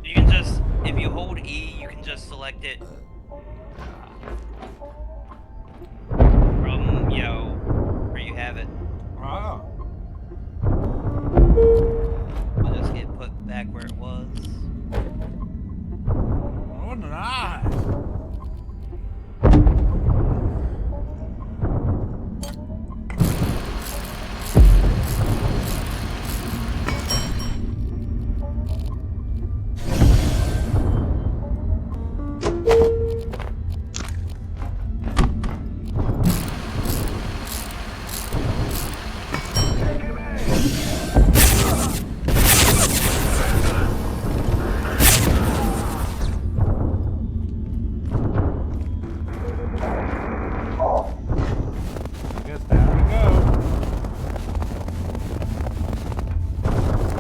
Speaker 2: You can just, if you hold E, you can just select it from, you know, where you have it.
Speaker 1: Oh.
Speaker 2: It'll just get put back where it was.
Speaker 1: Oh, nice. I guess there we go.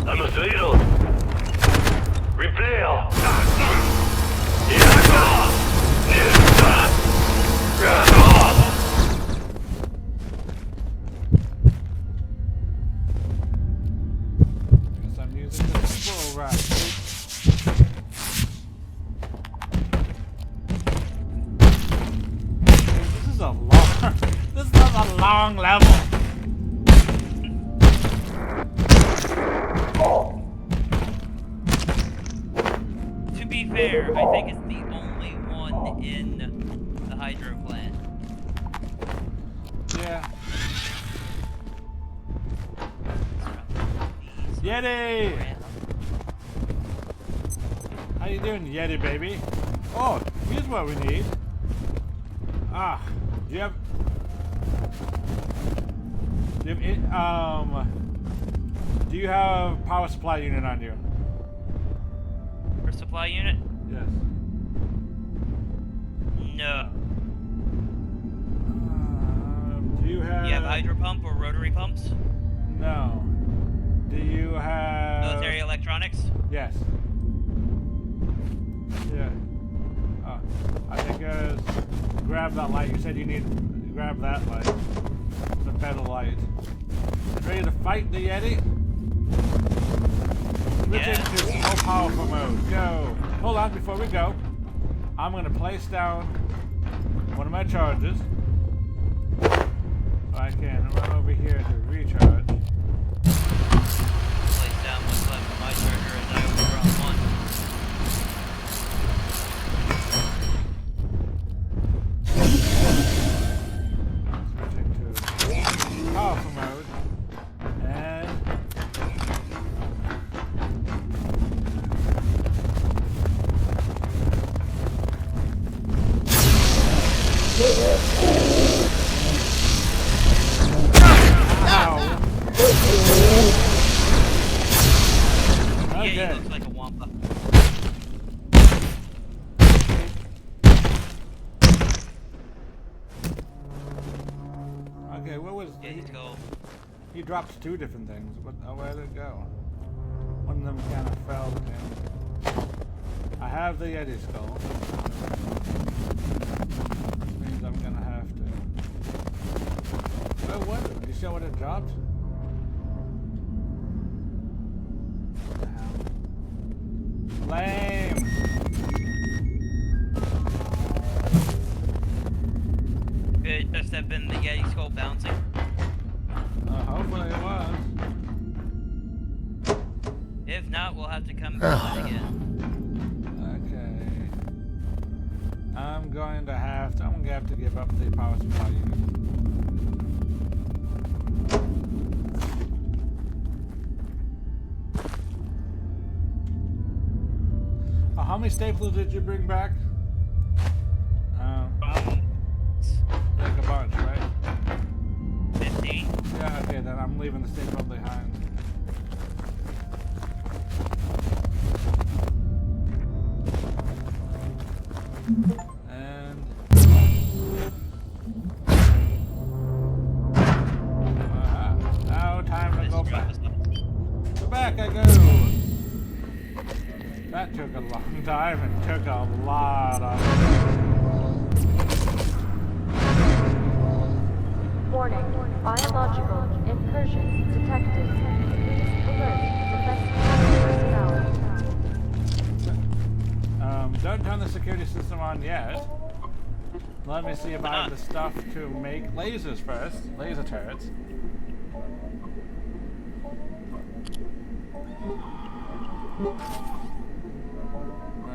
Speaker 4: Vamos oídos. Replay.
Speaker 1: Guess I'm using the full right. This is a long. This is a long level.
Speaker 2: To be fair, I think it's the only one in the hydro plant.
Speaker 1: Yeah. Yeti! How you doing, Yeti baby? Oh, here's what we need. Ah, do you have do you have power supply unit on you?
Speaker 2: For supply unit?
Speaker 1: Yes.
Speaker 2: No.
Speaker 1: Do you have?
Speaker 2: You have hydro pump or rotary pumps?
Speaker 1: No. Do you have?
Speaker 2: Military electronics?
Speaker 1: Yes. Yeah. I think grab that light. You said you need to grab that light. The better light. Ready to fight the Yeti? Switch into low powerful mode. Go. Hold on, before we go, I'm gonna place down one of my charges. I can run over here to recharge.
Speaker 2: Place down what's left of my charger as I overrun one.
Speaker 1: Switching to powerful mode. And
Speaker 2: Yeah,
Speaker 1: okay.
Speaker 2: he looks like a wampa.
Speaker 1: Okay, what was
Speaker 2: Yeah, he's gold.
Speaker 1: he dropped two different things. Where did it go? One of them kind of fell down. I have the Yeti skull. Which means I'm gonna have to. Oh, what? Did you show what it dropped? What the hell? Lame!
Speaker 2: Could it just have been the Yeti skull bouncing?
Speaker 1: Hopefully it was.
Speaker 2: If not, we'll have to come by again.
Speaker 1: Okay. I'm going to have to give up the power supply unit. How many staplers did you bring back? Like a bunch, right?
Speaker 2: 15.
Speaker 1: Yeah, okay, then I'm leaving the stapler behind. And now time to go back. Go back I go. That took a long time. It took a lot of.
Speaker 5: Warning. Biological incursion detected. Please alert personnel.
Speaker 1: Don't turn the security system on yet. Let me see if I have the stuff to make lasers first. Laser turrets.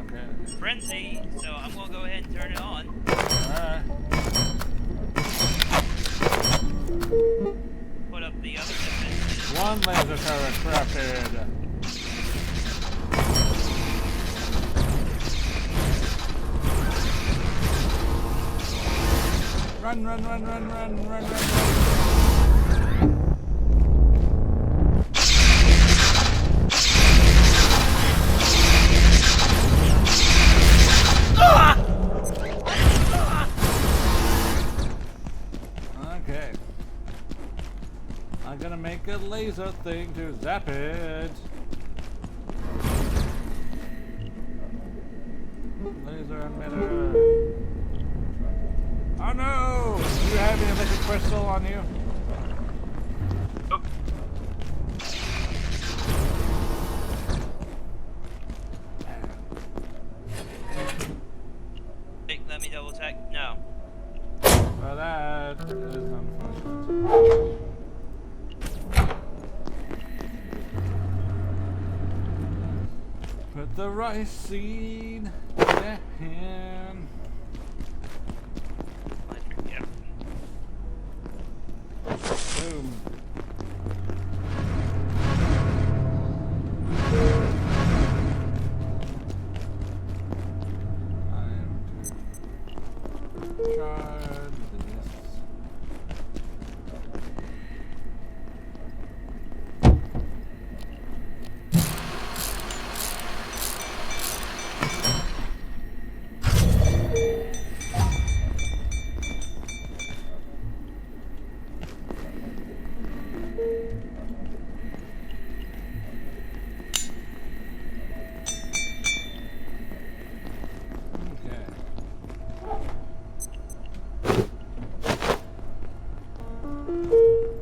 Speaker 1: Okay.
Speaker 2: Frenzy, so I'm gonna go ahead and turn it on.
Speaker 1: Alright.
Speaker 2: Put up the other defenses.
Speaker 1: One laser turret crafted. Run, run, run, run, run, run, run, run. Okay. I'm gonna make a laser thing to zap it. Laser emitter. Oh no! Do you have any liquid crystal on you?
Speaker 2: Hey, let me double check. No.
Speaker 1: Well, that is unfortunate. Put the rice seed in.
Speaker 2: Yeah.
Speaker 1: Boom. Charge this.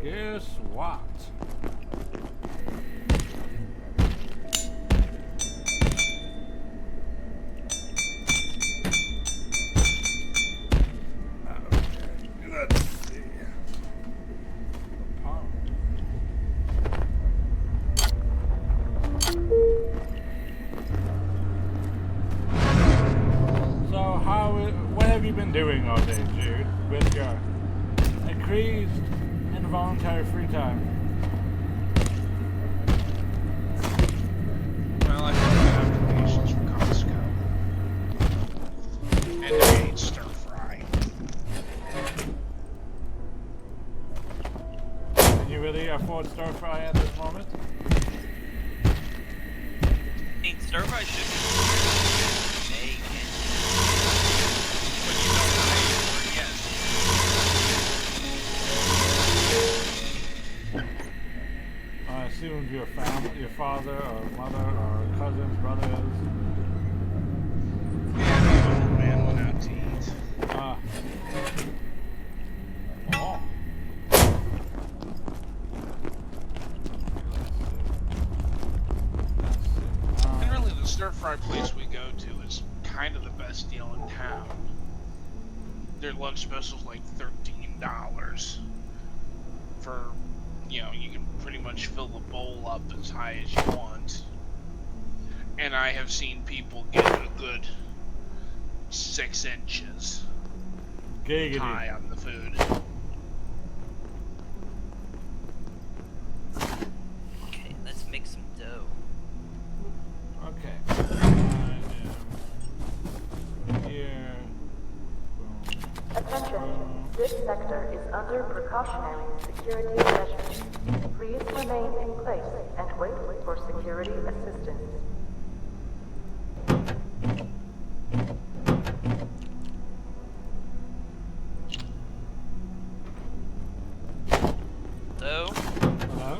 Speaker 1: Guess what? Let's see. So what have you been doing all day, Jude, with your increased involuntary free time?
Speaker 7: Well, I filled out applications for Costco. And I ate stir fry.
Speaker 1: Can you really afford stir fry at this moment?
Speaker 2: I mean, stir fry should be bacon.
Speaker 7: But you don't pay for it yet.
Speaker 1: I assumed your family, your father or mother or cousins, brothers.
Speaker 7: Yeah, the old man went out to eat.
Speaker 1: Oh.
Speaker 7: And really, the stir fry place we go to is kind of the best deal in town. Their lunch special's like $13 for, you know, you can pretty much fill the bowl up as high as you want. And I have seen people get a good 6 inches
Speaker 1: Giggity.
Speaker 7: high on the food.
Speaker 2: Okay, let's make some dough.
Speaker 1: Okay. I am here. Boom.
Speaker 5: Attention, this sector is under precautionary security measures. Please remain in place and wait for security assistance.
Speaker 2: Hello?
Speaker 1: Hello?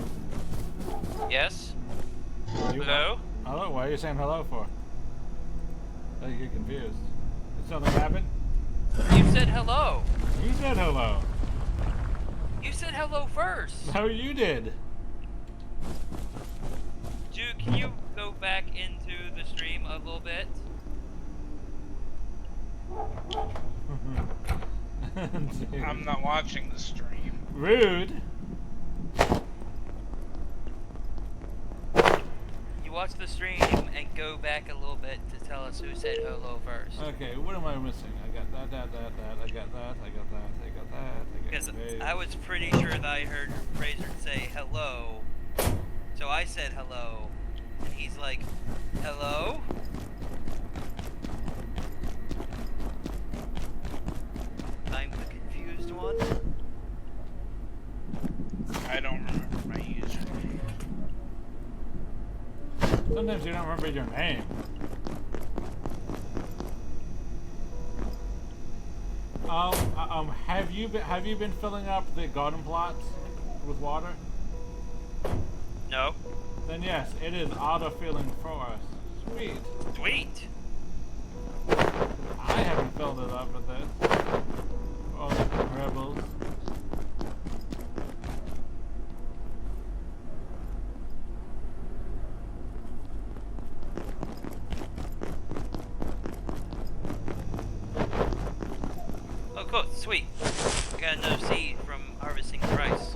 Speaker 2: Yes?
Speaker 1: You-
Speaker 2: Hello?
Speaker 1: Hello? Why are you saying hello for? I think you're confused. Did something happen?
Speaker 2: You said hello.
Speaker 1: You said hello.
Speaker 2: You said hello first.
Speaker 1: No, you did.
Speaker 2: Dude, can you go back into the stream a little bit?
Speaker 1: Dude.
Speaker 7: I'm not watching the stream.
Speaker 1: Rude.
Speaker 2: You watch the stream and go back a little bit to tell us who said hello first.
Speaker 1: Okay, what am I missing? I got that. I got that. I got that. I got
Speaker 2: Because
Speaker 1: that.
Speaker 2: I was pretty sure that I heard Fraser say hello. So I said hello. And he's like, hello? I'm the confused one.
Speaker 7: I don't remember my username.
Speaker 1: Sometimes you don't remember your name. Have you been filling up the garden plots with water?
Speaker 2: No.
Speaker 1: Then yes, it is auto-filling for us. Sweet.
Speaker 2: Sweet.
Speaker 1: I haven't filled it up with this. All the rebels.
Speaker 2: Oh, cool. Sweet. Got another seed from harvesting the rice.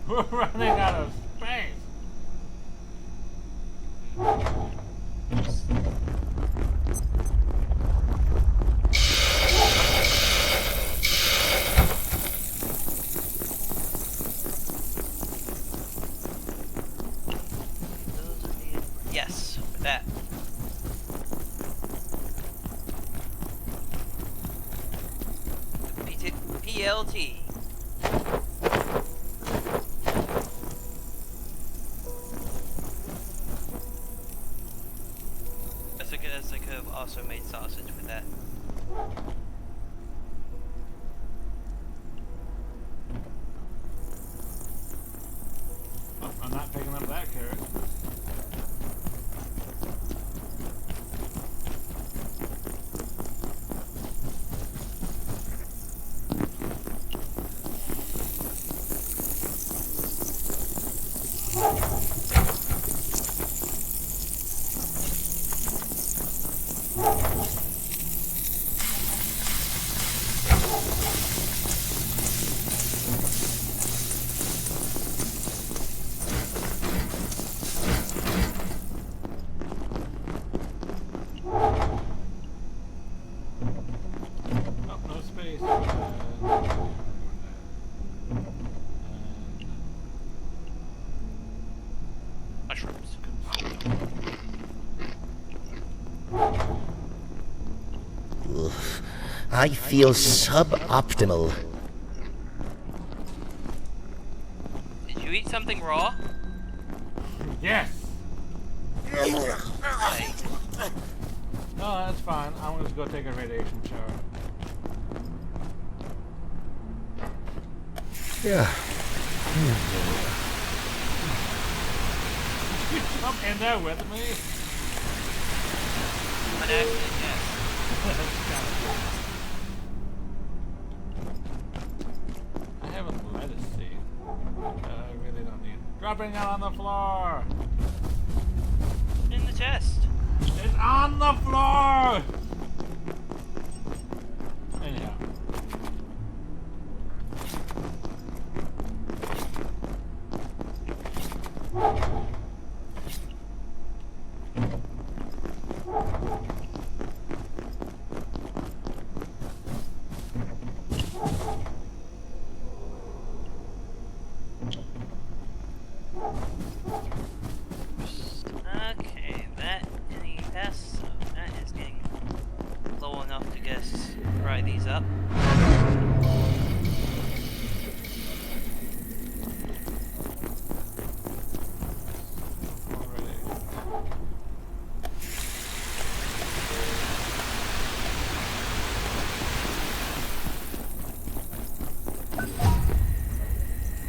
Speaker 1: We're running out of space.
Speaker 2: Yes, with that. PLT. I could have also made sausage with that.
Speaker 1: Oh, I'm not picking up that carrot. Oh, no space.
Speaker 2: Mushrooms.
Speaker 3: Oof. I feel suboptimal.
Speaker 2: Did You eat something raw?
Speaker 1: Yes!
Speaker 2: Right.
Speaker 1: No, that's fine. I'm gonna just go take a radiation shower.
Speaker 3: Yeah.
Speaker 1: You jump in there with me?
Speaker 2: An accident, yes.
Speaker 1: I haven't let it see. I really don't need. Dropping it on the floor!
Speaker 2: In the chest.
Speaker 1: It's on the floor! Anyhow.
Speaker 2: Okay, that any pass, so that is getting low enough to guess fry these up.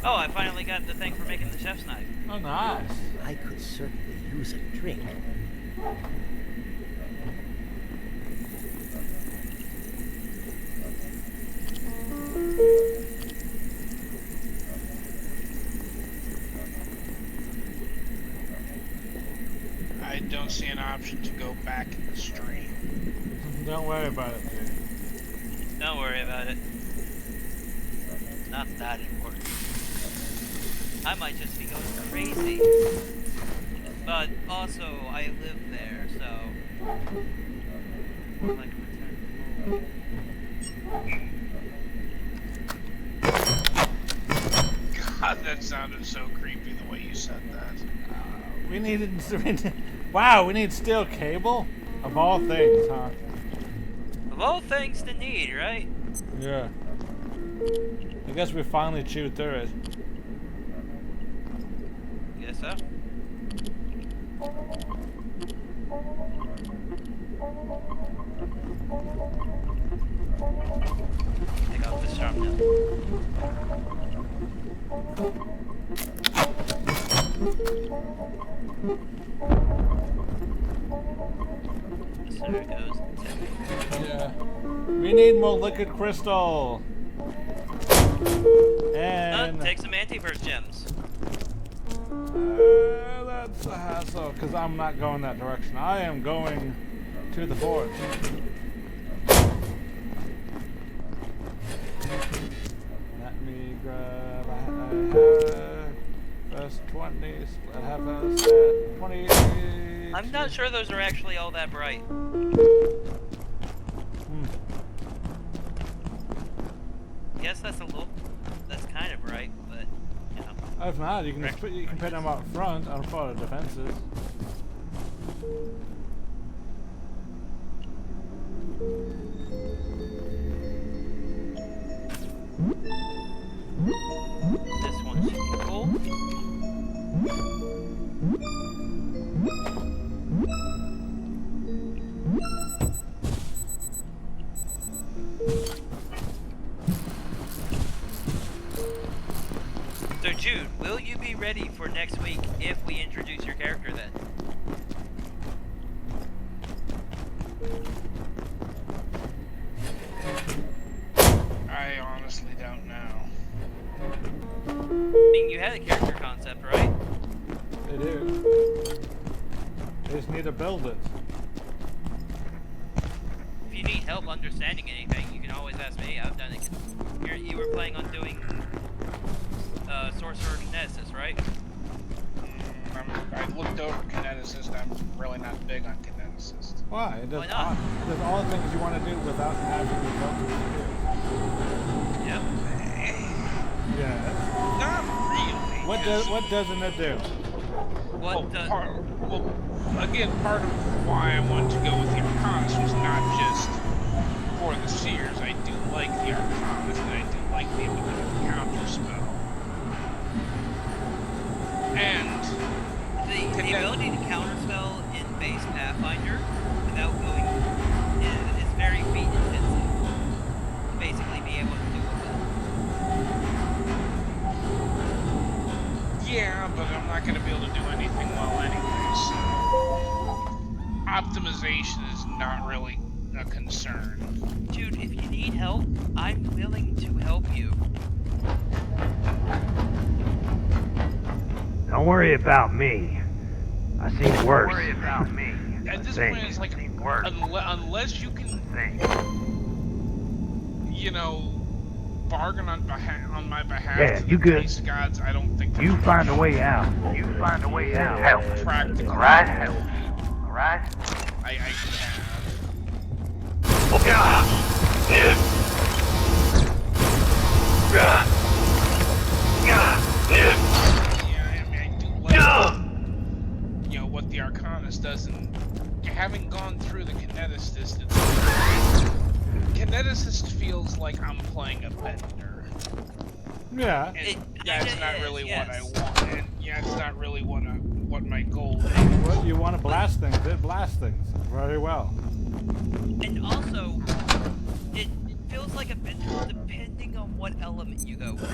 Speaker 2: Oh, I finally got the thing for making the chef's knife.
Speaker 1: Oh, nice.
Speaker 3: I could certainly use a drink.
Speaker 7: I don't see an option to go back in the stream.
Speaker 1: Don't worry about it, dude.
Speaker 2: Don't worry about it. Not that important. I might just be going crazy. But also, I live there, so... I can return home.
Speaker 7: God, that sounded so creepy the way you said that.
Speaker 1: We needed... Wow, we need steel cable? Of all things, huh?
Speaker 2: Of all things to need, right?
Speaker 1: Yeah. I guess we finally chewed through it.
Speaker 2: Guess so. Take off this arm now. So there it goes.
Speaker 1: Yeah. We need more liquid crystal. And
Speaker 2: Take some antiverse gems.
Speaker 1: that's a hassle because I'm not going that direction. I am going to the forge. Let me grab that's 20. I have those at 20.
Speaker 2: I'm not sure those are actually all that bright. Yes, that's kind of bright, but you know.
Speaker 1: If not, you can just put them out front on for the defenses.
Speaker 2: This one should be cool. So Jude, will you be ready for next week if we introduce your character then?
Speaker 7: I honestly don't know.
Speaker 2: I mean, you had a character concept, right?
Speaker 1: They do. They just need to build it.
Speaker 2: If you need help understanding anything, you can always ask me. I've done it. You were planning on doing Sorcerer Kineticist, right?
Speaker 7: I looked over Kineticist. I'm really not big on Kineticist.
Speaker 1: Why? It does
Speaker 2: Why not?
Speaker 1: It does all the things you want to do without having to go to the
Speaker 2: Yep.
Speaker 1: Yeah.
Speaker 7: Not really.
Speaker 1: What doesn't it do?
Speaker 2: What
Speaker 7: Again, part of why I wanted to go with the Arcanist was not just for the Seers. I do like the Arcanist, and I do like the ability to counter spell. but I'm not going to be able to do anything well anyway, so optimization is not really a concern.
Speaker 2: Dude, if you need help, I'm willing to help you.
Speaker 10: Don't worry about me. I've seen worse. Don't worry about me.
Speaker 7: At this point, it's like, unless you can, you know, bargain on my behalf.
Speaker 10: Yeah,
Speaker 7: to
Speaker 10: you
Speaker 7: the
Speaker 10: good.
Speaker 7: base gods, I don't think
Speaker 10: You find a way out. You find a way out. Help.
Speaker 7: Practical.
Speaker 10: Alright? Help. Alright?
Speaker 7: I have. Yeah, I mean, I do like, you know, what the Arcanist does, and having gone through the Kineticist, Kineticist feels like I'm playing a bender.
Speaker 1: Yeah.
Speaker 7: And that's not really what I want. And yeah, it's not really what my goal is.
Speaker 1: Well, you want to blast things, it blasts things very well.
Speaker 2: And also, it feels like a bender depending on what element you go with.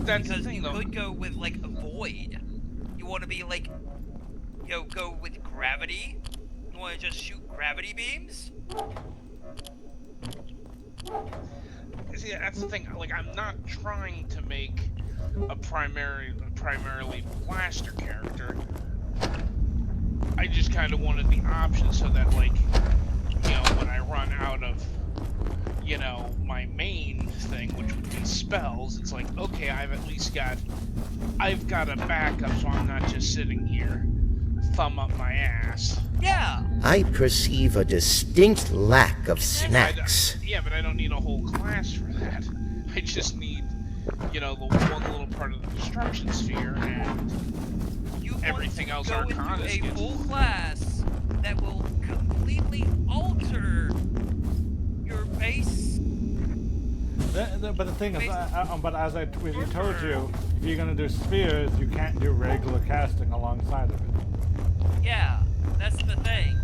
Speaker 7: That's
Speaker 2: because
Speaker 7: the thing,
Speaker 2: you
Speaker 7: though.
Speaker 2: could go with like a void. You want to be like, you know, go with gravity. You want to just shoot gravity beams.
Speaker 7: See, that's the thing. Like, I'm not trying to make a primarily blaster character. I just kind of wanted the option so that, like, you know, when I run out of, you know, my main thing, which would be spells, it's like, okay, I've got a backup, so I'm not just sitting here, thumb up my ass.
Speaker 2: Yeah.
Speaker 3: I perceive a distinct lack of snacks.
Speaker 7: Yeah, but I don't need a whole class for that. I just need, you know, the one little part of the destruction sphere and everything else Arcanist
Speaker 2: gets. A full
Speaker 7: gets.
Speaker 2: class that will completely alter your base.
Speaker 1: But the thing is, but as I told you, if you're going to do spheres, you can't do regular casting alongside of it.
Speaker 2: Yeah, that's the thing.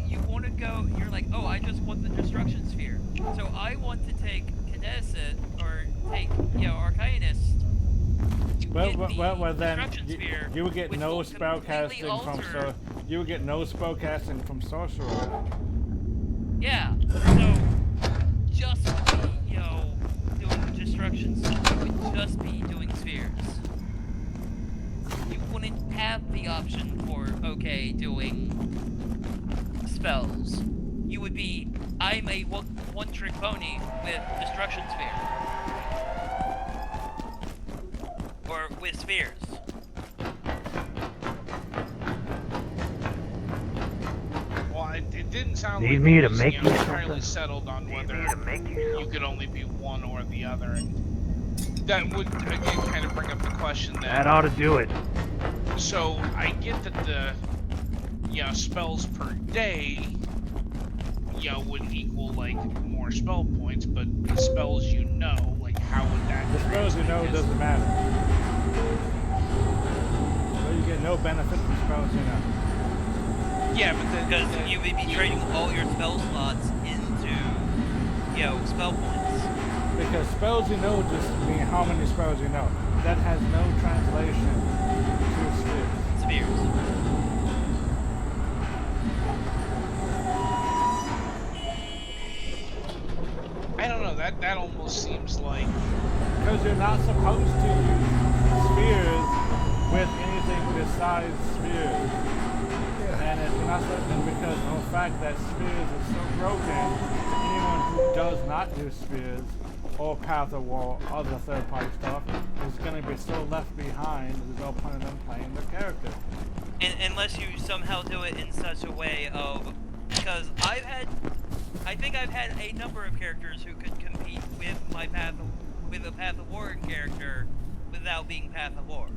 Speaker 2: You want to go, you're like, oh, I just want the destruction sphere. So I want to take Kineticist, or take, you know, Arcanist.
Speaker 1: Well, then you would get no spell casting from sorcerer.
Speaker 2: Yeah. So just be, you know, doing destructions. You would just be doing spheres. You wouldn't have the option for doing spells. You would be, I'm a one-trick pony with destruction sphere. Or with spheres.
Speaker 7: Well, it didn't sound
Speaker 10: Need
Speaker 7: like
Speaker 10: me
Speaker 7: it
Speaker 10: to
Speaker 7: was,
Speaker 10: make
Speaker 7: you
Speaker 10: you
Speaker 7: know, entirely
Speaker 10: something?
Speaker 7: settled on whether you could only be one or the other. And that would, again, kind of bring up the question
Speaker 10: That ought to do it.
Speaker 7: So, I get that the, you know, spells per day, you know, would equal, like, more spell points, but the spells you know, like, how would that...
Speaker 1: The spells you know doesn't matter. So you get no benefit from spells you know.
Speaker 7: Yeah, but
Speaker 2: because you would be trading all your spell slots into, you know, spell points.
Speaker 1: Because spells you know just mean how many spells you know. That has no translation to spheres.
Speaker 2: Spheres.
Speaker 7: I don't know, that almost seems like...
Speaker 1: Because you're not supposed to use spheres with anything besides spheres. And if you're not supposed to, because of the fact that spheres are so broken, anyone who does not do spheres, or Path of War, other third-party stuff, is going to be so left behind, there's no point in them playing their character.
Speaker 2: Unless you somehow do it in such a way of... Because I think I've had a number of characters who could compete with a Path of War character without being Path of War.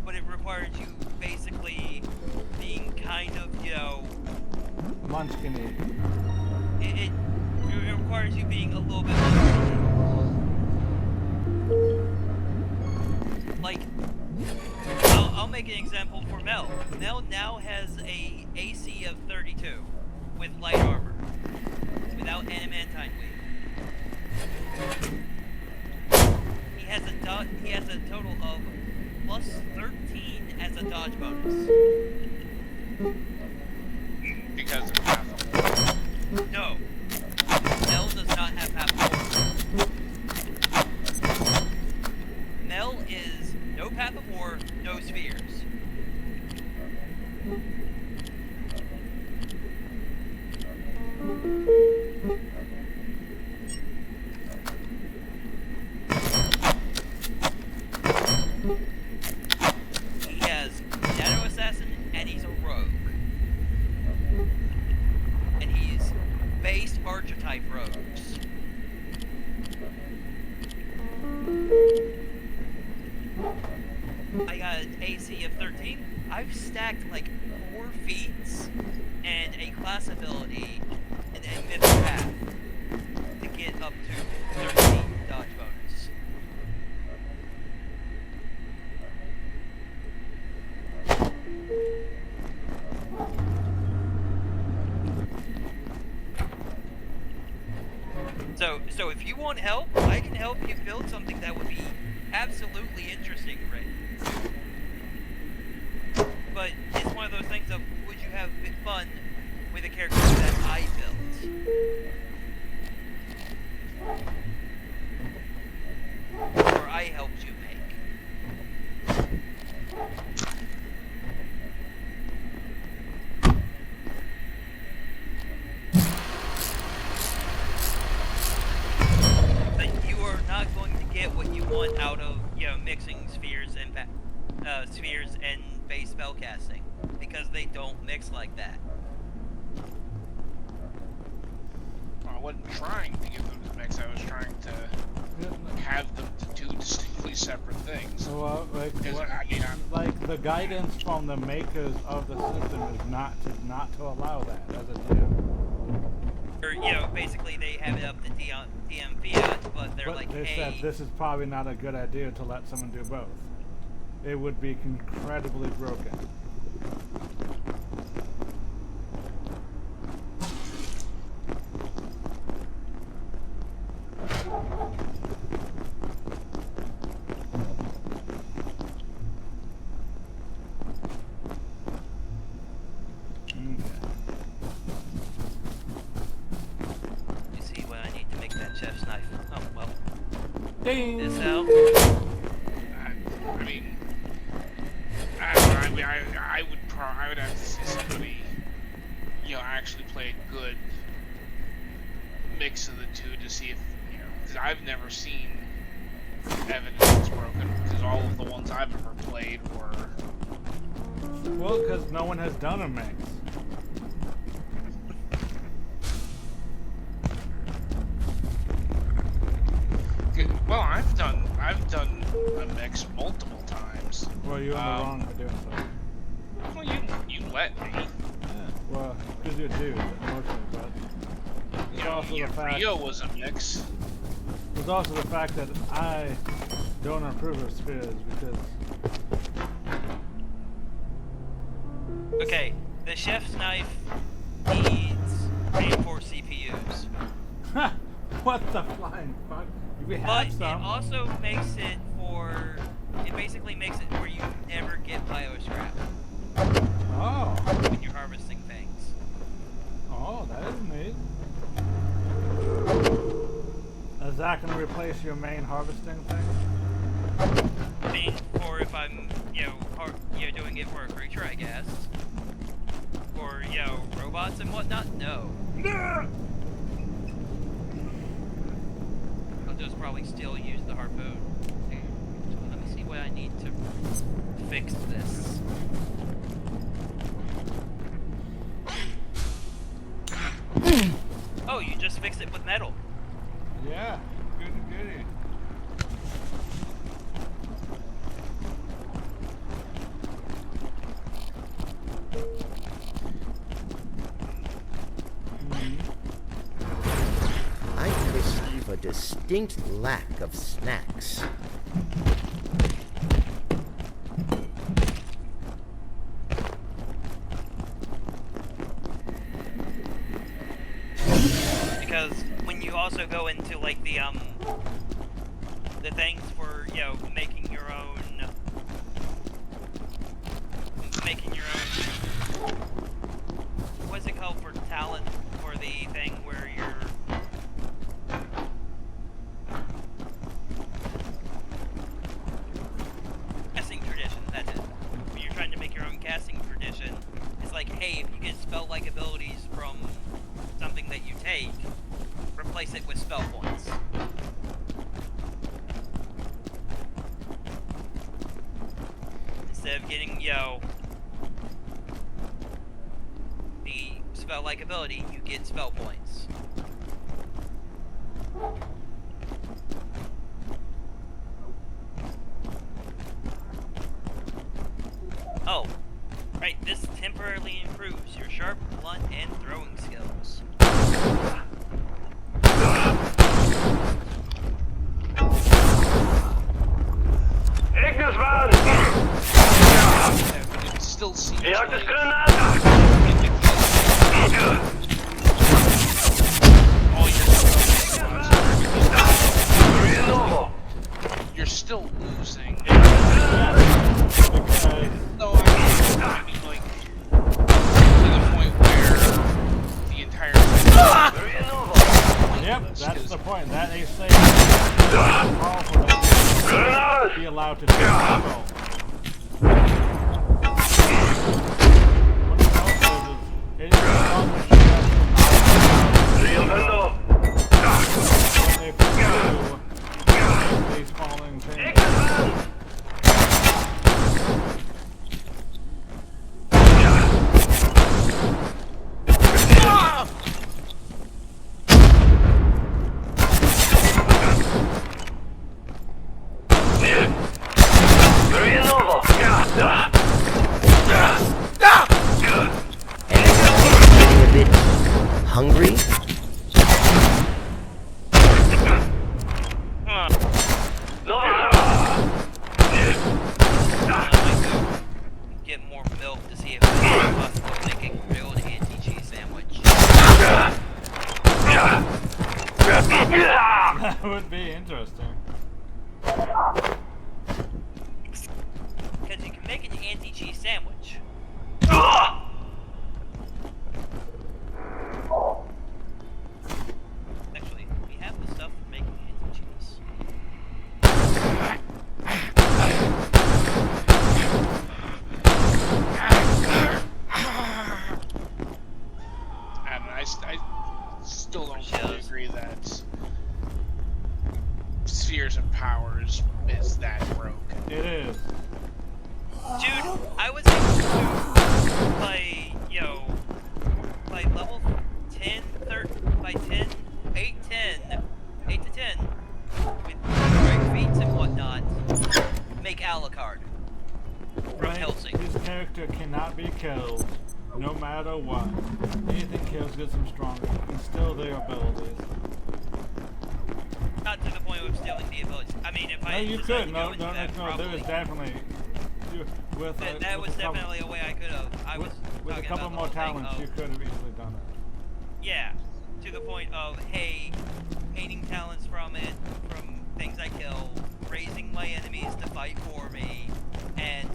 Speaker 2: But it requires you basically being kind of, you know...
Speaker 1: Munchkin-y.
Speaker 2: It requires you being a little bit... Like, I'll make an example for Mel. Mel now has a AC of 32 with light armor, without adamantine weight. he has a total of plus 13 as a dodge bonus.
Speaker 7: Because of Path.
Speaker 2: No. Mel does not have half of war. Mel is no path of war, no spheres. He has Nano Assassin and he's a rogue. And he's base archetype rogues. I got an AC of 13. I've stacked like 4 feats and a class ability and a myth path to get up to 13 dodge bonus. So if you want help, I can help you build something that would be absolutely interesting, right? But it's one of those things of, would you have fun with a character that I built? Or I helped you make? But you are not going to get what you want out of, mixing spheres and base spellcasting, because they don't mix like that.
Speaker 7: Well, I wasn't trying to give them the mix. I was trying to have them to do distinctly separate things.
Speaker 1: Well,
Speaker 7: I'm
Speaker 1: like the guidance from the makers of the system is not to allow that as a DM.
Speaker 2: Or, basically they have it up to DM Fiat, but they're like,
Speaker 1: they
Speaker 2: hey,
Speaker 1: said this is probably not a good idea to let someone do both. It would be incredibly broken.
Speaker 2: you see what I need to make that chef's knife. Oh, well.
Speaker 1: Ding!
Speaker 2: This out.
Speaker 7: I would have to see somebody, actually play a good mix of the two to see if, because I've never seen evidence that's broken, because all of the ones I've ever played were...
Speaker 1: Well, because no one has done a mix.
Speaker 7: Well, I've done a mix multiple times.
Speaker 1: Well, you're in the wrong for doing so.
Speaker 7: Well, you let me.
Speaker 1: Yeah, well, because you're a dude, mostly, but... It's also the fact...
Speaker 7: Rio was a mix.
Speaker 1: There's also the fact that I don't approve of spheres, because...
Speaker 2: Okay, the chef's knife needs 84 CPUs.
Speaker 1: Ha! What the flying fuck? We have
Speaker 2: But
Speaker 1: some.
Speaker 2: it also makes it for... It basically makes it where you never get bioscrap
Speaker 1: Oh.
Speaker 2: when you're harvesting things.
Speaker 1: Oh, that is neat. Is that going to replace your main harvesting thing?
Speaker 2: I mean, or if I'm, doing it for a creature, I guess. Or, robots and whatnot? No. I'll just probably still use the harpoon. Okay, so let me see what I need to fix this. Oh, you just fixed it with metal.
Speaker 1: Yeah, goody.
Speaker 3: I perceive a distinct lack of snacks.
Speaker 2: Because when you also go into like the the things for, you know, making your own, what's it called for talent, for the thing where you're, casting tradition, that's it. When you're trying to make your own casting tradition, it's like, hey, if you get spell-like abilities from something that you take, replace it with spell points. Instead of getting, yo, the spell-like ability, you get spell points. Oh, right, this temporarily improves your sharp, blunt, and throwing skills.
Speaker 7: It still seems
Speaker 4: Ja,
Speaker 7: like
Speaker 4: das Granate!
Speaker 7: all your you're still losing. No, I mean like to the point where the entire
Speaker 1: Yep, that's the point. That they say powerful that you be allowed to take control. What it also is it's on the when they pursue these falling things.
Speaker 3: A bit hungry?
Speaker 2: Get more milk to see if it's possible to make a grilled anti-cheese sandwich.
Speaker 1: That would be interesting.
Speaker 2: Because you can make an anti-cheese sandwich. Actually, we have the stuff for making anti-cheese.
Speaker 7: And I still don't fully agree that Spheres of Powers is that broken.
Speaker 1: It is.
Speaker 2: Dude, I was able to play, by level 10, 8 to 10, with great feats and whatnot, make Alucard from Helsing.
Speaker 1: His character cannot be killed, no matter what. Anything kills gets him stronger, and still their abilities.
Speaker 2: Not to the point of stealing the abilities. I mean, if I
Speaker 1: you
Speaker 2: decided
Speaker 1: could.
Speaker 2: to
Speaker 1: No,
Speaker 2: go into
Speaker 1: no,
Speaker 2: that,
Speaker 1: no.
Speaker 2: probably.
Speaker 1: There is definitely.
Speaker 2: That was definitely a way I could have. I was
Speaker 1: with a
Speaker 2: talking
Speaker 1: couple
Speaker 2: about the
Speaker 1: more
Speaker 2: whole thing
Speaker 1: talents,
Speaker 2: of,
Speaker 1: you could have easily done it.
Speaker 2: yeah, to the point of, hey, gaining talents from it, from things I kill, raising my enemies to fight for me, and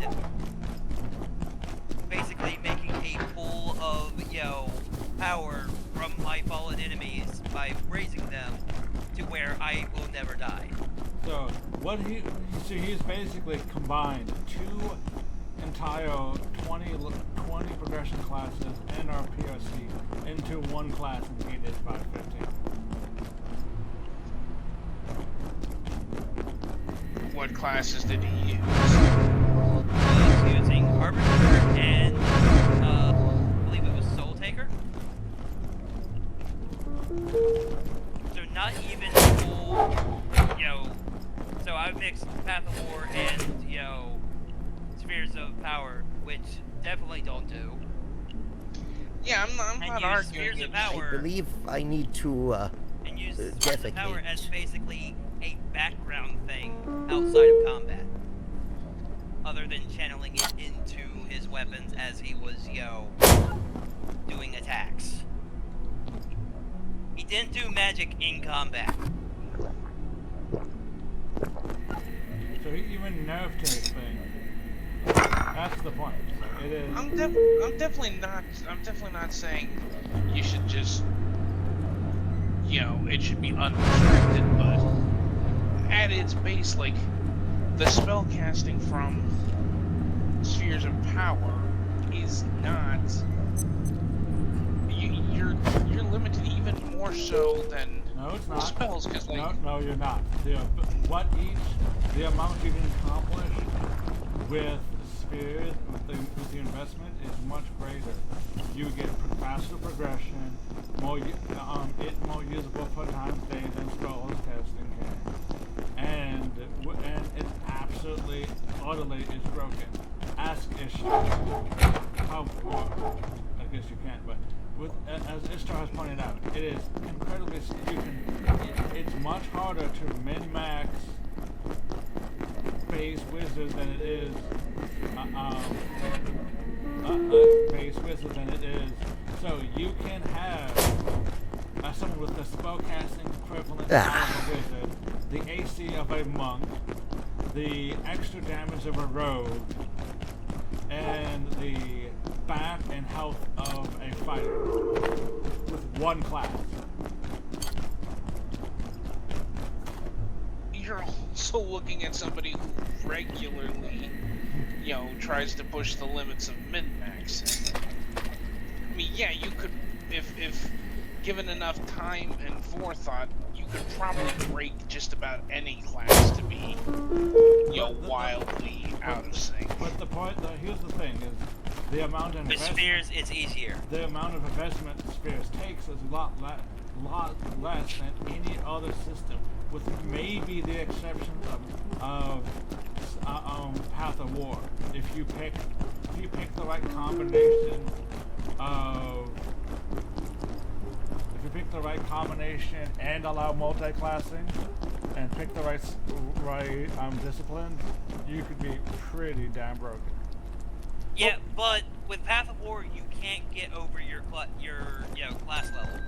Speaker 2: basically making a pool of, power from my fallen enemies by raising them to where I will never die.
Speaker 1: So he's basically combined two entire 20 progression classes and our POC into one class and he did 515.
Speaker 7: What classes did he use?
Speaker 2: He was using Harbinger and, I believe it was Soul Taker. So not even full, so I mixed Path of War and, Spheres of Power, which definitely don't do.
Speaker 7: Yeah, I'm not arguing.
Speaker 2: Spheres of
Speaker 3: I
Speaker 2: Power,
Speaker 3: believe I need to,
Speaker 2: and use Spheres of Power
Speaker 3: defecate.
Speaker 2: as basically a background thing outside of combat. Other than channeling it into his weapons as he was, doing attacks. He didn't do magic in combat.
Speaker 1: So he even nerfed his thing. That's the point. So it is.
Speaker 7: I'm definitely not saying you should just, it should be unrestricted, but at its base, like, the spell casting from spheres of power is not. You're limited even more so than
Speaker 1: No, it's
Speaker 7: the
Speaker 1: not.
Speaker 7: spells, because like
Speaker 1: No, you're not. The amount you can accomplish with spheres, with the investment, is much greater. You get faster progression, more usable per time day than spell casting can, and it absolutely, utterly is broken. Ask Ishtar. How? I guess you can't, but. As Ishtar has pointed out, it is incredibly. It's much harder to min-max base wizard than it is base wizard than it is. So you can have someone with the spellcasting equivalent of a wizard, the AC of a monk, the extra damage of a rogue, and the back and health of a fighter with one class.
Speaker 7: you're also looking at somebody who regularly, tries to push the limits of min-max. I mean, yeah, you could, if given enough time and forethought, you could probably break just about any class to be, wildly out of sync.
Speaker 1: But here's the thing, is the amount of investment...
Speaker 2: spheres is easier.
Speaker 1: The amount of investment spheres takes is a lot less than any other system, with maybe the exception of Path of War. If you pick the right combination and allow multi-classing and pick the right disciplines, you could be pretty damn broken.
Speaker 2: Yeah, but with Path of War, you can't get over your class level.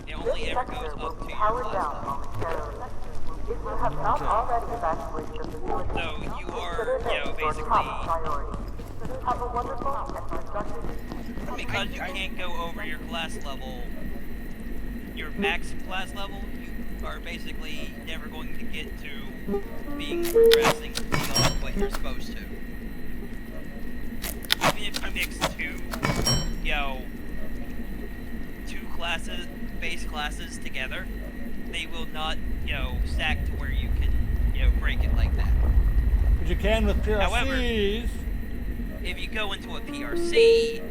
Speaker 2: It only ever goes up to your class level.
Speaker 5: If you have not already evacuated the facility,
Speaker 2: So you are, basically,
Speaker 5: have a wonderful and productive.
Speaker 2: because you can't go over your class level, your max class level, you are basically never going to get to being progressing beyond what you're supposed to. Even if you mix two base classes together, they will not, stack to where you can, break it like that.
Speaker 1: But you can with PRCs.
Speaker 2: However, if you go into a PRC,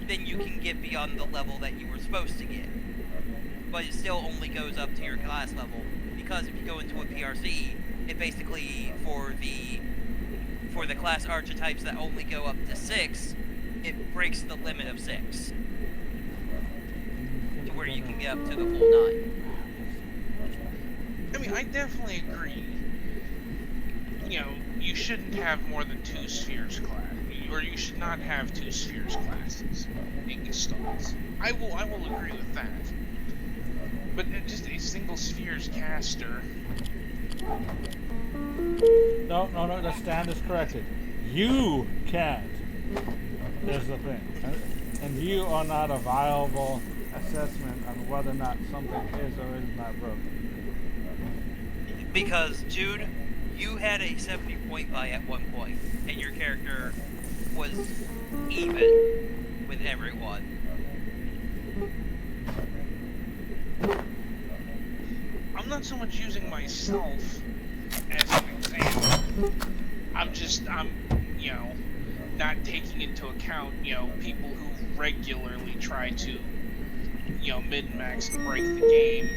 Speaker 2: then you can get beyond the level that you were supposed to get. But it still only goes up to your class level, because if you go into a PRC, it basically, for the class archetypes that only go up to 6, it breaks the limit of 6. To where you can get up to the full 9.
Speaker 7: I mean, I definitely agree. You shouldn't have more than 2 spheres class, or you should not have 2 spheres classes in Gestalts. I will agree with that. But just a single spheres caster.
Speaker 1: No, the stand is corrected. You can't. There's the thing. And you are not a viable assessment on whether or not something is or is not broken.
Speaker 2: Because, Jude, you had a 70-point buy at one point, and your character was even with everyone.
Speaker 7: I'm not so much using myself as an example. I'm not taking into account, people who regularly try to, min-max and break the game,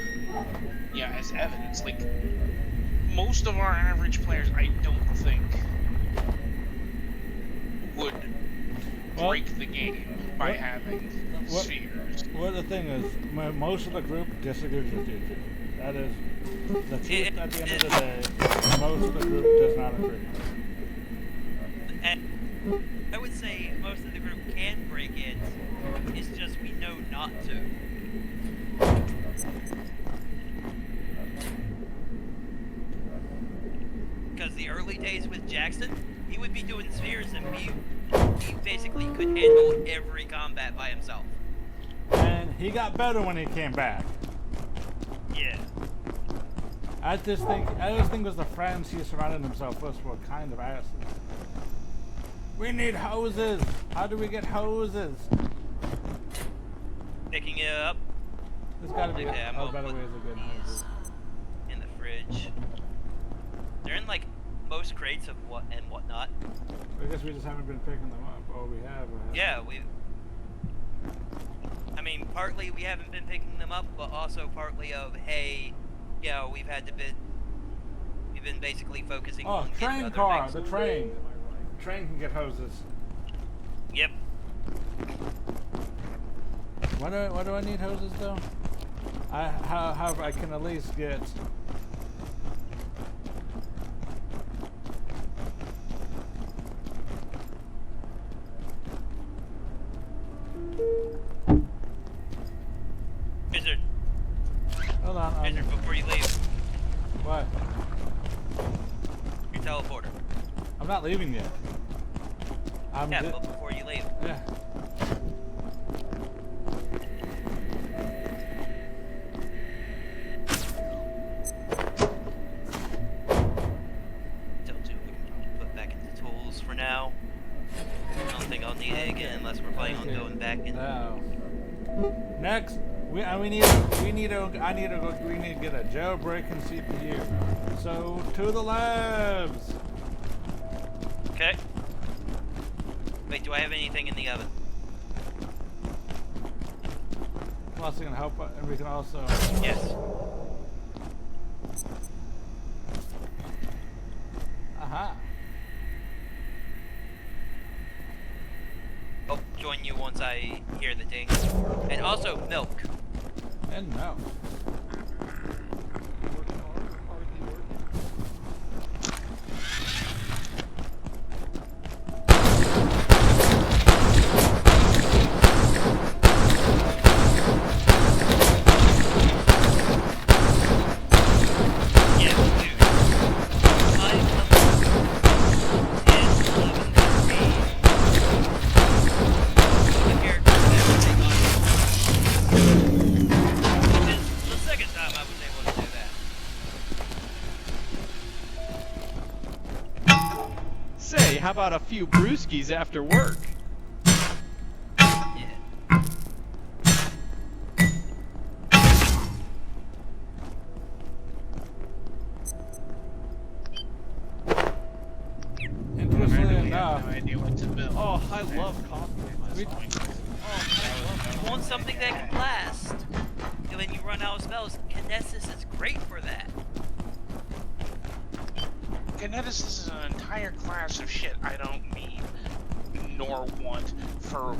Speaker 7: as evidence. Like, most of our average players, I don't think, would break the game by having spheres.
Speaker 1: Well, the thing is, most of the group disagrees with you two. That is the truth at the end of the day. Most of the group does not agree.
Speaker 2: And I would say most of the group can break it, it's just we know not to. Because the the early days with Jackson, he would be doing spheres, and he basically could handle every combat by himself.
Speaker 1: And he got better when he came back.
Speaker 2: Yeah.
Speaker 1: I just think it was the friends he surrounded himself with were kind of asses. We need hoses. How do we get hoses?
Speaker 2: Picking it up.
Speaker 1: There's gotta be
Speaker 2: Okay,
Speaker 1: a better ways of getting hoses.
Speaker 2: In the fridge. They're in like most crates of whatnot.
Speaker 1: I guess we just haven't been picking them up. Oh, we have.
Speaker 2: Yeah, I mean, partly we haven't been picking them up, but also partly of, hey, you know, we've been basically focusing on
Speaker 1: train
Speaker 2: other
Speaker 1: car,
Speaker 2: things.
Speaker 1: the train. The train can get hoses.
Speaker 2: Yep.
Speaker 1: Why do I need hoses though? However, I can at least get.
Speaker 2: Wizard.
Speaker 1: Hold on.
Speaker 2: Wizard, before you leave.
Speaker 1: What?
Speaker 2: Your teleporter.
Speaker 1: I'm not leaving yet.
Speaker 2: Yeah, but before you leave.
Speaker 1: Yeah.
Speaker 2: Put back into tools for now. I don't think I'll need it again unless we're planning on going back in.
Speaker 1: No. Next, we need to get a jailbreaking CPU. So to the labs.
Speaker 2: Okay. Wait, do I have anything in the oven?
Speaker 1: Plus, it can help, and we can also.
Speaker 2: Yes.
Speaker 1: Aha.
Speaker 2: I'll join you once I hear the ding. And also milk.
Speaker 1: And milk.
Speaker 11: How about a few brewskis after work?
Speaker 1: Interestingly enough.
Speaker 7: No idea what to build.
Speaker 11: Oh, I love coffee.
Speaker 2: You want something that can last. And when you run out of spells, Kinesis is great for that.
Speaker 7: Kinesis is an entire class of shit I don't need nor want for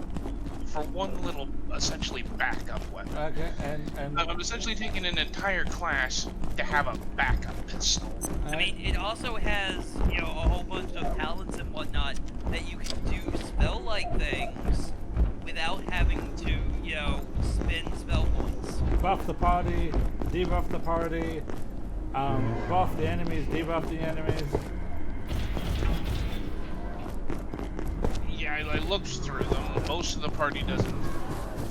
Speaker 7: one little essentially backup weapon.
Speaker 1: Okay, and
Speaker 7: I'm essentially taking an entire class to have a backup pistol.
Speaker 2: I mean, it also has, you know, a whole bunch of talents and whatnot that you can do spell-like things without having to, you know, spend spell points.
Speaker 1: Buff the party, debuff the party, buff the enemies, debuff the enemies.
Speaker 7: Yeah, I looked through them. Most of the party doesn't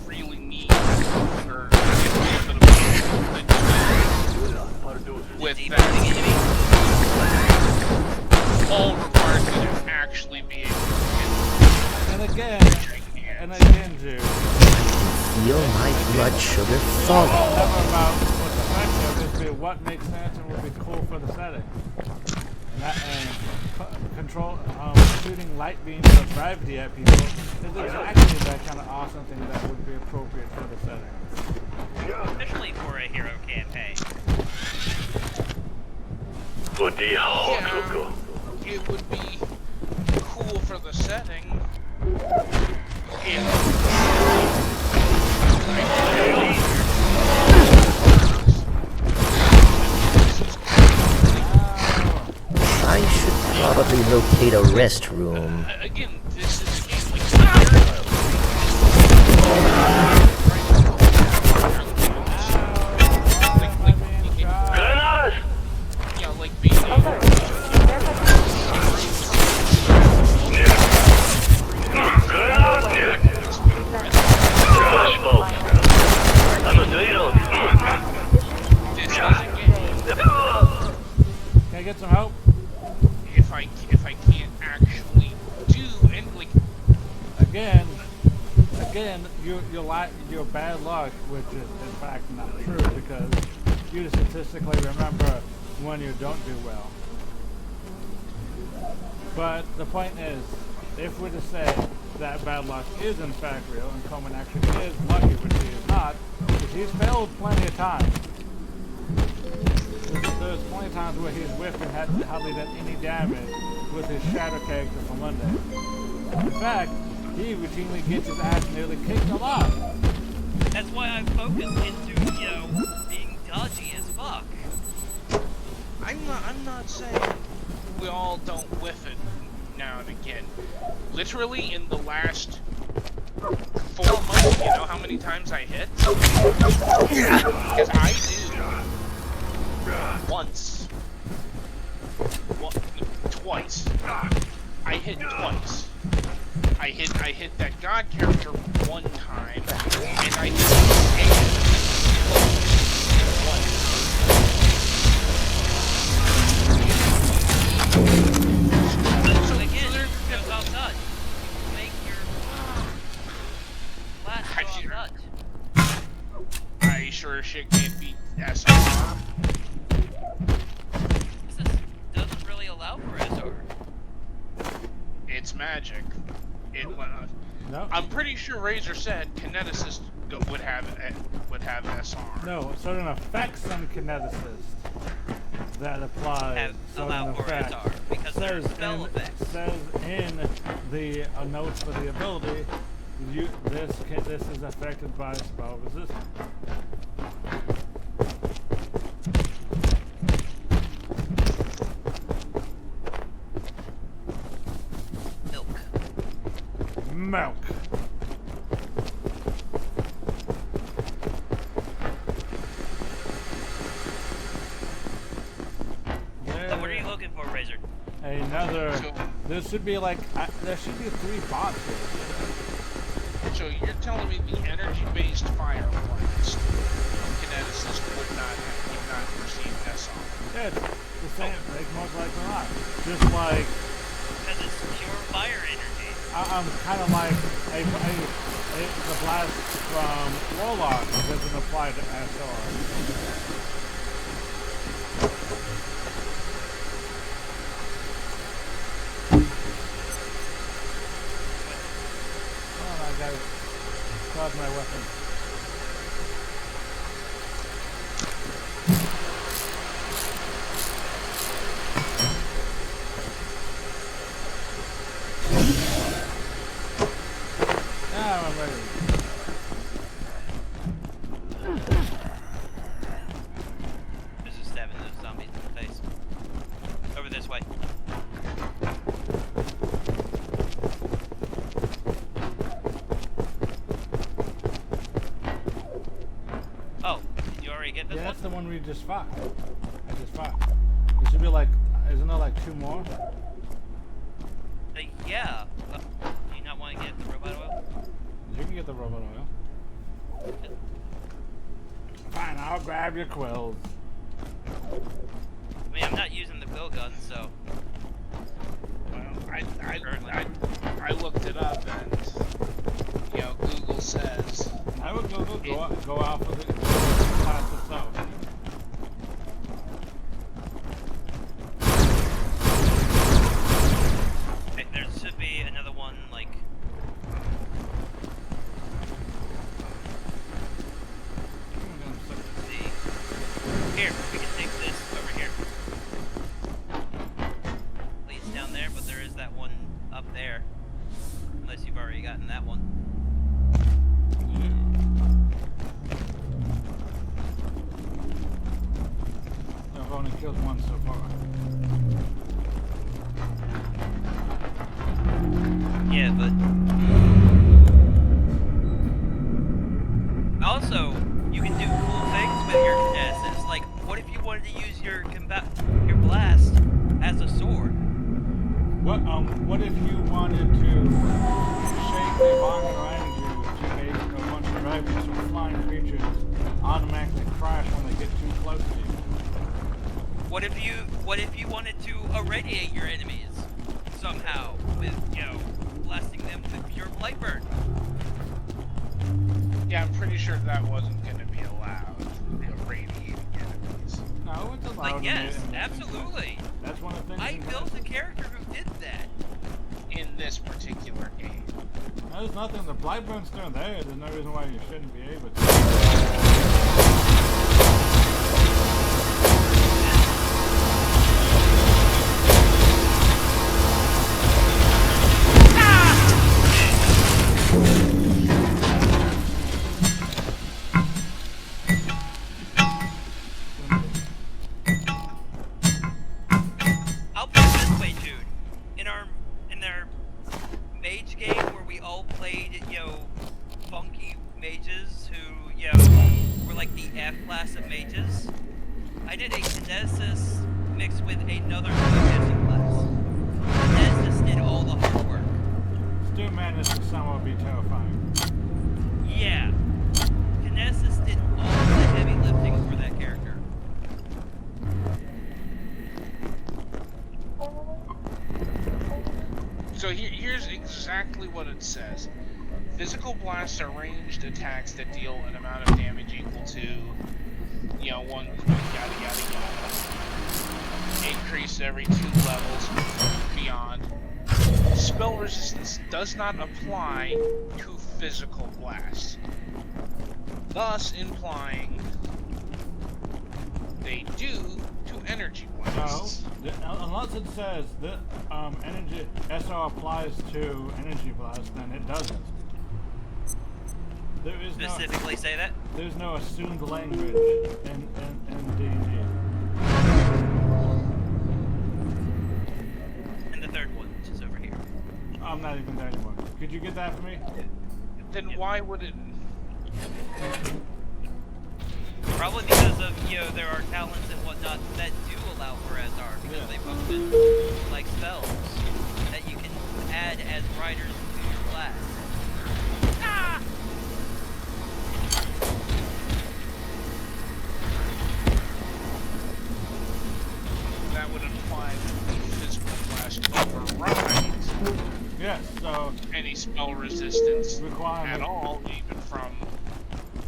Speaker 7: really need that or with that. All requires me to actually be able to get
Speaker 1: And again, Jude.
Speaker 3: Feel my blood sugar falling.
Speaker 1: Never about what's effective, it's be what makes sense and would be cool for the setting. Control shooting light beams of gravity at people is exactly that kind of awesome thing that would be appropriate for the setting.
Speaker 2: Especially for a hero campaign.
Speaker 7: Yeah, it would be cool for the setting.
Speaker 3: I should probably locate a restroom.
Speaker 7: Again, this is a game like yeah, like being
Speaker 1: I get some help?
Speaker 7: If I can't actually do and like
Speaker 1: Again, your bad luck, which is in fact not true because you statistically remember when you don't do well. But the point is, if we're to say that bad luck is in fact real and Coleman actually is lucky, which he is not, because he's failed plenty of times. There's plenty of times where he's whiffed and had hardly done any damage with his shadow character from Monday. In fact, he routinely gets his ass nearly kicked a lot.
Speaker 2: That's why I focused into, being dodgy as fuck.
Speaker 7: I'm not saying we all don't whiff it now and again. Literally in the last 4 months, you know how many times I hit? Because I do. Once. Twice. I hit twice. I hit that god character one time, and I hit one.
Speaker 2: So again, goes off touch. You make your blast go off touch.
Speaker 7: I sure as shit can't beat SR.
Speaker 2: This doesn't really allow for SR.
Speaker 7: It's magic.
Speaker 1: No.
Speaker 7: I'm pretty sure Razor said Kineticist would have SR.
Speaker 1: No, certain effects on Kineticist that apply certain effects.
Speaker 2: SR because they're spell effects.
Speaker 1: Says in the notes for the ability, this is affected by spell resistance. Milk.
Speaker 2: So what are you looking for, Razor?
Speaker 1: Another. There should be like there should be 3 bots here.
Speaker 7: So you're telling me the energy-based fire blast Kineticist would not receive SR?
Speaker 1: Yeah, it's the same. Like most likely not. Just like.
Speaker 2: Because it's pure fire energy.
Speaker 1: I'm kind of like the blast from Warlock doesn't apply to SR. Oh, I gotta charge my weapon. I'm ready.
Speaker 2: This is stabbing those zombies in the face. Over this way. Oh, you already get this one?
Speaker 1: Yeah, that's the one we just fought. I just fought. There should be like, isn't there like 2 more?
Speaker 2: Yeah. Do you not want to get the robot oil?
Speaker 1: You can get the robot oil. Fine, I'll grab your quills.
Speaker 2: I mean, I'm not using the quill gun, so.
Speaker 7: Well, I looked it up and Google says.
Speaker 1: I would go out for the class itself.
Speaker 2: There should be another one like. Here, we can take this over here. Leads down there, but there is that one up there. Unless you've already gotten that one.
Speaker 1: I've only killed one so far.
Speaker 2: Yeah, but also you can do cool things with your Kineticist. Like, what if you wanted to use your blast as a sword?
Speaker 1: What if you wanted to shake the environment around you to make a bunch of dragons or flying creatures automatically crash when they get too close to you?
Speaker 2: What if you wanted to irradiate your enemies somehow with, blasting them with pure blight burn?
Speaker 7: Yeah, I'm pretty sure that wasn't going to be allowed. Irradiating enemies.
Speaker 1: No, it's allowed.
Speaker 2: But yes, absolutely.
Speaker 1: That's one of the things.
Speaker 2: I built a character who did that.
Speaker 7: In this particular game.
Speaker 1: There's nothing. The blight burn's still there. There's no reason why you shouldn't be able to.
Speaker 2: I'll put it this way, dude. In our mage game where we all played, funky mages who, were like the F class of mages, I did a kinesis mixed with another kinesis class. Kinesis did all the hard work.
Speaker 1: Still managed to somewhat be terrifying.
Speaker 2: Yeah. Kinesis did all the heavy lifting for that character.
Speaker 7: So here's exactly what it says. Physical blasts are ranged attacks that deal an amount of damage equal to, 1 point, yada yada yada. Increase every 2 levels beyond. Spell resistance does not apply to physical blasts, thus implying they do to energy blasts.
Speaker 1: No, unless it says that energy SR applies to energy blasts, then it doesn't. There is
Speaker 2: Specifically say that?
Speaker 1: There's no assumed language in D&D.
Speaker 2: And the third one, which is over here.
Speaker 1: I'm not even there anymore. Could you get that for me?
Speaker 7: Then why would it?
Speaker 2: Probably because of, there are talents and whatnot that do allow for SR, because they function like spells that you can add as riders to your class. Ah!
Speaker 7: That would imply that the physical blast overrides
Speaker 1: Yes, so
Speaker 7: any spell resistance
Speaker 1: requirement
Speaker 7: at all, even from.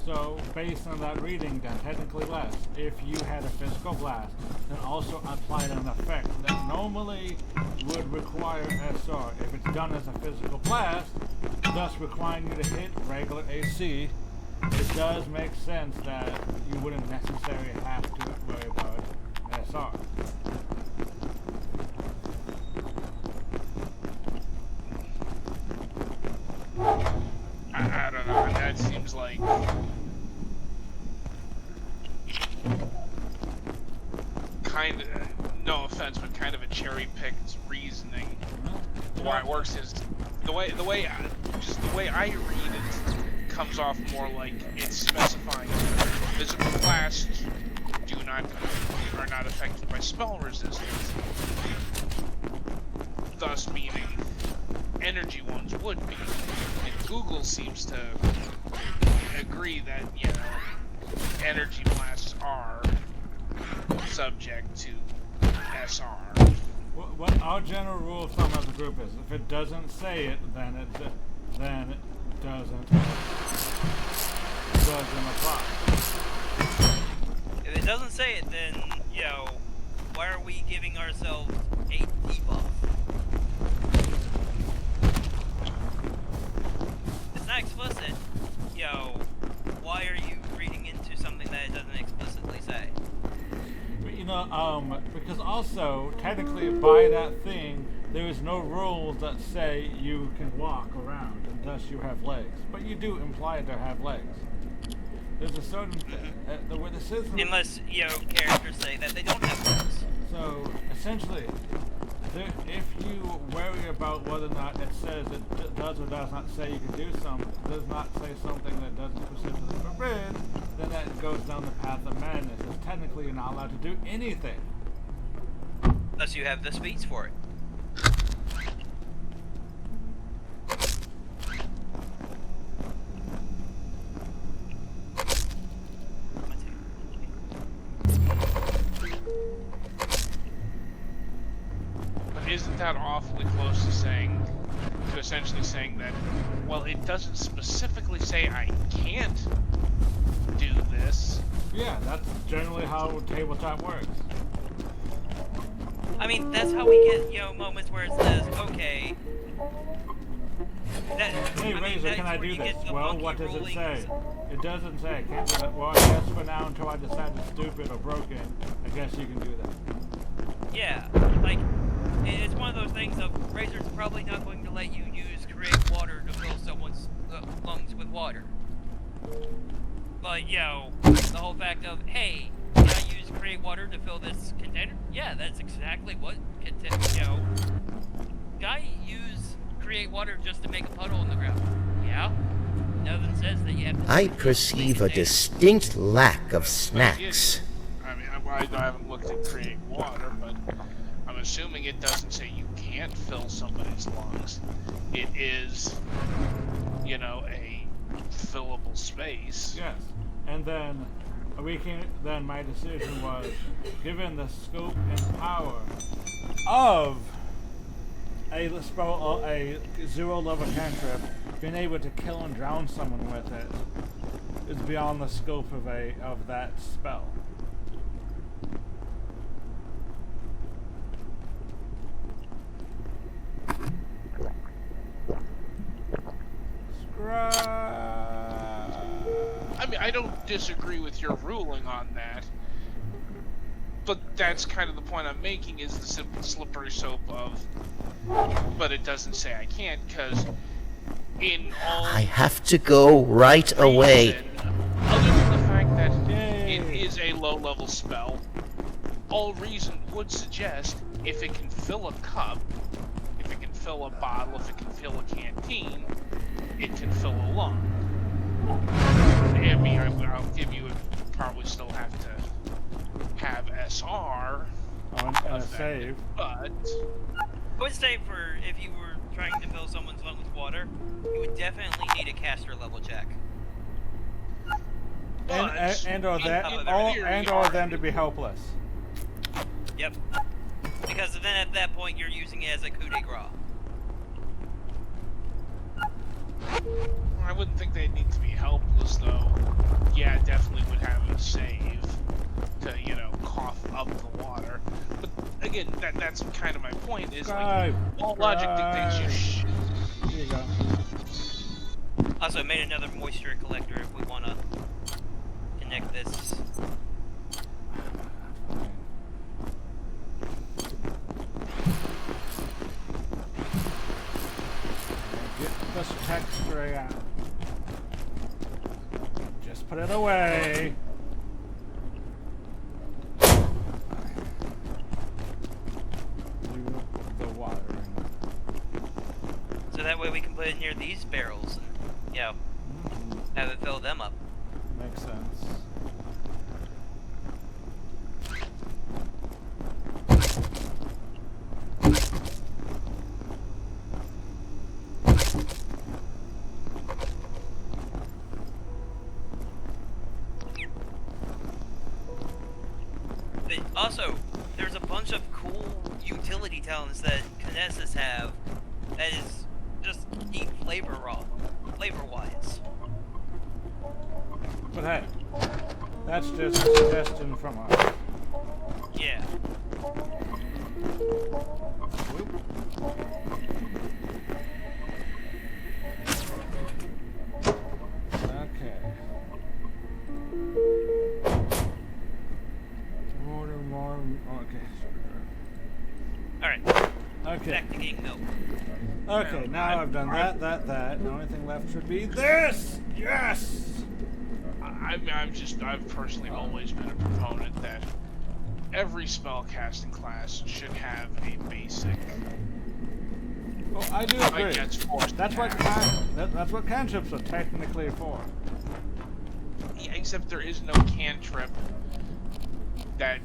Speaker 1: So, based on that reading, then technically less. If you had a physical blast, then also applied an effect that normally would require SR. If it's done as a physical blast, thus requiring you to hit regular AC, it does make sense that you wouldn't necessarily have to worry about SR.
Speaker 7: I don't know, that seems like kind of, no offense, but kind of a cherry-picked reasoning. Why it works is the way I read it comes off more like it's specifying physical blasts are not affected by spell resistance, thus meaning energy ones would be. And Google seems to agree that, energy blasts are subject to SR.
Speaker 1: What our general rule of thumb as a group is, if it doesn't say it, then it doesn't apply.
Speaker 2: If it doesn't say it, then, why are we giving ourselves a debuff? It's not explicit. Why are you reading into something that it doesn't explicitly say?
Speaker 1: Because also, technically, by that thing, there is no rules that say you can walk around, and thus you have legs. But you do imply to have legs. There's a certain where the system.
Speaker 2: Unless, characters say that they don't have legs.
Speaker 1: So, essentially, if you worry about whether or not it says it does or does not say you can do something, does not say something that doesn't specifically forbid, then that goes down the path of madness. It's technically you're not allowed to do anything.
Speaker 2: Unless you have the speeds for it.
Speaker 7: that awfully close to essentially saying that, well, it doesn't specifically say I can't do this.
Speaker 1: Yeah, that's generally how tabletop works.
Speaker 2: I mean, that's how we get, moments where it says, okay.
Speaker 1: Hey, Razor, can I do this? Well, what does it say? It doesn't say I can't do that. Well, I guess for now, until I decide it's stupid or broken, I guess you can do that.
Speaker 2: Yeah, like, it's one of those things of Razor's probably not going to let you use create water to fill someone's lungs with water. But, the whole fact of, hey, can I use create water to fill this container? Yeah, that's exactly what can I use create water just to make a puddle in the ground? Yeah. Nothing says that you have to.
Speaker 3: I perceive a distinct lack of snacks.
Speaker 7: I mean, I haven't looked at create water, but I'm assuming it doesn't say you can't fill somebody's lungs. It is, a fillable space.
Speaker 1: Yes. And then my decision was, given the scope and power of a spell, a 0-level cantrip, being able to kill and drown someone with it is beyond the scope of that spell.
Speaker 7: I mean, I don't disagree with your ruling on that, but that's kind of the point I'm making, is the simple slippery slope of, but it doesn't say I can't, because in all...
Speaker 3: I have to go right away.
Speaker 7: Other than the fact that it is a low-level spell, all reason would suggest if it can fill a cup, if it can fill a bottle, if it can fill a canteen, it can fill a lung. I mean, I'll give you, it probably still have to have SR
Speaker 1: on a save,
Speaker 7: but
Speaker 2: I would say for if you were trying to fill someone's lung with water, you would definitely need a caster level check.
Speaker 1: or them to be helpless.
Speaker 2: Yep. Because then at that point you're using it as a coup de grace.
Speaker 7: I wouldn't think they'd need to be helpless, though. Yeah, definitely would have a save to, cough up the water. But again, that's kind of my point, is like, all logic dictates you
Speaker 1: Here you go.
Speaker 2: Also, I made another moisture collector if we want to connect this.
Speaker 1: Get this texture out. Just put it away. Do the watering.
Speaker 2: So that way we can put it near these barrels and, have it fill them up.
Speaker 1: Makes sense.
Speaker 2: Also, there's a bunch of cool utility talents that Kinesis have that is just neat flavor-wise.
Speaker 1: But hey, that's just a suggestion from us.
Speaker 2: Yeah.
Speaker 1: Okay. More. Okay.
Speaker 2: Alright.
Speaker 1: Okay.
Speaker 2: Back to getting milk.
Speaker 1: Okay, now I've done that. The only thing left should be this! Yes!
Speaker 7: I've personally always been a proponent that every spellcasting class should have a basic.
Speaker 1: Well, I do agree.
Speaker 7: That's
Speaker 1: what cantrips are technically for.
Speaker 7: Yeah, except there is no cantrip that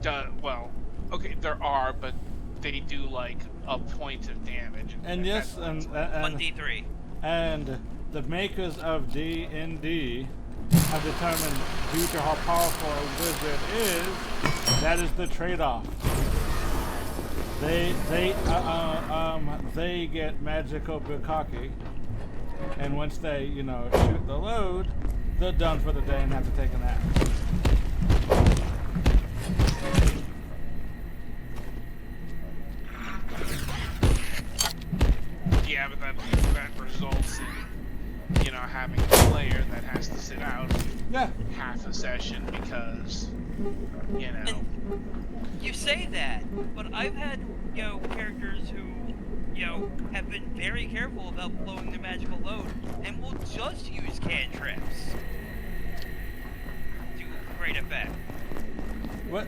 Speaker 7: does, well, okay, there are, but they do like a point of damage.
Speaker 1: And yes, and
Speaker 2: 1d3.
Speaker 1: And the makers of D&D have determined, due to how powerful a wizard is, that is the trade-off. They get magical bukkake, and once they, shoot the load, they're done for the day and have to take a nap.
Speaker 7: Yeah, but that results in, having a player that has to sit out half a session because,
Speaker 2: And you say that, but I've had, characters who, have been very careful about blowing their magical load and will just use cantrips to great effect.
Speaker 1: But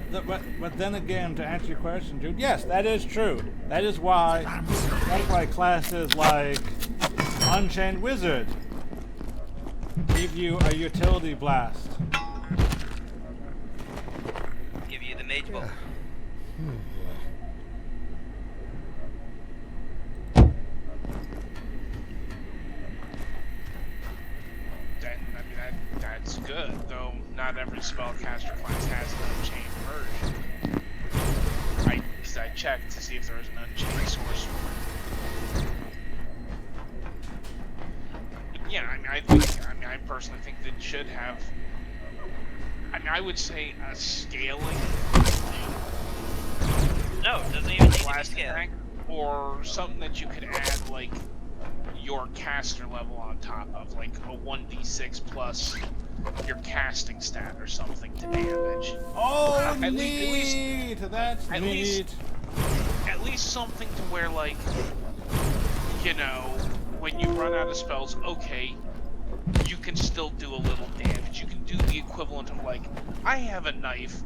Speaker 1: then again, to answer your question, dude, yes, that is true. That's why classes like Unchained Wizard give you a utility blast.
Speaker 2: Give you the mage book.
Speaker 7: That's good, though not every spellcaster class has an Unchained version. I checked to see if there was an Unchained Sorcerer. Yeah, I personally think that should have. I would say a scaling.
Speaker 2: No, it doesn't even need to be
Speaker 7: scale. Or something that you could add, like, your caster level on top of, like a 1d6 plus your casting stat or something to damage.
Speaker 1: Oh, that's neat.
Speaker 7: At least something to where, like, when you run out of spells, okay, you can still do a little damage. You can do the equivalent of, like, I have a knife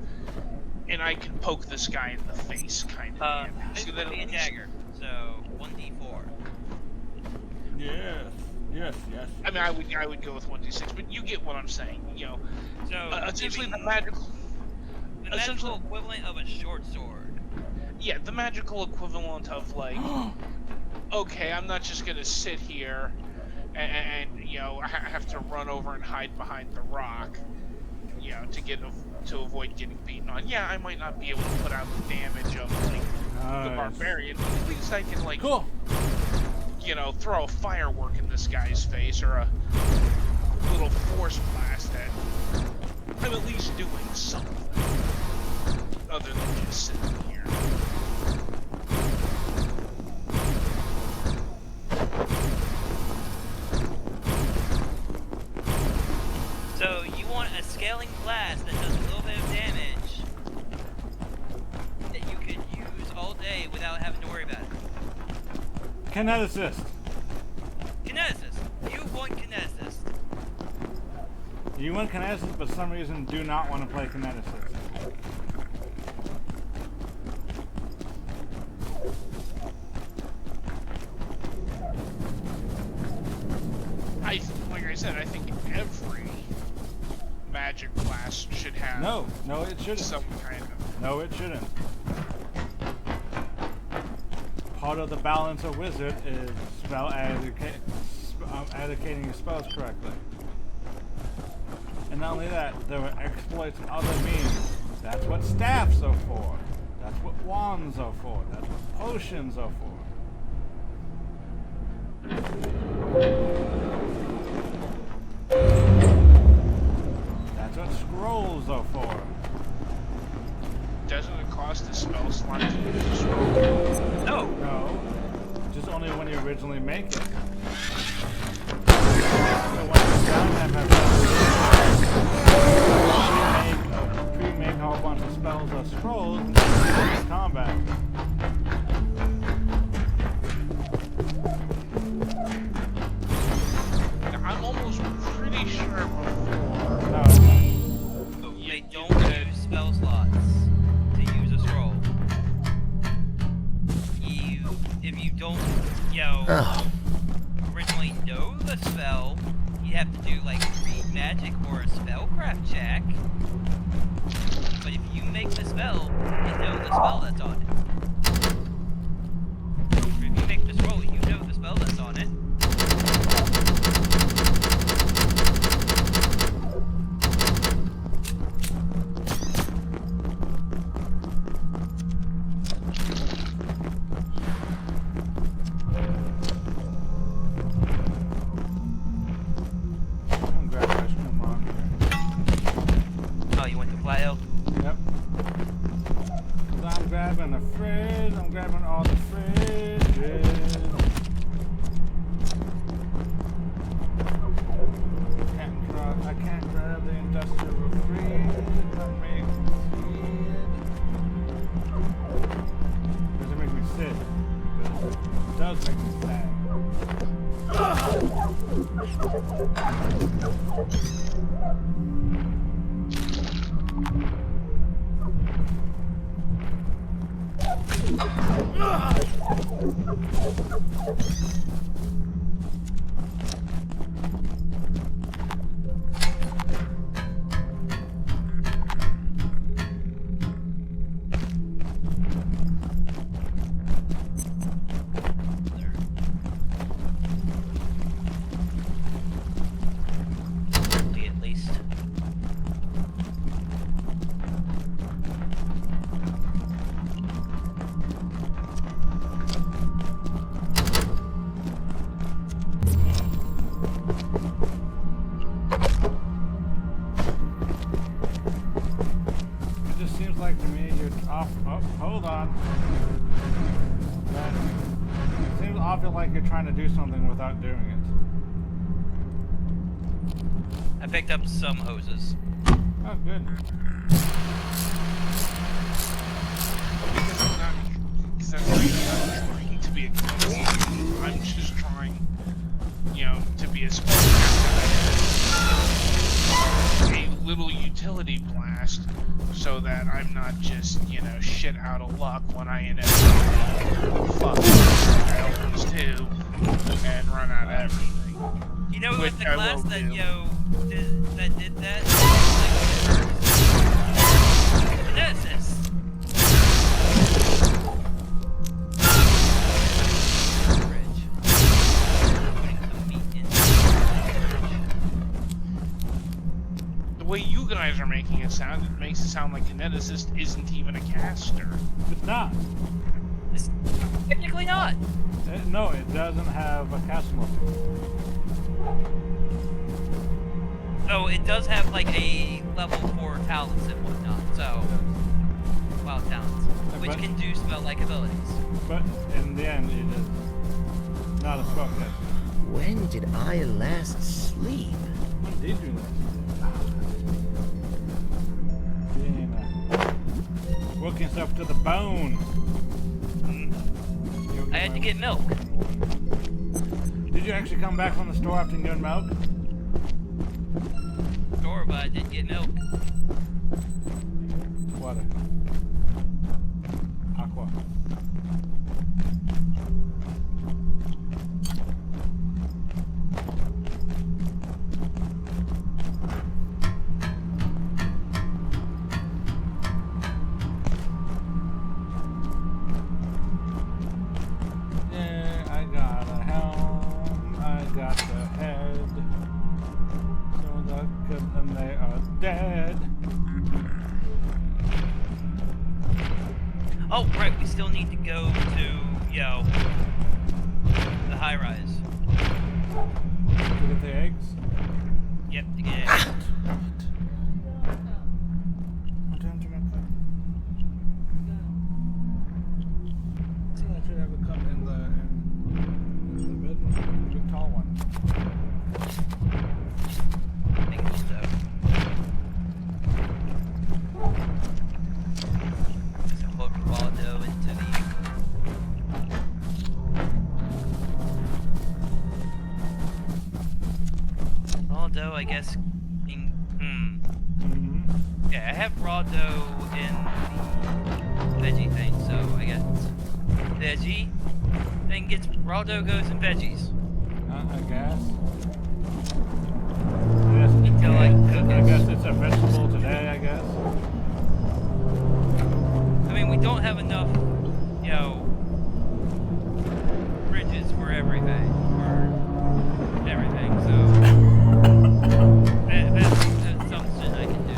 Speaker 7: and I can poke this guy in the face, kind of damage.
Speaker 2: It would be a dagger, so 1d4.
Speaker 1: Yes.
Speaker 7: I mean, I would go with 1d6, but you get what I'm saying.
Speaker 2: So
Speaker 7: essentially the magical
Speaker 2: equivalent of a short sword.
Speaker 7: Yeah, the magical equivalent of, like, okay, I'm not just gonna sit here and I have to run over and hide behind the rock, to avoid getting beaten on. Yeah, I might not be able to put out the damage of, like, the barbarian, but at least I can, like, throw a firework in this guy's face or a little force blast at. I'm at least doing something other than just sitting here.
Speaker 2: So you want a scaling blast that does a little bit of damage that you could use all day without having to worry about it.
Speaker 1: Kineticist.
Speaker 2: You want kineticist.
Speaker 1: You want kineticist, but for some reason do not want to play kineticist.
Speaker 7: Like I said, I think every magic class should have.
Speaker 1: No, it shouldn't.
Speaker 7: Some kind of.
Speaker 1: No, it shouldn't. Part of the balance of wizard is allocating your spells correctly. And not only that, there are exploits and other means. That's what staffs are for. That's what wands are for. That's what potions are for. That's what scrolls are for.
Speaker 7: Doesn't it cost a spell slot to use a scroll?
Speaker 1: No. Just only when you originally make it. So when you don't have pre-make a whole bunch of spells or scrolls and then combat.
Speaker 7: I'm almost pretty sure
Speaker 2: They don't use spell slots to use a scroll. If you don't, originally know the spell, you have to do, like, read magic or a spellcraft check. But if you make the spell, you know the spell that's on it. If you make the scroll, you know the spell that's on it. Bio?
Speaker 1: Yep. 'Cause I'm grabbing a fridge. I'm grabbing all the fridges. I can't grab the industrial fridge. That makes me sad. Doesn't make me sick. But it does make me sad.
Speaker 2: At least.
Speaker 1: It just seems like to me you're off. Oh, hold on. It seems often like you're trying to do something without doing it.
Speaker 2: I picked up some hoses.
Speaker 1: Oh, good.
Speaker 7: Because I'm not trying to be a conspiracy. I'm just trying, you know, to be as close as a little utility blast, so that I'm not just, you know, shit out of luck when I end up fuck Elkins too and run out of everything.
Speaker 2: You know,
Speaker 7: Which
Speaker 2: with the
Speaker 7: I
Speaker 2: class
Speaker 7: will
Speaker 2: that
Speaker 7: do.
Speaker 2: that did that, Genesis.
Speaker 7: The way you guys are making it sound, it makes it sound like Kineticist isn't even a caster.
Speaker 1: It's not.
Speaker 2: It's technically not.
Speaker 1: No, it doesn't have a cast mode.
Speaker 2: Oh, it does have like a level 4 talents and whatnot, so wild talents, which can do spell-like abilities.
Speaker 1: But in the end, it is not a spellcaster.
Speaker 3: When did I last sleep?
Speaker 1: When did you last? Work yourself to the bone.
Speaker 2: I had to get milk.
Speaker 1: Did you actually come back from the store after getting milk?
Speaker 2: Sure, but I didn't get milk.
Speaker 1: Water. Aqua. Yeah, I got a helm. I got the head. So that and they are dead.
Speaker 2: Oh, right, we still need to go to, yo, the high rise.
Speaker 1: To get the eggs?
Speaker 2: Yep, to get eggs.
Speaker 1: What time to make that? So I should have it come in the bedroom, the big tall one.
Speaker 2: I think so. So hook Waldo into the... Waldo, I guess... Yeah, I have raw dough in the veggie thing, so I guess veggie thing gets raw dough goes in veggies.
Speaker 1: I guess.
Speaker 2: Until I cook
Speaker 1: I
Speaker 2: it.
Speaker 1: guess it's a vegetable today, I guess.
Speaker 2: I mean, we don't have enough, you know, fridges for everything, so that's something I can do.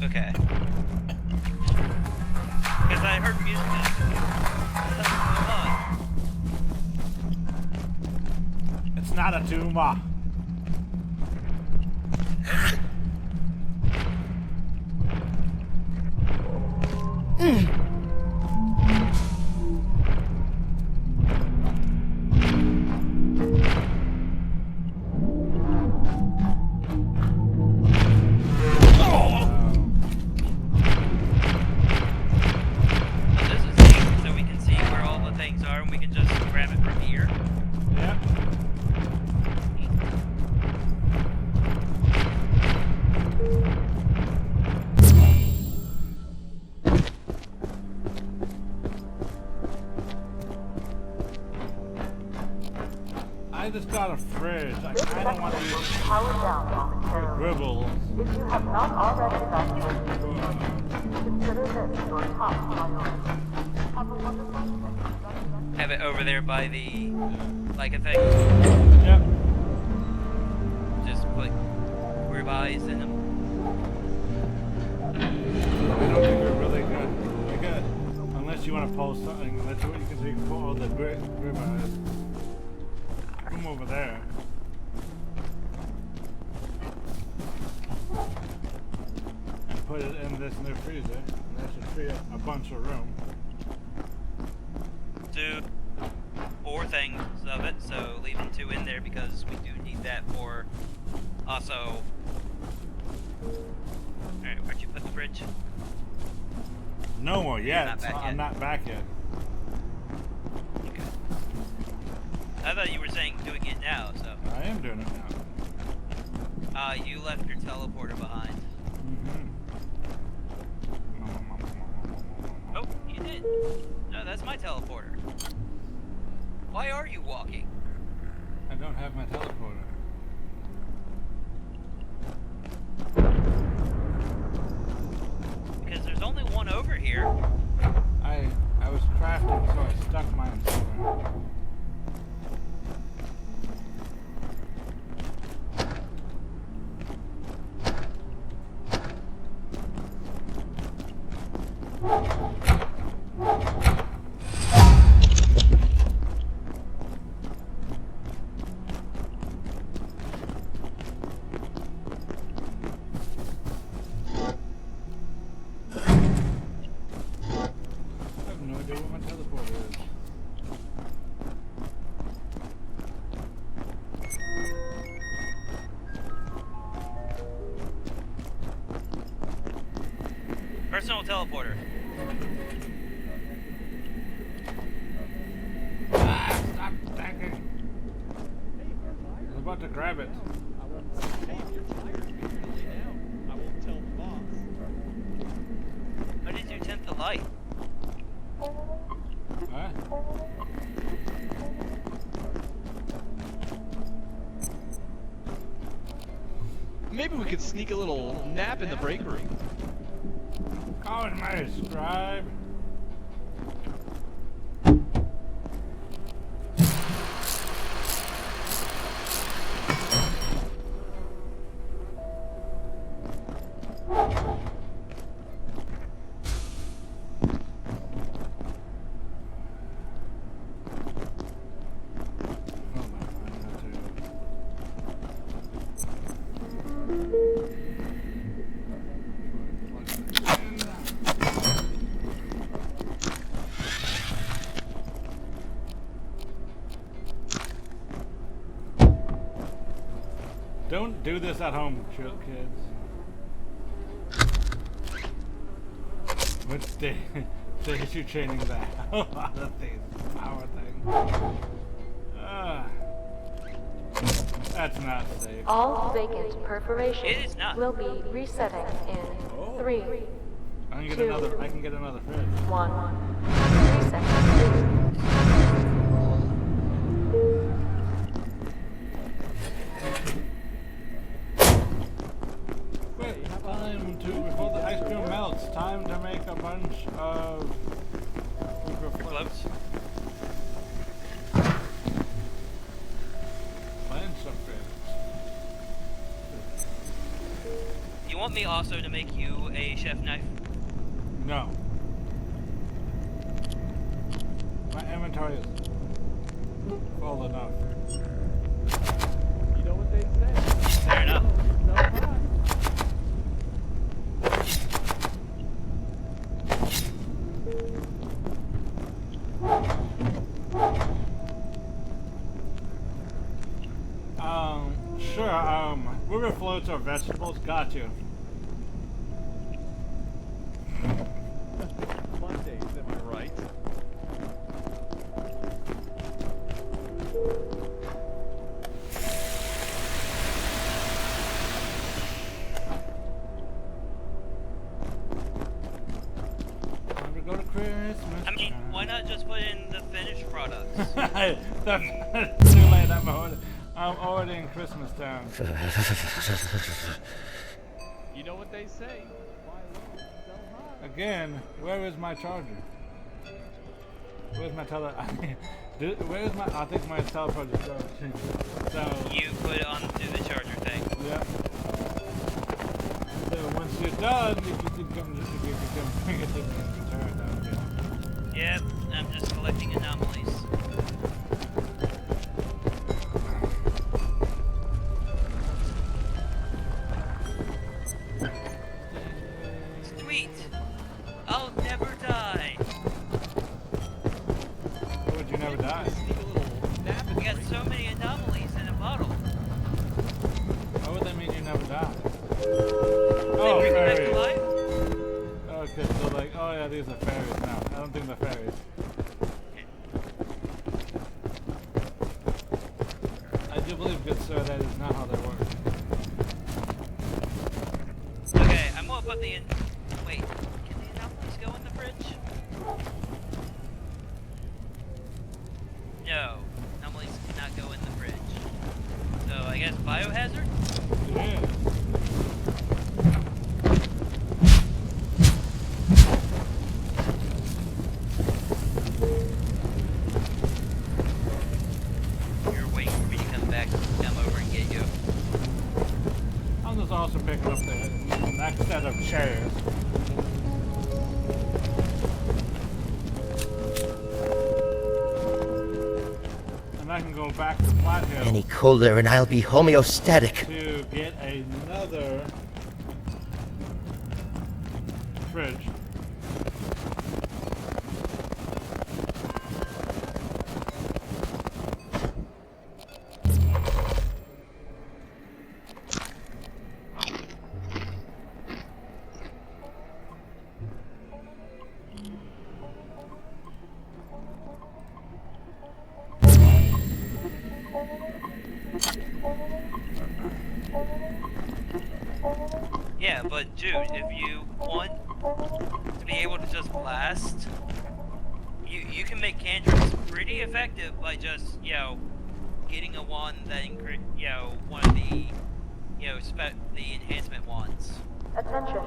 Speaker 2: Okay. Because I heard music. What the hell's going on?
Speaker 1: It's not a tumor. I just got a fridge. I kind of want to use
Speaker 5: Power down momentarily.
Speaker 1: dribble.
Speaker 5: If you have not already evacuated, consider this your top priority. Have a wonderful day.
Speaker 2: Have it over there by the like a thing.
Speaker 1: Yep.
Speaker 2: Just put ribeyes in them.
Speaker 1: I don't think we're really good. We're good. Unless you want to post something. Let's see what you can do. You can put all the ribeyes. Come over there. And put it in this new freezer. And that should free up a bunch of room.
Speaker 2: Do 4 things of it, so leaving 2 in there because we do need that for also. Alright, where'd you put the fridge?
Speaker 1: No more yet.
Speaker 2: Not back
Speaker 1: I'm
Speaker 2: yet.
Speaker 1: not back yet.
Speaker 2: Okay. I thought you were saying doing it now, so.
Speaker 1: I am doing it now.
Speaker 2: You left your teleporter behind. Oh, you did. No, that's my teleporter. Why are you walking?
Speaker 1: I don't have my teleporter.
Speaker 2: Because there's only one over here.
Speaker 1: I was crafting, so I stuck mine somewhere.
Speaker 2: Personal teleporter.
Speaker 1: Stop stacking. I was about to grab it.
Speaker 11: Hey, if you're tired, you can lay down. I won't tell the boss.
Speaker 2: Why did you tint the light?
Speaker 1: Huh?
Speaker 11: Maybe we could sneak a little nap in the break room.
Speaker 1: Call it my scribe. Don't do this at home, kids. Which day is you training that? A lot of things. Power thing. That's not safe.
Speaker 5: All vacant perforations
Speaker 2: It is not.
Speaker 5: will be resetting in 3,
Speaker 1: I can get
Speaker 5: 2,
Speaker 1: another. I can get another fridge.
Speaker 5: 1. Reset.
Speaker 1: Time to, before the ice cream melts, time to make a bunch of
Speaker 2: Gloves.
Speaker 1: bunch of fish.
Speaker 2: You want me also to make you a chef knife?
Speaker 1: No. My inventory is full enough.
Speaker 11: You know what they say?
Speaker 2: Fair enough.
Speaker 11: So hot.
Speaker 1: Sure, river floats or vegetables, got you.
Speaker 11: Mondays, am I right?
Speaker 1: Time to go to Christmas.
Speaker 2: I mean, why not just put in the finished products?
Speaker 1: Too late, I'm already in Christmas town.
Speaker 11: You know what they say? Buy low, sell high.
Speaker 1: Again, where is my charger? Where's my where's my, I think my teleport is going. So,
Speaker 2: You put it onto the charger thing.
Speaker 1: yeah. So once you're done, if you can bring it to the return, that would be awesome.
Speaker 2: Yep, I'm just collecting anomalies. Sweet! I'll never die!
Speaker 1: How would you never die?
Speaker 11: Sneak a little nap in
Speaker 2: We got
Speaker 11: the
Speaker 2: so many anomalies in a bottle.
Speaker 1: How would that mean you never die?
Speaker 2: They
Speaker 1: Oh,
Speaker 2: bring you back to
Speaker 1: fairies.
Speaker 2: life?
Speaker 1: Okay, so like, oh yeah, these are fairies now. I don't think they're fairies. I do believe, good sir, that is not how they work.
Speaker 2: Okay, I'm gonna put the wait, can the anomalies go in the fridge? No, anomalies cannot go in the fridge. So I guess biohazard?
Speaker 1: Yeah.
Speaker 2: You're waiting for me to come back to come over and get you.
Speaker 1: I'm just also picking up the next set of chairs. And I can go back to Flat Hill
Speaker 3: Any colder and I'll be homeostatic.
Speaker 1: to get another fridge.
Speaker 2: Yeah, but dude, if you want to be able to just blast, you can make cantrips pretty effective by just, getting a wand that one of the, the enhancement wands.
Speaker 5: Attention.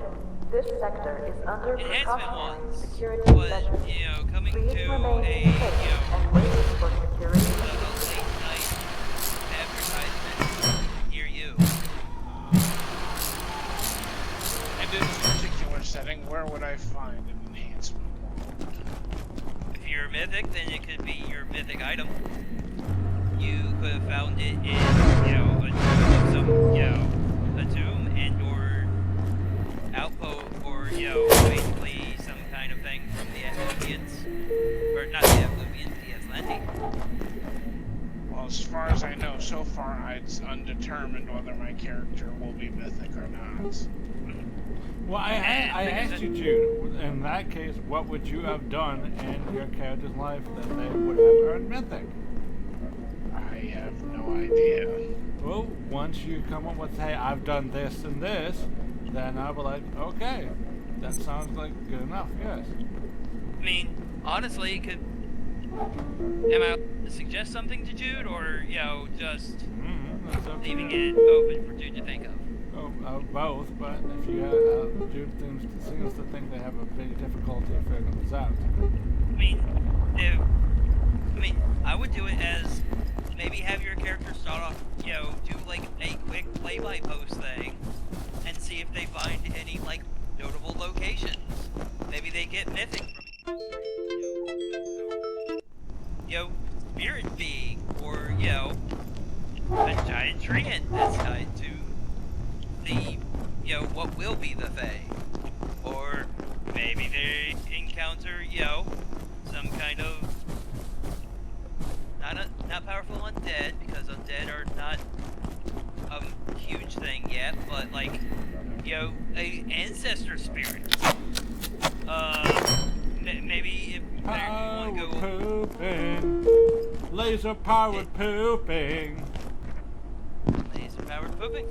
Speaker 5: This sector is under
Speaker 2: Enhancement
Speaker 5: precautionary
Speaker 2: wands.
Speaker 5: security
Speaker 2: But,
Speaker 5: measures.
Speaker 2: coming
Speaker 5: Please
Speaker 2: to
Speaker 5: remain
Speaker 2: a,
Speaker 5: in place and wait for security
Speaker 2: a
Speaker 5: assistance.
Speaker 2: late night advertisement near you.
Speaker 7: And in this particular setting, where would I find an enhancement wand?
Speaker 2: If you're a mythic, then it could be your mythic item. You could have found it in, a tomb and or outpost, or, basically some kind of thing from the Atluvians. Or not the Atluvians, the Atlanti.
Speaker 7: Well, as far as I know, so far it's undetermined whether my character will be mythic or not.
Speaker 1: Well, I asked you, Jude, in that case, what would you have done in your character's life that they would have earned mythic?
Speaker 7: I have no idea.
Speaker 1: Well, once you come up with, hey, I've done this and this, then I'll be like, okay, that sounds like good enough, yes.
Speaker 2: I mean, honestly, am I to suggest something to Jude, or, just
Speaker 1: That's up to
Speaker 2: leaving
Speaker 1: you.
Speaker 2: it open for Jude to think of?
Speaker 1: Both, but if you have, Jude seems to think they have a big difficulty figuring this out.
Speaker 2: I mean, I would do it as maybe have your character start off, you know, do like a quick play-by-post thing, and see if they find any like notable locations. Maybe they get mythic from you know, spirit being, or you know, a giant treant that's tied to the, you know, what will be the Fae, or maybe they encounter, you know, some kind of not powerful undead, because undead are not a huge thing yet, but like, you know, a ancestor spirit. Maybe if you want to go
Speaker 1: pooping, laser powered pooping.
Speaker 2: Laser powered pooping.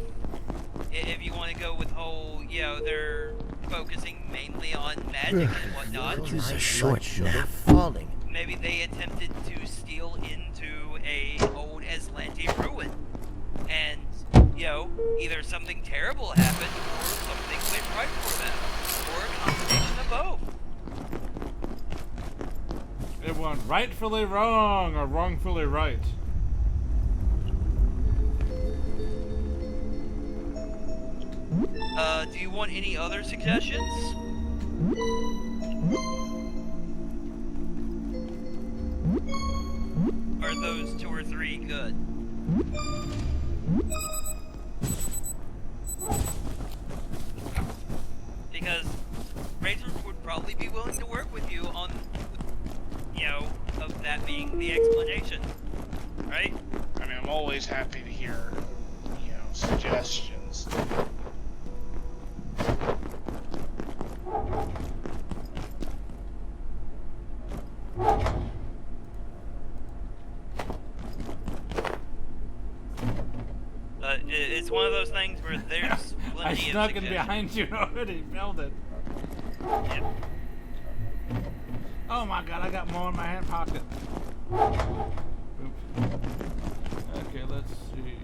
Speaker 2: If you want to go with whole, you know, they're focusing mainly on magic and whatnot.
Speaker 3: There's a short nap falling.
Speaker 2: Maybe they attempted to steal into a old Aslanti ruin, and you know, either something terrible happened or something went right for them, or a combination of both.
Speaker 1: It went rightfully wrong or wrongfully right.
Speaker 2: Do you want any other suggestions? Are those 2 or 3 good? Because Razors would probably be willing to work with you on, you know, of that being the explanation, right?
Speaker 7: I mean, I'm always happy to hear, you know, suggestions.
Speaker 2: It's one of those things where there's plenty
Speaker 1: I
Speaker 2: of
Speaker 1: snuck in
Speaker 2: suggestions.
Speaker 1: behind you already, felt it.
Speaker 2: Yep.
Speaker 1: Oh my god, I got more in my hand pocket. Oops. Okay, let's see.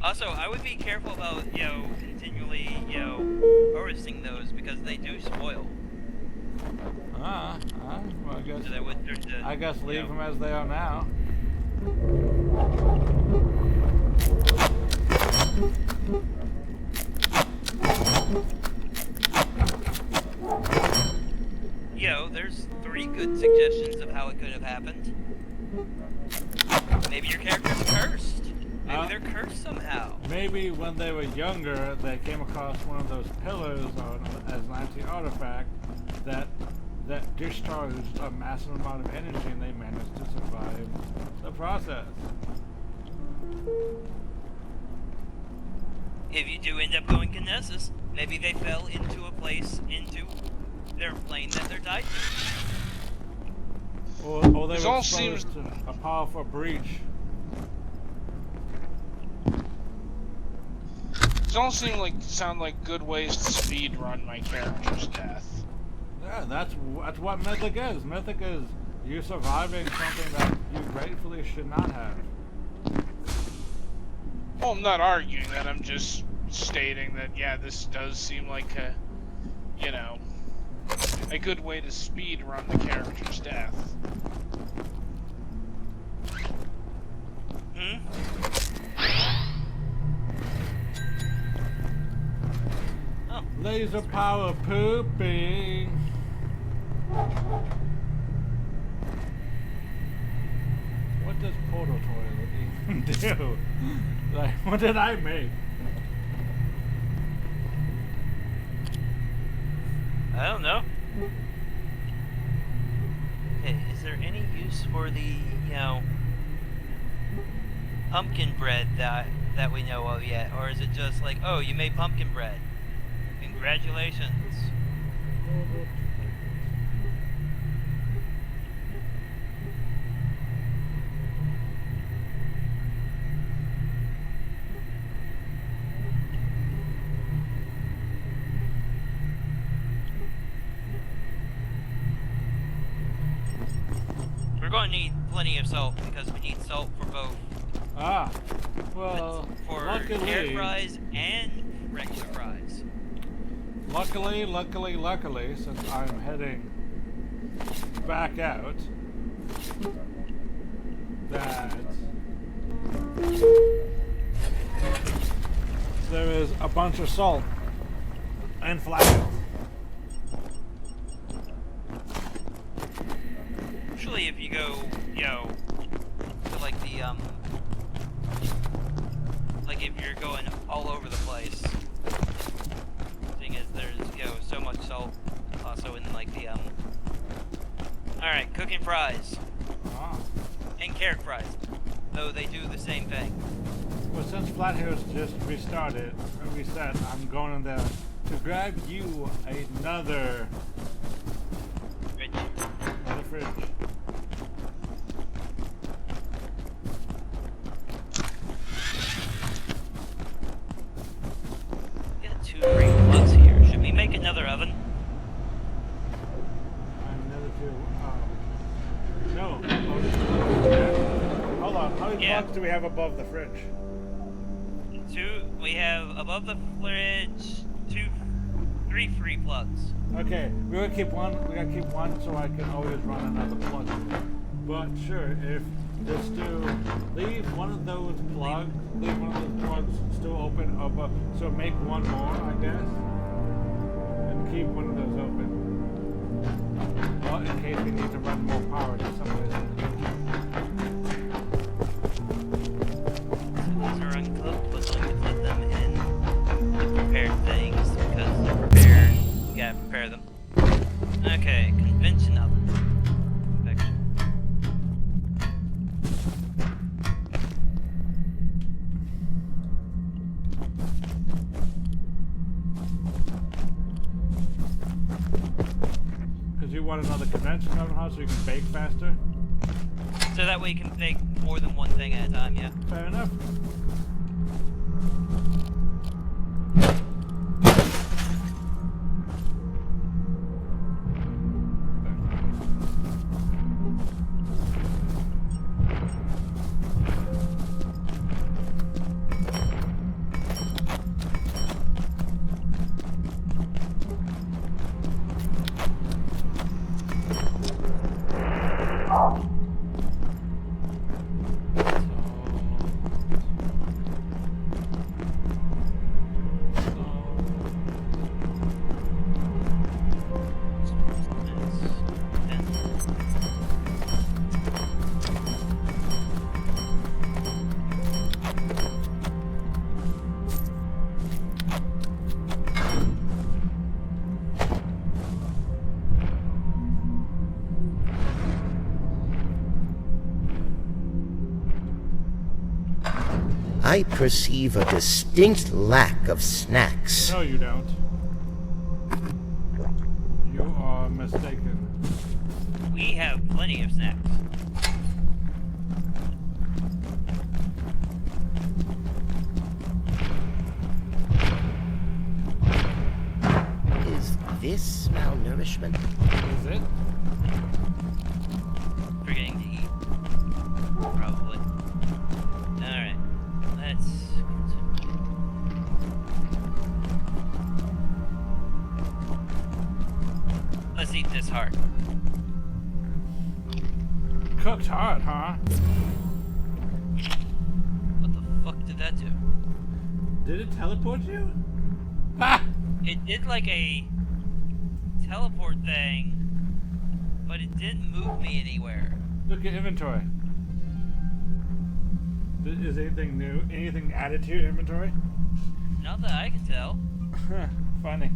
Speaker 2: Also, I would be careful about, you know, continually, you know, harvesting those, because they do spoil.
Speaker 1: Well, I guess.
Speaker 2: So they would turn to,
Speaker 1: I guess leave them as they are now.
Speaker 2: You know, there's 3 good suggestions of how it could have happened. Maybe your character's cursed. Maybe they're cursed somehow.
Speaker 1: Maybe when they were younger, they came across one of those pillars or as an anti-artifact that discharged a massive amount of energy, and they managed to survive the process.
Speaker 2: If you do end up going Kinesis, maybe they fell into a place, into their plane that they're tied to.
Speaker 1: Or they were
Speaker 7: This all
Speaker 1: exposed to a powerful breach.
Speaker 7: These all sound like good ways to speed run my character's death.
Speaker 1: Yeah, that's what Mythic is. Mythic is you surviving something that you gratefully should not have.
Speaker 7: Well, I'm not arguing that. I'm just stating that, yeah, this does seem like a, you know, a good way to speed run the character's death.
Speaker 2: Oh.
Speaker 1: Laser power pooping. What does portal toilet even do? Like, what did I make?
Speaker 2: I don't know. Okay, is there any use for the, you know, pumpkin bread that we know of yet? Or is it just like, oh, you made pumpkin bread? Congratulations. We're going to need plenty of salt, because we need salt for both.
Speaker 1: Ah, well,
Speaker 2: For
Speaker 1: luckily,
Speaker 2: air fries and regular fries.
Speaker 1: Luckily, since I'm heading back out, that there is a bunch of salt and flatheads.
Speaker 2: Usually if you go, to like the, like if you're going all over the place, the thing is there's, so much salt also in like the, alright, cooking fries.
Speaker 1: Ah.
Speaker 2: And carrot fries, though they do the same thing.
Speaker 1: Well, since Flathead's just reset, I'm going in there to grab you another fridge.
Speaker 2: Got 2 great plugs here. Should we make another oven?
Speaker 1: Another 2. No. Hold on. How many plugs do we have above the fridge?
Speaker 2: 2. We have above the fridge 3 free plugs.
Speaker 1: Okay, we gotta keep one. We gotta keep one so I can always run another plug. But sure, if just leave one of those plugs still open above. So make one more, I guess, and keep one of those open. Well, in case we need to run more power to someplace.
Speaker 2: These are uncooked, but let me put them in the prepared things because they're prepared. You gotta prepare them. Okay, convention oven. Convection.
Speaker 1: Because you want another convention oven house so you can bake faster?
Speaker 2: So that way you can bake more than one thing at a time, yeah.
Speaker 1: Fair enough.
Speaker 3: I perceive a distinct lack of snacks.
Speaker 1: No, you don't. You are mistaken.
Speaker 2: We have plenty of snacks.
Speaker 3: Is this malnourishment?
Speaker 1: Is it?
Speaker 2: Forgetting to eat. Probably. Alright. Let's eat this heart.
Speaker 1: Cooked heart, huh?
Speaker 2: What the fuck did that do?
Speaker 1: Did it teleport you? Ha!
Speaker 2: It did like a teleport thing, but it didn't move me anywhere.
Speaker 1: Look at inventory. Is anything new? Anything added to your inventory?
Speaker 2: Not that I can tell.
Speaker 1: Funny.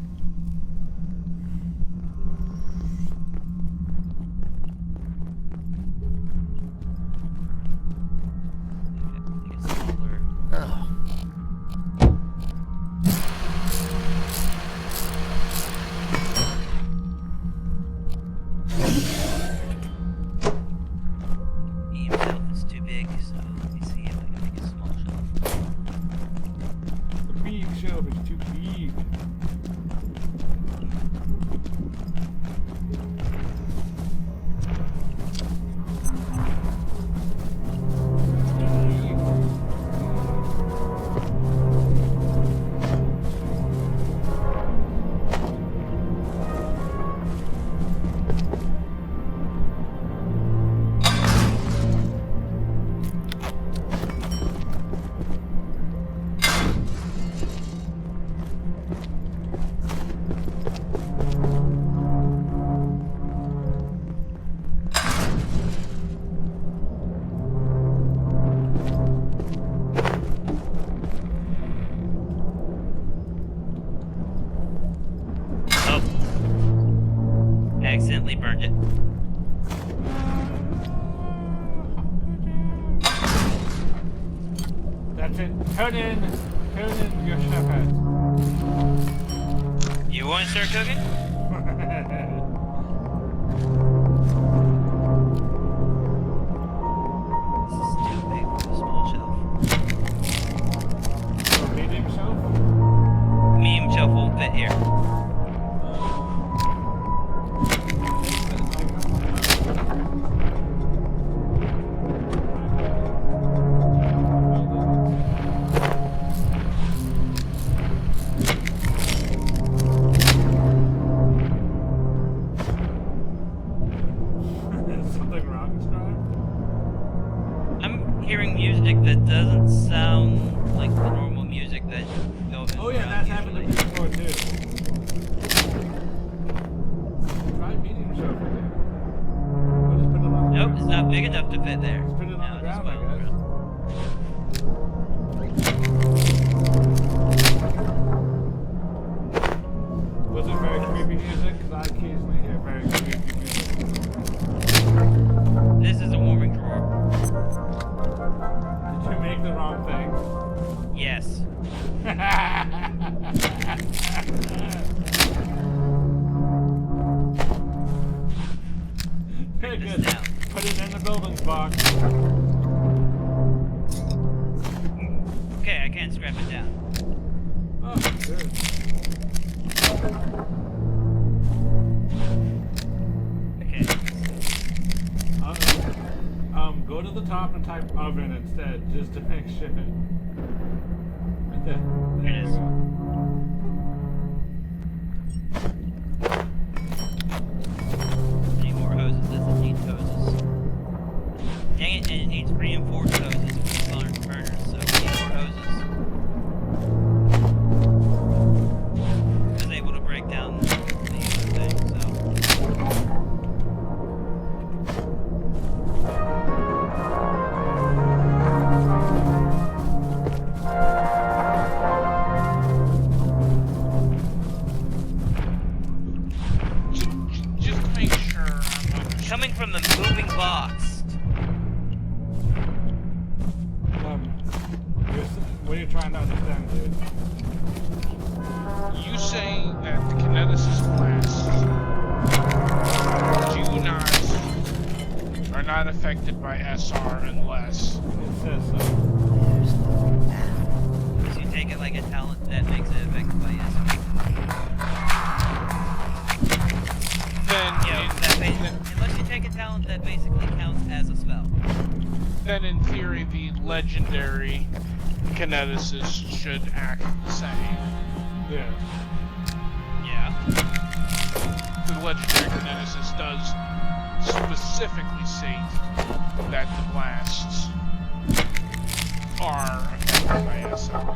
Speaker 3: Oh.
Speaker 2: Shelf is too big, so let me see if I can make a small shelf.
Speaker 1: The big shelf is too big.
Speaker 2: accidentally burned it.
Speaker 1: That's it. Turn in your chef hat.
Speaker 2: You want to start cooking? This is too big for the small shelf.
Speaker 1: Medium shelf?
Speaker 2: Medium shelf won't fit here.
Speaker 1: Something wrong, Scribe?
Speaker 2: I'm hearing music that doesn't sound like the normal music that goes
Speaker 1: Oh yeah, that's happened to me before too. Try medium shelf again. We'll just put it on the
Speaker 2: Nope,
Speaker 1: ground.
Speaker 2: it's not big enough to fit there.
Speaker 1: Just put it on the ground, I guess. Was it very creepy music? Because I occasionally hear very creepy music.
Speaker 2: This is a warming drawer.
Speaker 1: Did you make the wrong thing?
Speaker 2: Yes.
Speaker 1: Very
Speaker 2: this
Speaker 1: good.
Speaker 2: down.
Speaker 1: Put it in the buildings box.
Speaker 2: Okay, I can't scrap it down.
Speaker 1: Oh, good.
Speaker 2: Okay.
Speaker 1: Go to the top and type oven instead, just to make sure. Right there.
Speaker 2: Here it is. Need more hoses. Doesn't need hoses. Dang it, and it needs reinforced hoses for the burners, so we need more hoses. I was able to break down the other thing, so.
Speaker 7: Just to make sure I'm understanding.
Speaker 2: Coming from the moving box.
Speaker 1: What are you trying to understand, dude?
Speaker 7: You say that the Kineticist class are not affected by SR unless
Speaker 1: It says so.
Speaker 2: If you take it like a talent, that makes it affected by SR.
Speaker 7: then
Speaker 2: Unless you take a talent that basically counts as a spell.
Speaker 7: then in theory the legendary Kineticist should act the same.
Speaker 1: Yeah.
Speaker 2: Yeah.
Speaker 7: The legendary Kineticist does specifically state that the blasts are affected by SR.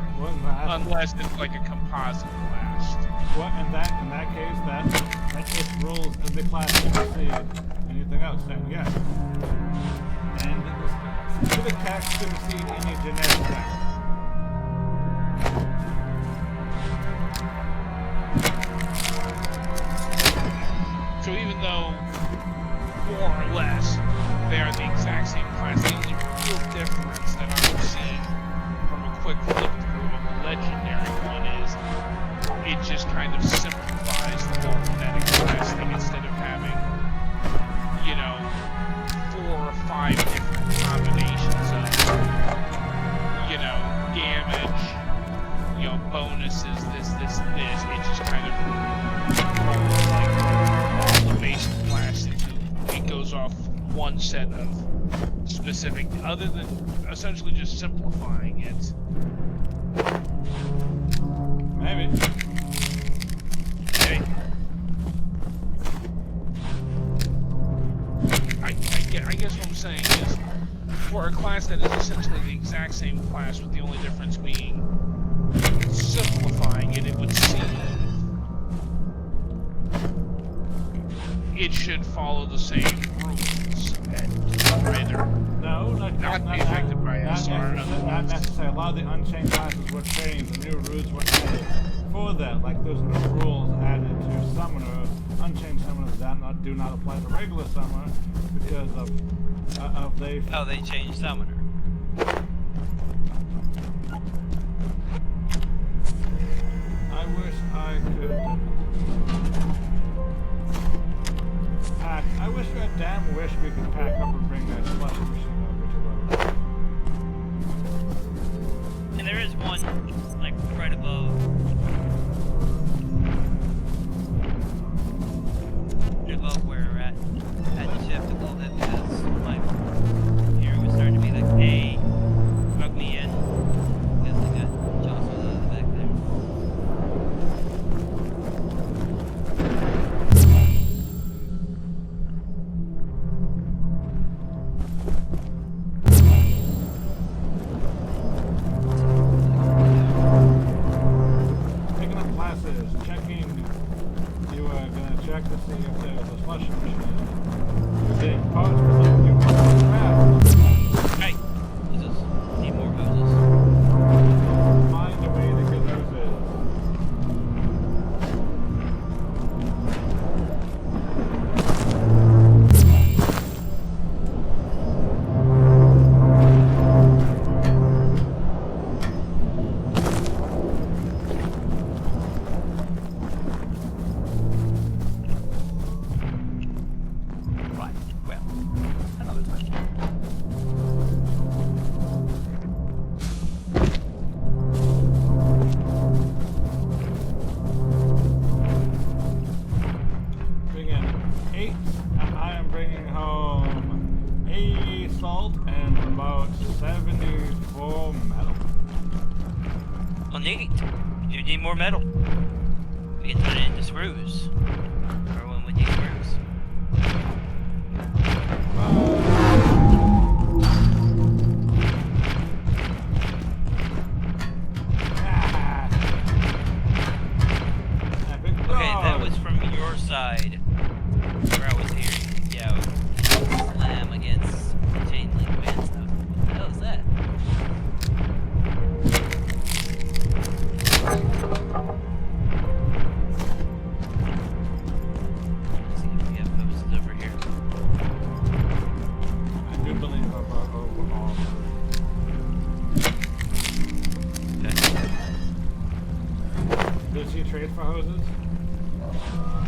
Speaker 7: Unless it's like a composite blast.
Speaker 1: What in that case that if rules of the class supersede anything else, then yes. And the specific tax supersede any generic tax.
Speaker 7: So even though more or less they are the exact same class, the only real difference that I'm seeing from a quick flip through of the legendary one is it just kind of simplifies the whole kinetic class thing. Instead of having, 4 or 5 different combinations of, damage, bonuses, this, it just kind of rolls like all the basic class into, it goes off one set of specific, other than essentially just simplifying it.
Speaker 1: Maybe.
Speaker 7: I guess what I'm saying is, for a class that is essentially the exact same class, with the only difference being simplifying it, it would seem it should follow the same rules and either not be affected by SR.
Speaker 1: Not necessarily. A lot of the Unchained classes were changed, and new rules were added for that. Like there's new rules added to summoner, unchanged summoners do not apply to regular summoner because of they.
Speaker 2: Oh, they changed summoner.
Speaker 1: I wish I could pack. I damn wish we could pack up and bring that slush machine over to us.
Speaker 2: And there is one, like, right above. Right above where we're at. I had to shift a little bit because, like, here it was starting to be like, hey, plug me in. Because they got Joshua in the back there.
Speaker 1: Picking up classes, checking. You are gonna check to see if there's a slush machine. You're getting parts for them. You want to grab.
Speaker 2: Hey, hoses. Need more hoses.
Speaker 1: Find a way to get hoses.
Speaker 11: Right, well, another time.
Speaker 1: Bring in 8, and I am bringing home 80 salt and about 74 metal.
Speaker 2: Well, neat. You need more metal. We can turn it into screws. Everyone would need screws. Okay, that was from your side. Where I was hearing, slam against the chain link band stuff. What the hell is that? Let's see if we have hoses over here.
Speaker 1: I do believe overall.
Speaker 2: Okay.
Speaker 1: Did she trade for hoses?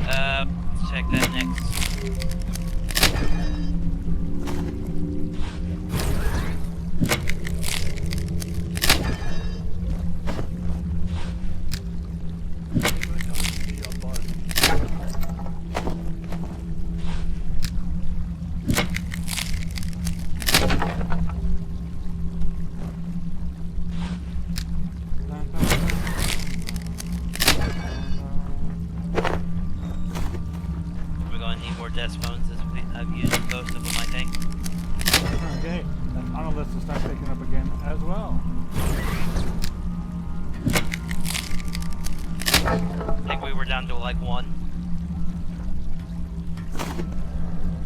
Speaker 2: Let's check that next. We're gonna need more desk phones as I've used most of them, I think.
Speaker 1: Okay, that's on the list to start picking up again as well.
Speaker 2: I think we were down to like one.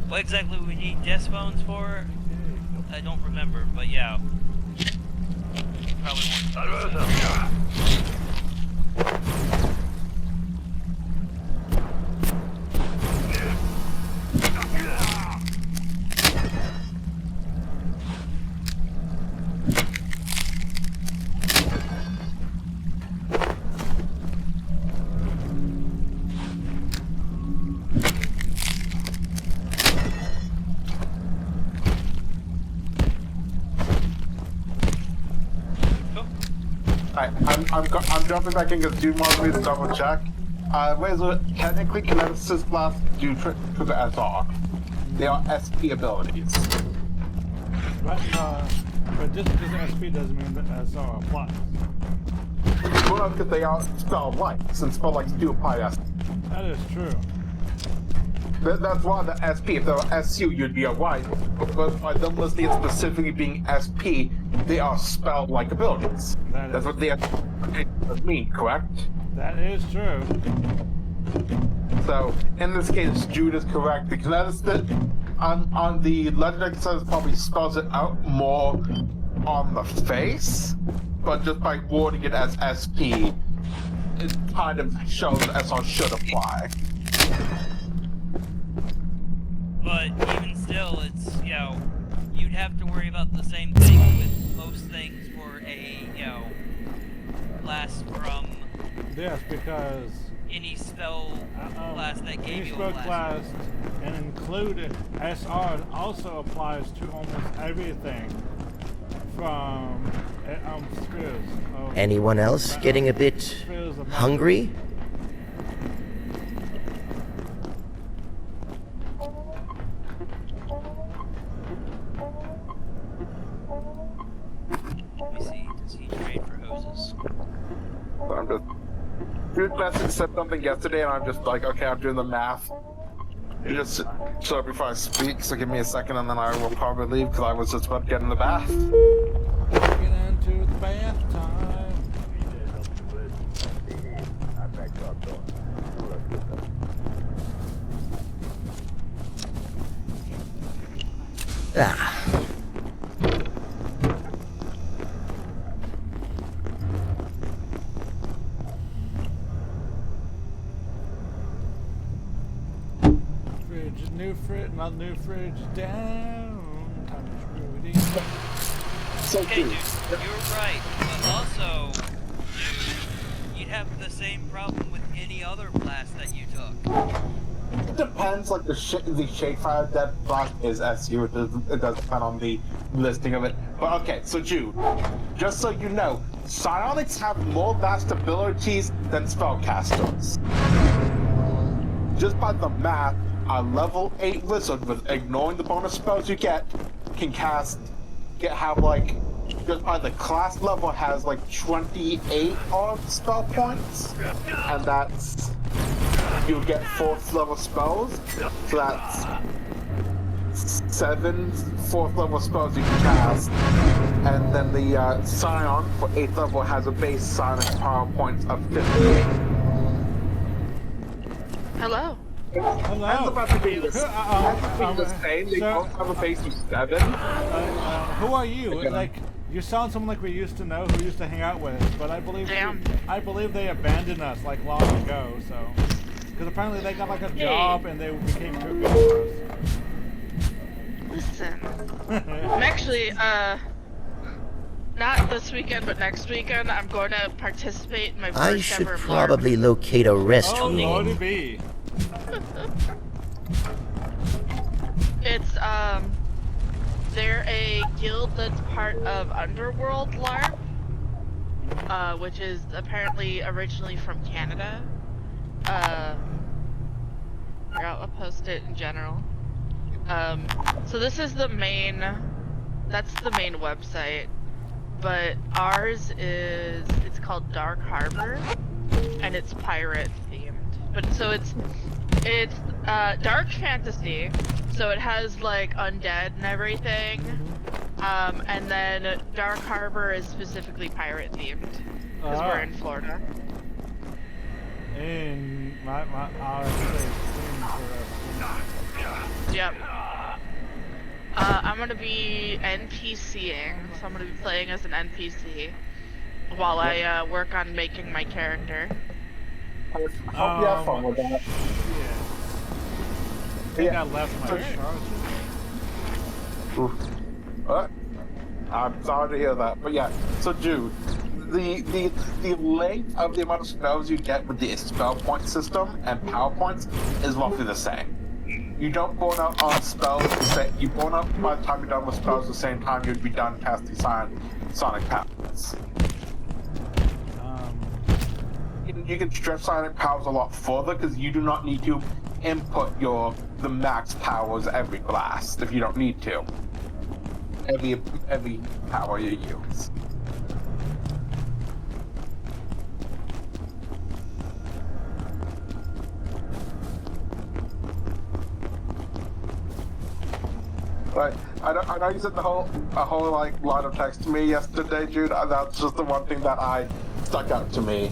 Speaker 2: What exactly we need desk phones for? I don't remember, but yeah. Probably one.
Speaker 12: I'm jumping back in because Dude wants me to double check. Technically, Kineticist Blast do trick to the SR. They are SP abilities.
Speaker 1: But just because SP doesn't mean that SR applies.
Speaker 12: Well, because they are spell likes, and spell likes do apply SP.
Speaker 1: That is true.
Speaker 12: That's why the SP, if they were SU, you'd be alright. But by them listing it specifically being SP, they are spell like abilities. That's what they mean, correct?
Speaker 1: That is true.
Speaker 12: So, in this case, Jude is correct. The Kineticist on the legendary side probably spells it out more on the face, but just by wording it as SP, it kind of shows SR should apply.
Speaker 2: But even still, it's, you know, you'd have to worry about the same thing with most things for a, you know, blast from
Speaker 1: Yes, because
Speaker 2: any spell class that gave
Speaker 1: any
Speaker 2: you
Speaker 1: spell
Speaker 2: a blast.
Speaker 1: class and included SR also applies to almost everything from spheres.
Speaker 3: Anyone else getting a bit hungry?
Speaker 2: Let me see, does he trade for hoses?
Speaker 12: I'm just. Dude message said something yesterday, and I'm just like, okay, I'm doing the math. You just so before I speak, so give me a second, and then I will probably leave because I was just about to get in the bath.
Speaker 1: Get into the bath time.
Speaker 3: Ah.
Speaker 1: Fridge, new fridge, not new fridge, down. Time to screw it in.
Speaker 12: So
Speaker 2: Okay, dude, you're right, but also, dude, you'd have the same problem with any other blast that you took.
Speaker 12: It depends, like the Shadefire Death Blast is SU, it does depend on the listing of it. But okay, so Jude, just so you know, psionics have more vast abilities than spellcasters. Just by the math, a level 8 wizard with ignoring the bonus spells you get can have like, just by the class level has like 28 odd spell points, and that's, you'll get 4th level spells, so that's 7 4th level spells you can cast, and then the Scion for 8th level has a base psionic power points of 58.
Speaker 13: Hello.
Speaker 1: Hello.
Speaker 12: Mine's about to be the same. They both have a base of 7.
Speaker 1: Who are you? Like, you sound someone like we used to know, who used to hang out with us, but I believe they abandoned us like long ago. So, because apparently they got like a job and they became too good for us.
Speaker 13: Listen, I'm actually not this weekend, but next weekend I'm going to participate in my first
Speaker 3: I should
Speaker 13: ever
Speaker 3: probably locate a restroom.
Speaker 1: Oh, Lordy be.
Speaker 13: It's they're a guild that's part of Underworld LARP, which is apparently originally from Canada. I'll post it in general. So this is the main, that's the main website, but ours is, it's called Dark Harbor, and it's pirate themed. But so it's dark fantasy, so it has like undead and everything, and then Dark Harbor is specifically pirate themed, because we're in Florida.
Speaker 1: In
Speaker 13: Yep. I'm gonna be NPCing, so I'm gonna be playing as an NPC while I work on making my character.
Speaker 12: Hope you have fun with that.
Speaker 1: I think I left my charge.
Speaker 12: I'm sorry to hear that, but yeah. So Jude, the length of the amount of spells you get with the spell point system and power points is roughly the same. You don't burn out on spells. You burn out by the time you're done with spells the same time you'd be done casting sonic powers. You can stretch sonic powers a lot further because you do not need to input the max powers every blast if you don't need to. Every power you use. Right. I know you said a whole like line of text to me yesterday, Jude. That's just the one thing that stuck out to me.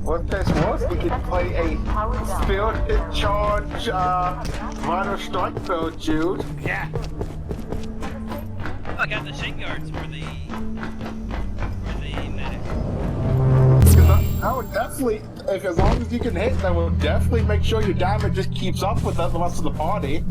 Speaker 12: Worst case was we could play a Spirited Charge Minor Strike build, Jude.
Speaker 1: Yeah.
Speaker 2: I got the shin guards for the medic.
Speaker 12: I would definitely, if as long as you can hit, that will definitely make sure your damage just keeps up with the rest of the party.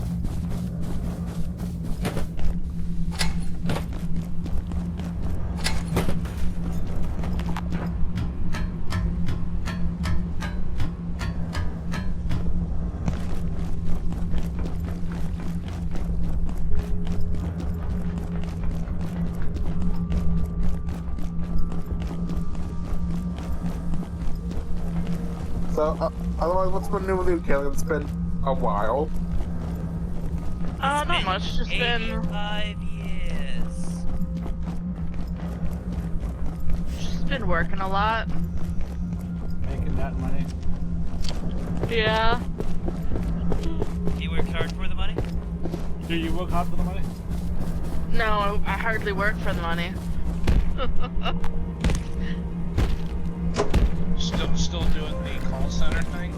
Speaker 12: So, otherwise, what's been new with you, Caleb? It's been a while.
Speaker 13: Not much. Just been
Speaker 2: 5 years.
Speaker 13: just been working a lot.
Speaker 1: Making that money.
Speaker 13: Yeah.
Speaker 2: He works hard for the money?
Speaker 1: Do you work hard for the money?
Speaker 13: No, I hardly work for the money.
Speaker 7: Still doing the call center thing?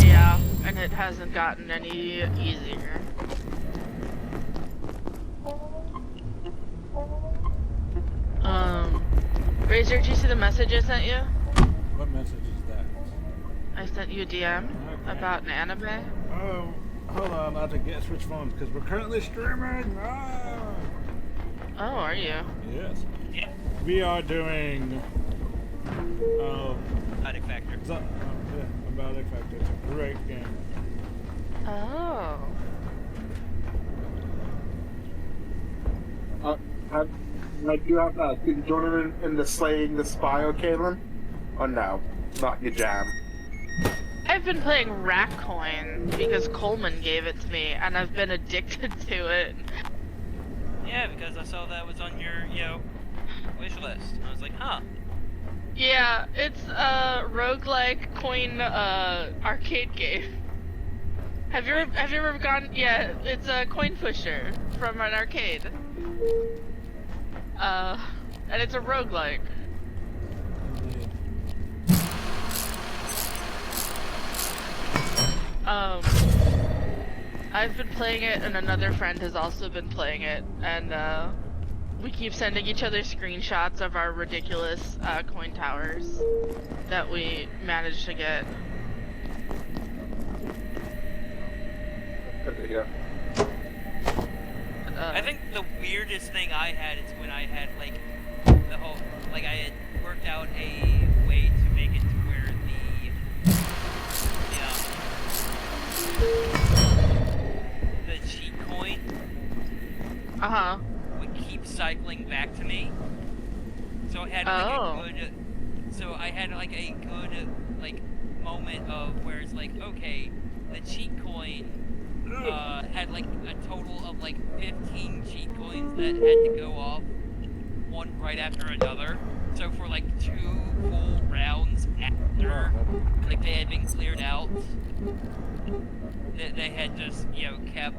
Speaker 13: Yeah, and it hasn't gotten any easier. Razor, did you see the message I sent you?
Speaker 1: What message is that?
Speaker 13: I sent you a DM about an anime.
Speaker 1: Oh, hold on. I have to switch phones because we're currently streaming. Ah!
Speaker 13: Oh, are you?
Speaker 1: Yes. Yeah. We are doing.
Speaker 2: Addict Factor.
Speaker 1: Yeah, about Addict Factor. It's a great game.
Speaker 13: Oh.
Speaker 12: Like you have did you join in the slaying the spy, Caitlin? Or no? Not your jam.
Speaker 13: I've been playing Rackcoin because Coleman gave it to me, and I've been addicted to it.
Speaker 2: Yeah, because I saw that was on your, wish list. I was like, huh.
Speaker 13: Yeah, it's a roguelike coin arcade game. Have you ever gone? Yeah, it's a coin pusher from an arcade. And it's a roguelike. I've been playing it, and another friend has also been playing it, and we keep sending each other screenshots of our ridiculous coin towers that we managed to get.
Speaker 12: Yeah.
Speaker 2: I think the weirdest thing I had is when I had, the whole, I had worked out a way to make it to where the cheat coin would keep cycling back to me. So I had, I had, a good, moment of where it's okay, the cheat coin had a total of 15 cheat coins that had to go off one right after another. So for 2 full rounds after they had been cleared out, they had just kept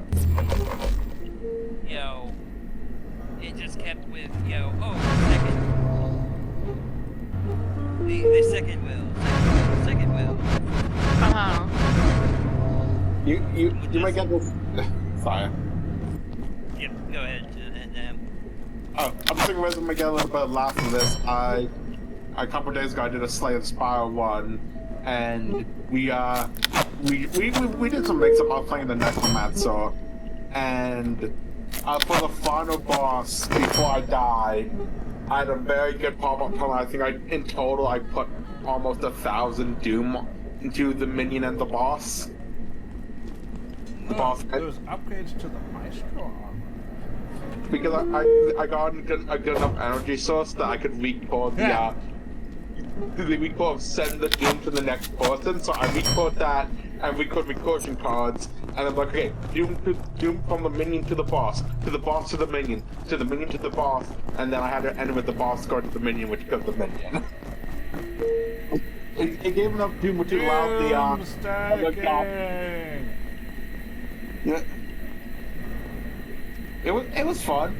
Speaker 2: it just kept with the second wheel.
Speaker 12: You might get this. Sorry.
Speaker 2: Yep, go ahead.
Speaker 12: I'm thinking we might get a little bit of laugh from this. A couple of days ago, I did a Slay of Spire 1, and we did some mix-up. I was playing the Necromancer, and for the final boss, before I died, I had a very good pop-up plan. I think in total I put almost 1,000 Doom into the minion and the boss.
Speaker 1: Those upgrades to the Maestro armor.
Speaker 12: Because I got a good enough energy source that I could record the record send the Doom to the next person. So I record that and record recursion cards, and I'm like, okay, Doom from the minion to the boss to the minion to the minion to the boss, and then I had to end with the boss card to the minion, which killed the minion. It gave enough Doom to allow the yeah. It was fun.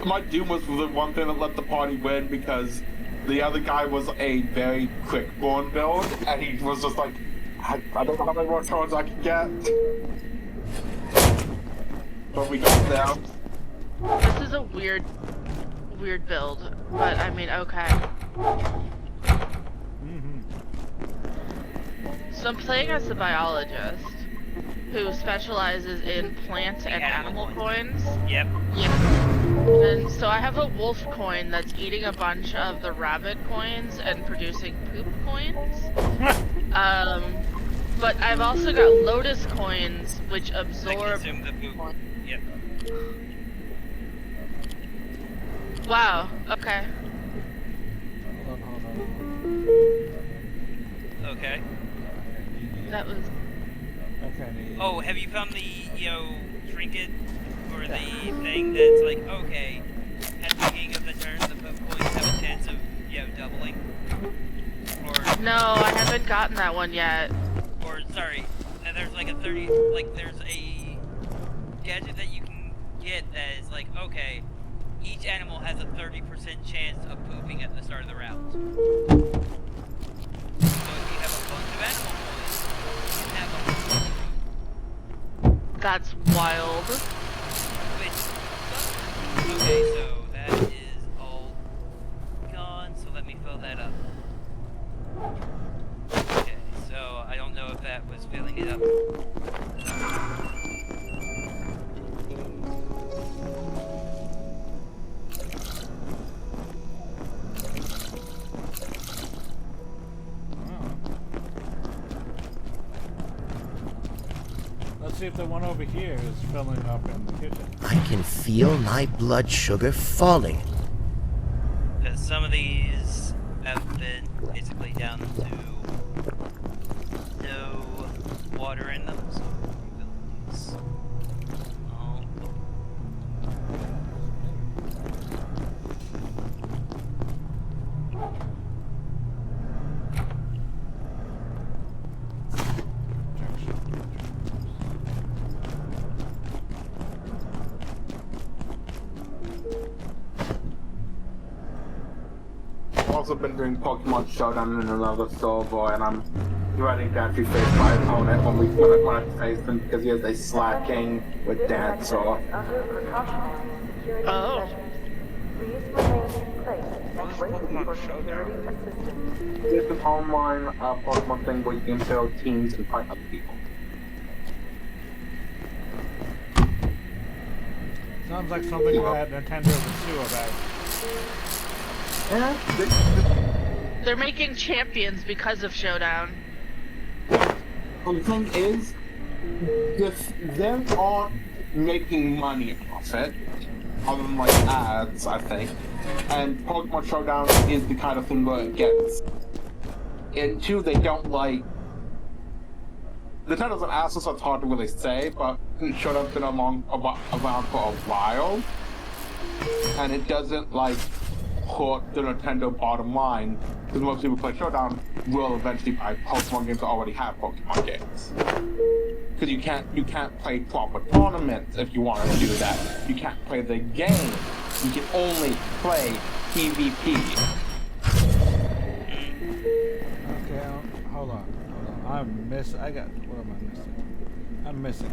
Speaker 12: My Doom was the one thing that let the party win because The other guy was a very quick born build, and he was just like, I don't know how many more cards I can get. But we got there.
Speaker 13: This is a weird build, but I mean, okay. So I'm playing as the biologist, who specializes in plant and animal coins.
Speaker 2: Yep.
Speaker 13: Yeah. And so I have a wolf coin that's eating a bunch of the rabbit coins and producing poop coins. But I've also got lotus coins, which absorb.
Speaker 2: Consume the poop. Yep.
Speaker 13: Wow. Okay.
Speaker 1: Hold on.
Speaker 2: Okay.
Speaker 13: That was.
Speaker 1: Okay.
Speaker 2: Oh, have you found the, trinket? Or the thing that's like, okay, at the beginning of the turn, the poop coins have a chance of, doubling? Or...
Speaker 13: No, I haven't gotten that one yet.
Speaker 2: Or, sorry, there's like a there's a gadget that you can get that is like, okay, each animal has a 30% chance of pooping at the start of the round. So if you have a bunch of animal coins, you can have a...
Speaker 13: That's wild.
Speaker 2: Okay, so that is all gone, so let me fill that up. Okay, so I don't know if that was filling it up.
Speaker 1: Let's see if the one over here is filling up in the kitchen.
Speaker 3: I can feel my blood sugar falling.
Speaker 2: Because some of these have been basically down to no water in them, so we'll use all.
Speaker 12: I've also been doing Pokemon Showdown in another server, and I'm ready to actually face my opponent when I face him, because he has a slacking with Dancer.
Speaker 5: Under precautionary security measures. Please remain in place and wait for security assistance.
Speaker 12: It's an online Pokemon thing where you can build teams and fight other people.
Speaker 1: Sounds like something that Nintendo would sue about.
Speaker 12: Yeah,
Speaker 13: They're making champions because of Showdown.
Speaker 12: the thing is, them aren't making money off it, other than like ads, I think. And Pokemon Showdown is the kind of thing where it gets into. They don't like. Nintendo's an asshole, so it's hard to really say, but Showdown's been around for a while, and it doesn't like hurt the Nintendo bottom line, because most people play Showdown will eventually buy Pokemon games that already have Pokemon games. Because you can't play proper tournaments if you want to do that. You can't play the game. You can only play PvP.
Speaker 1: Okay, hold on. What am I missing? I'm missing.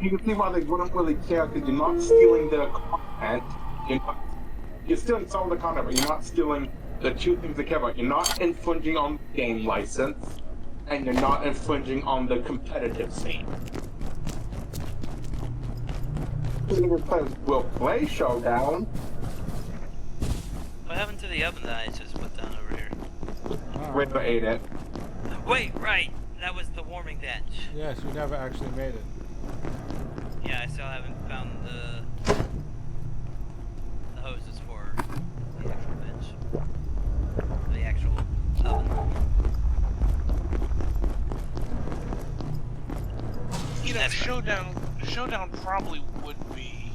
Speaker 12: You can see why they wouldn't really care, because you're not stealing their content. You're stealing some of the content, but you're not stealing the two things they care about. You're not infringing on the game license, and you're not infringing on the competitive scene. Because players will play Showdown.
Speaker 2: What happened to the oven that I just put down over here?
Speaker 12: River ate it.
Speaker 2: Wait, right! That was the warming bench.
Speaker 1: Yes, we never actually made it.
Speaker 2: Yeah, I still haven't found the hoses for the actual bench. The actual oven.
Speaker 7: You know, Showdown probably would be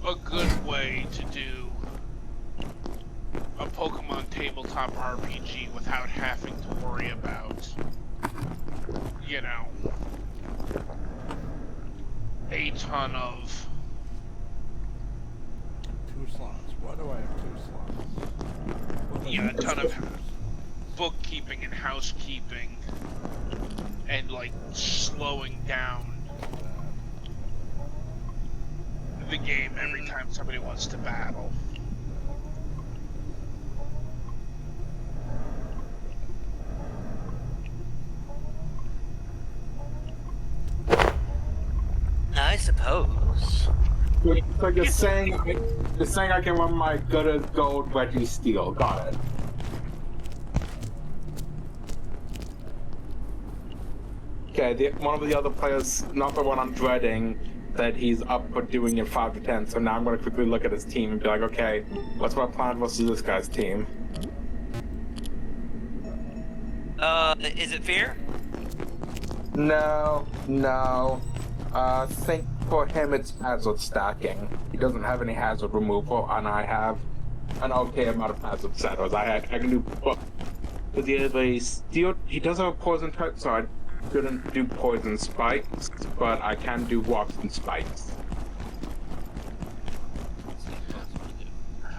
Speaker 7: a good way to do a Pokemon tabletop RPG without having to worry about, you know, a ton of
Speaker 1: Too slow. slots? Why do I have 2 slots?
Speaker 7: Yeah, a ton of bookkeeping and housekeeping, and like slowing down the game every time somebody wants to battle.
Speaker 2: I suppose.
Speaker 12: So you're saying I can run my good as gold wedgie steel. Got it. Okay, one of the other players, not the one I'm dreading, said he's up for doing it 5 to 10. So now I'm going to quickly look at his team and be like, okay, what's my plan versus this guy's team?
Speaker 2: Is it fair?
Speaker 12: No. I think for him it's hazard stacking. He doesn't have any hazard removal, and I have an okay amount of hazard setters. I can do both. But the other steel, he does have a poison type, so I couldn't do poison spikes, but I can do walks and spikes.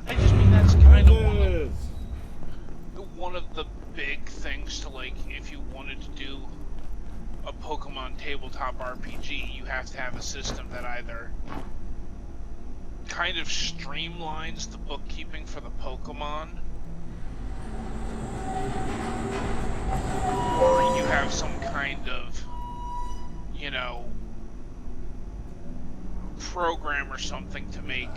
Speaker 7: I just mean that's kind of one of the big things to, like, if you wanted to do a Pokemon tabletop RPG, you have to have a system that either kind of streamlines the bookkeeping for the Pokemon, or you have some kind of, you know, program or something to make,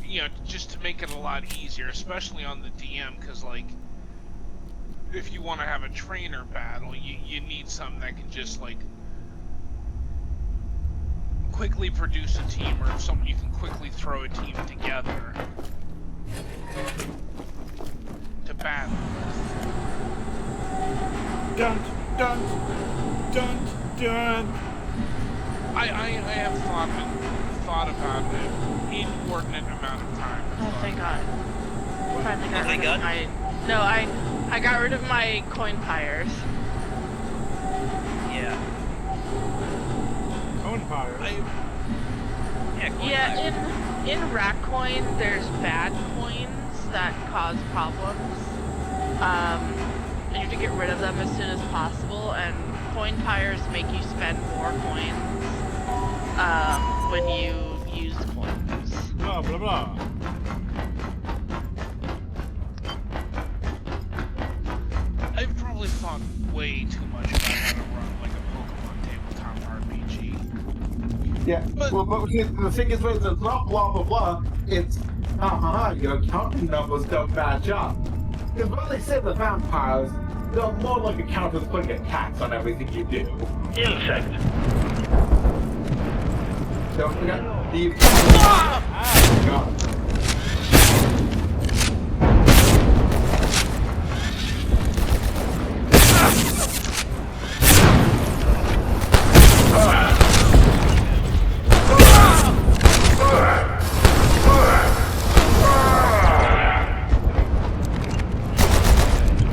Speaker 7: you know, just to make it a lot easier, especially on the DM, because, like, if you want to have a trainer battle, you need something that can just, like, quickly produce a team, or something you can quickly throw a team together to battle.
Speaker 1: Dun.
Speaker 7: I have thought about it an inordinate amount of time.
Speaker 13: Oh, thank God. Finally got
Speaker 2: Thank
Speaker 13: rid of
Speaker 2: God?
Speaker 13: my... No, I got rid of my coin pyres.
Speaker 2: Yeah.
Speaker 1: Coin pyres?
Speaker 2: Yeah,
Speaker 13: In Rat Coin, there's bad coins that cause problems. And you have to get rid of them as soon as possible, and coin pyres make you spend more coins when you use coins.
Speaker 1: Blah, blah, blah.
Speaker 7: I've probably thought way too much about how to run like a Pokemon tabletop RPG.
Speaker 12: Yeah, but the thing is, it's not blah blah blah. It's your counting numbers don't match up. Because when they say the vampires, they're more like a counter putting a tax on everything you do.
Speaker 4: Insect.
Speaker 12: Don't forget the. God.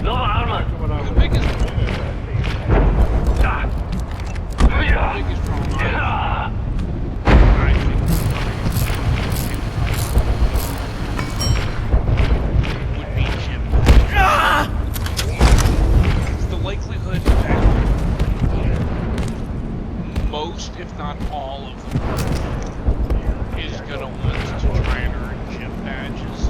Speaker 4: No armor.
Speaker 7: The biggest problem I think would be gym. The likelihood that most, if not all, of the world is gonna want to try and earn gym badges.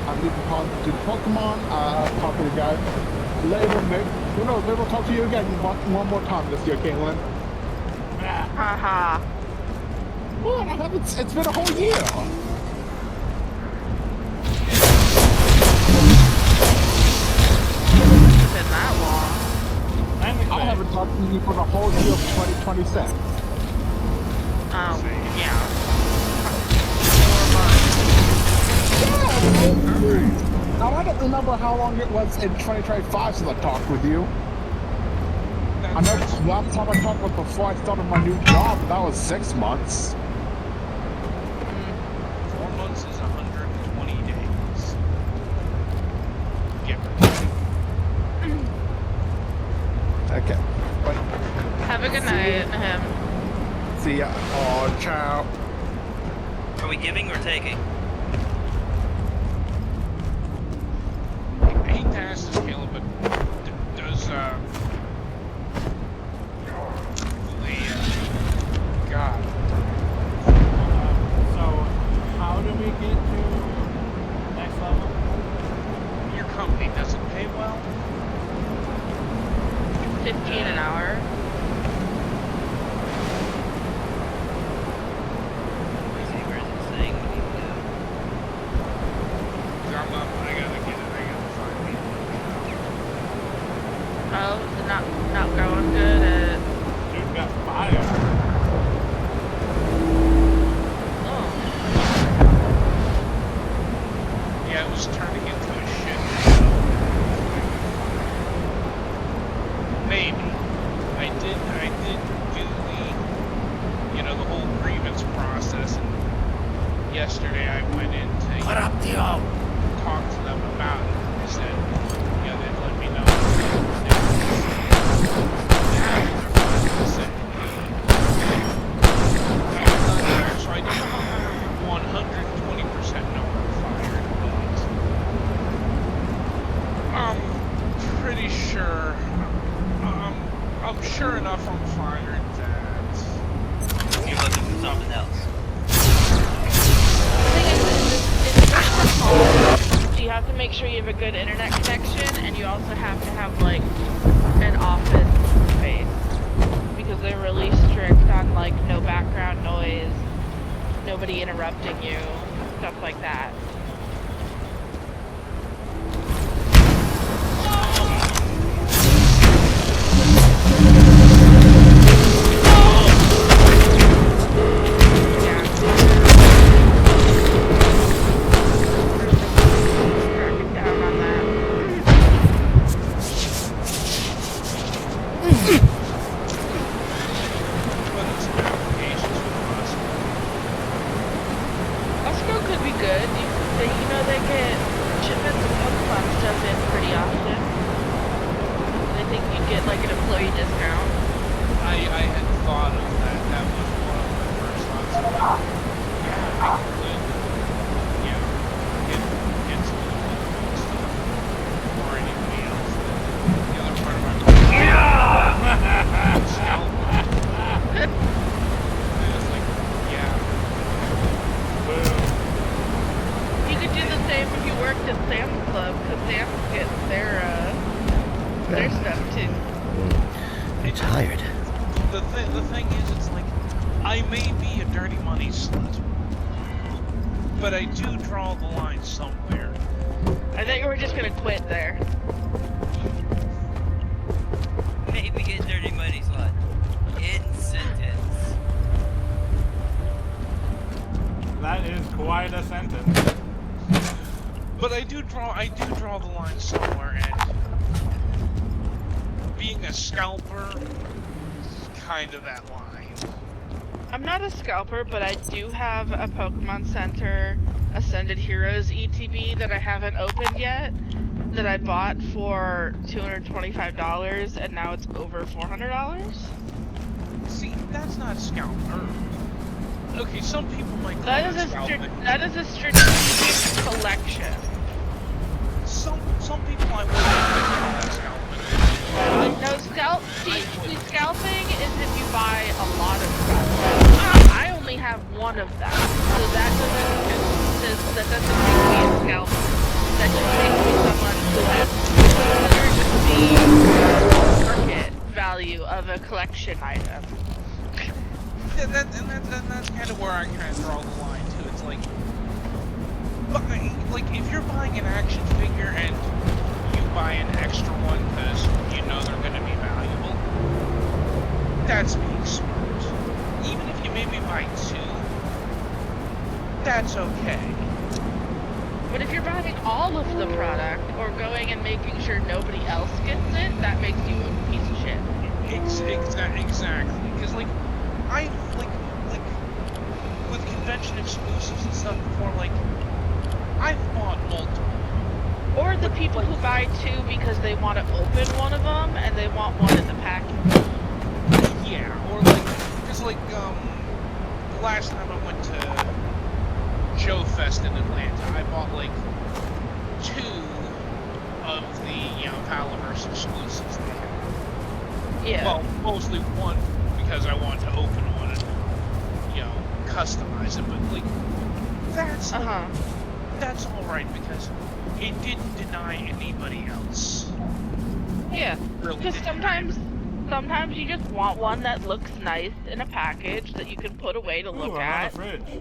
Speaker 14: I need to talk to the Pokemon, talk to the guy later, maybe. Who knows, maybe we'll talk to you again one more time this year, Caitlin.
Speaker 13: Haha.
Speaker 14: What? It's been a whole year.
Speaker 13: It's been that long.
Speaker 14: I haven't talked to you for the whole year of 2026.
Speaker 13: Yeah.
Speaker 14: Now, I don't remember how long it was in 2025 since I talked with you. I know it's last time I talked was before I started my new job, and that was 6 months.
Speaker 7: 4 months is 120 days. Give or take.
Speaker 14: Okay. But
Speaker 13: Have a good night, him.
Speaker 14: see ya. Oh, ciao.
Speaker 2: Are we giving or taking?
Speaker 7: I hate to ask this, Caleb, but does God.
Speaker 1: So, how do we get to next level?
Speaker 7: Your company doesn't pay well?
Speaker 13: 15 an hour.
Speaker 7: I gotta get it. I gotta find it.
Speaker 13: Oh, is it not going good at...
Speaker 1: Dude got fired.
Speaker 13: Oh.
Speaker 7: Yeah, it was turning into a shit show. Maybe. I did do the whole grievance process, and yesterday I went in to talk to them about it. They said, they'd let me know. So I didn't 120% know I'm fired, but I'm pretty sure, I'm sure enough I'm fired that
Speaker 2: You're looking for something else.
Speaker 13: You have to make sure you have a good internet connection, and you also have to have like an office space, because they're really strict on like no background noise, nobody interrupting you, stuff like that.
Speaker 7: I do draw the line somewhere, and being a scalper is kind of that line.
Speaker 13: I'm not a scalper, but I do have a Pokemon Center Ascended Heroes ETB that I haven't opened yet, that I bought for $225, and now it's over $400.
Speaker 7: See, that's not scalper. Okay, some people might call
Speaker 13: that is a strategic collection.
Speaker 7: Some people I wouldn't call that scalping.
Speaker 13: No, scalping is if you buy a lot of stuff. I only have one of them, so that doesn't make me a scalper. That just makes me someone who has the market value of a collection item.
Speaker 7: And that's kind of where I kind of draw the line too. It's like if you're buying an action figure and you buy an extra one because you know they're going to be valuable, that's being smart. Even if you maybe buy two, that's okay.
Speaker 13: But if you're buying all of the product or going and making sure nobody else gets it, that makes you a piece of shit.
Speaker 7: Exactly. Because like, I like with convention exclusives and stuff before. Like, I've bought multiple.
Speaker 13: Or the people who buy two because they want to open one of them and they want one in the package.
Speaker 7: Yeah, or like, because like, the last time I went to Joe Fest in Atlanta, I bought like 2 of the, Palaverse exclusives they had.
Speaker 13: Yeah.
Speaker 7: Well, mostly one because I wanted to open one and, customize it, but like, that's like, that's alright because it didn't deny anybody else.
Speaker 13: Yeah,
Speaker 7: Really
Speaker 13: because
Speaker 7: didn't.
Speaker 13: sometimes you just want one that looks nice in a package that you can put away to look at,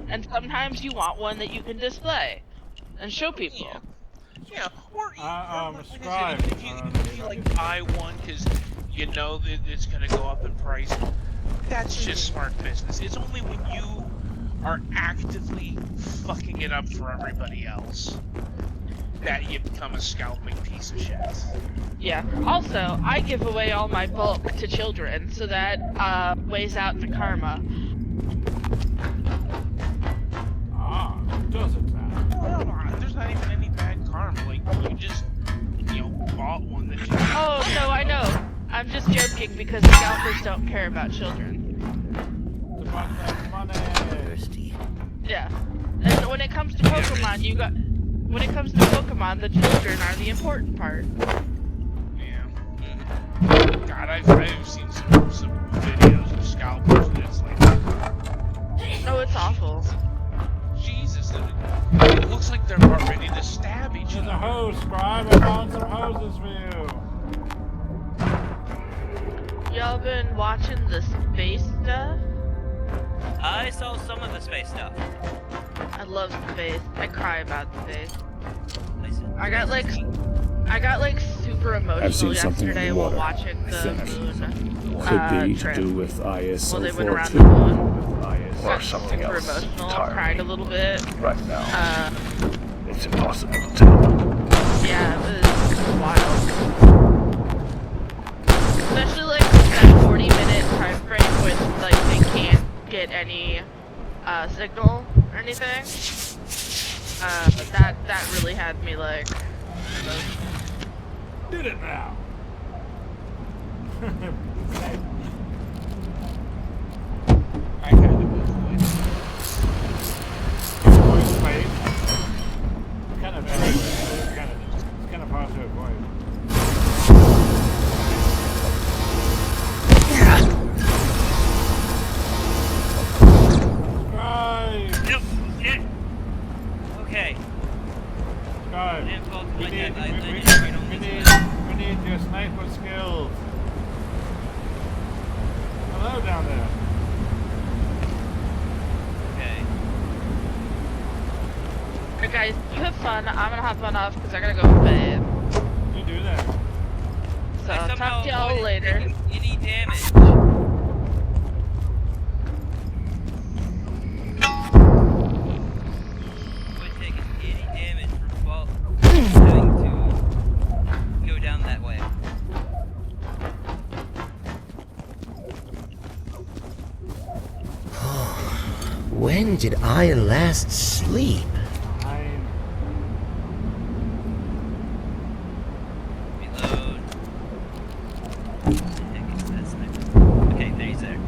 Speaker 13: and sometimes you want one that you can display and show people.
Speaker 7: Yeah, or
Speaker 1: Scribe.
Speaker 7: if you like buy one because you know that it's gonna go up in price, that's just smart business. It's only when you are actively fucking it up for everybody else that you become a scalping piece of shit.
Speaker 13: Yeah. Also, I give away all my bulk to children, so that weighs out the karma.
Speaker 1: Does it that?
Speaker 7: No, there's not even any bad karma. Like, you just, bought one that you...
Speaker 13: Oh, no, I know. I'm just joking because scalpers don't care about children.
Speaker 3: Thirsty.
Speaker 13: Yeah. And when it comes to Pokemon, when it comes to Pokemon, the children are the important part.
Speaker 7: Yeah. God, I've seen some videos of scalpers and it's like...
Speaker 13: Oh, it's awful.
Speaker 7: Jesus, it looks like they're about ready to stab each other.
Speaker 1: There's a hose, Scribe. I found some hoses for you.
Speaker 13: Y'all been watching the space stuff?
Speaker 2: I saw some of the space stuff.
Speaker 13: I love space. I cry about space. I got like super emotional yesterday while watching the moon.
Speaker 15: Could be to
Speaker 13: trip.
Speaker 15: do with ISO
Speaker 13: Well, they went around
Speaker 15: 42.
Speaker 13: the moon.
Speaker 6: Or something
Speaker 13: Super
Speaker 6: else
Speaker 13: emotional.
Speaker 6: entirely.
Speaker 13: Cried a little bit.
Speaker 6: Right now.
Speaker 15: It's impossible to tell.
Speaker 13: Yeah, it was wild. Especially like that 40-minute time frame when like they can't get any signal or anything. That really had me like.
Speaker 1: Did it now.
Speaker 7: I had to move away.
Speaker 1: Space. Kind of everywhere. It's kind of hard to avoid.
Speaker 2: Okay.
Speaker 1: Scribe. We need your sniper skills. Hello down there.
Speaker 2: Okay.
Speaker 13: Alright guys, you have fun. I'm gonna hop on off because I gotta go to bed.
Speaker 1: You do that.
Speaker 13: So talk to y'all later.
Speaker 2: Any damage? Go down that way.
Speaker 3: When did I last sleep?
Speaker 2: Reload. Okay, there he's there.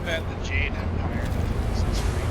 Speaker 7: bet the Jade Empire does this pretty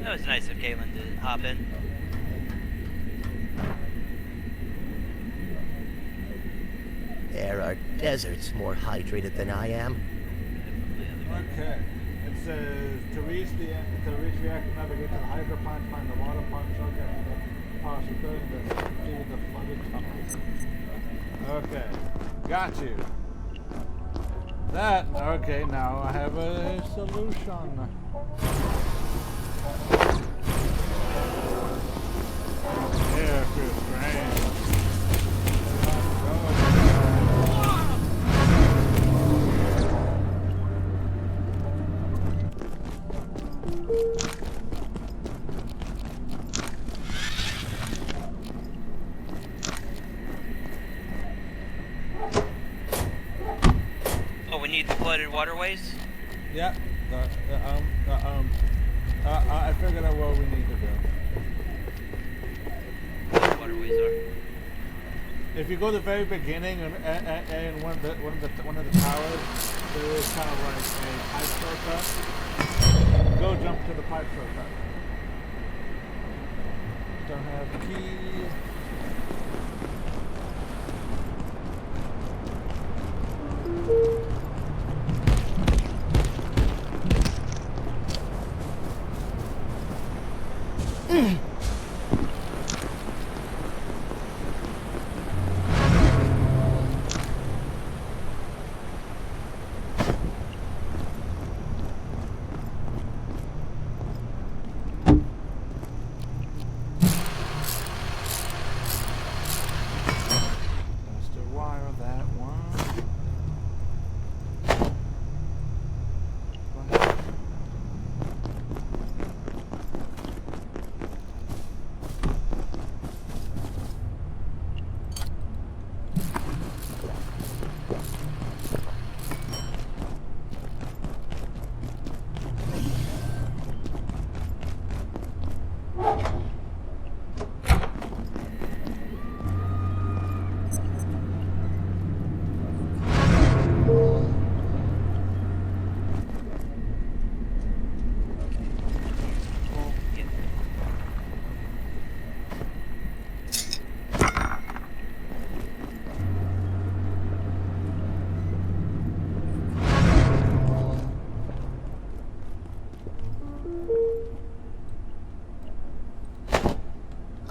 Speaker 2: That was nice of Caitlin to hop in.
Speaker 3: There are deserts more hydrated than I am.
Speaker 1: Okay. It says to reach the active, navigate to the hydro plant, find the water pump, choke at the partial filling the flooded tunnels. Okay. Got you. That okay, now I have a solution. Air feels strange.
Speaker 2: Oh, we need the flooded waterways?
Speaker 1: Yep. I figured out what we need to do.
Speaker 2: Waterways are.
Speaker 1: If you go to the very beginning and one of the towers, there is kind of like a pipe shortcut. Go jump to the pipe shortcut. Don't have the key.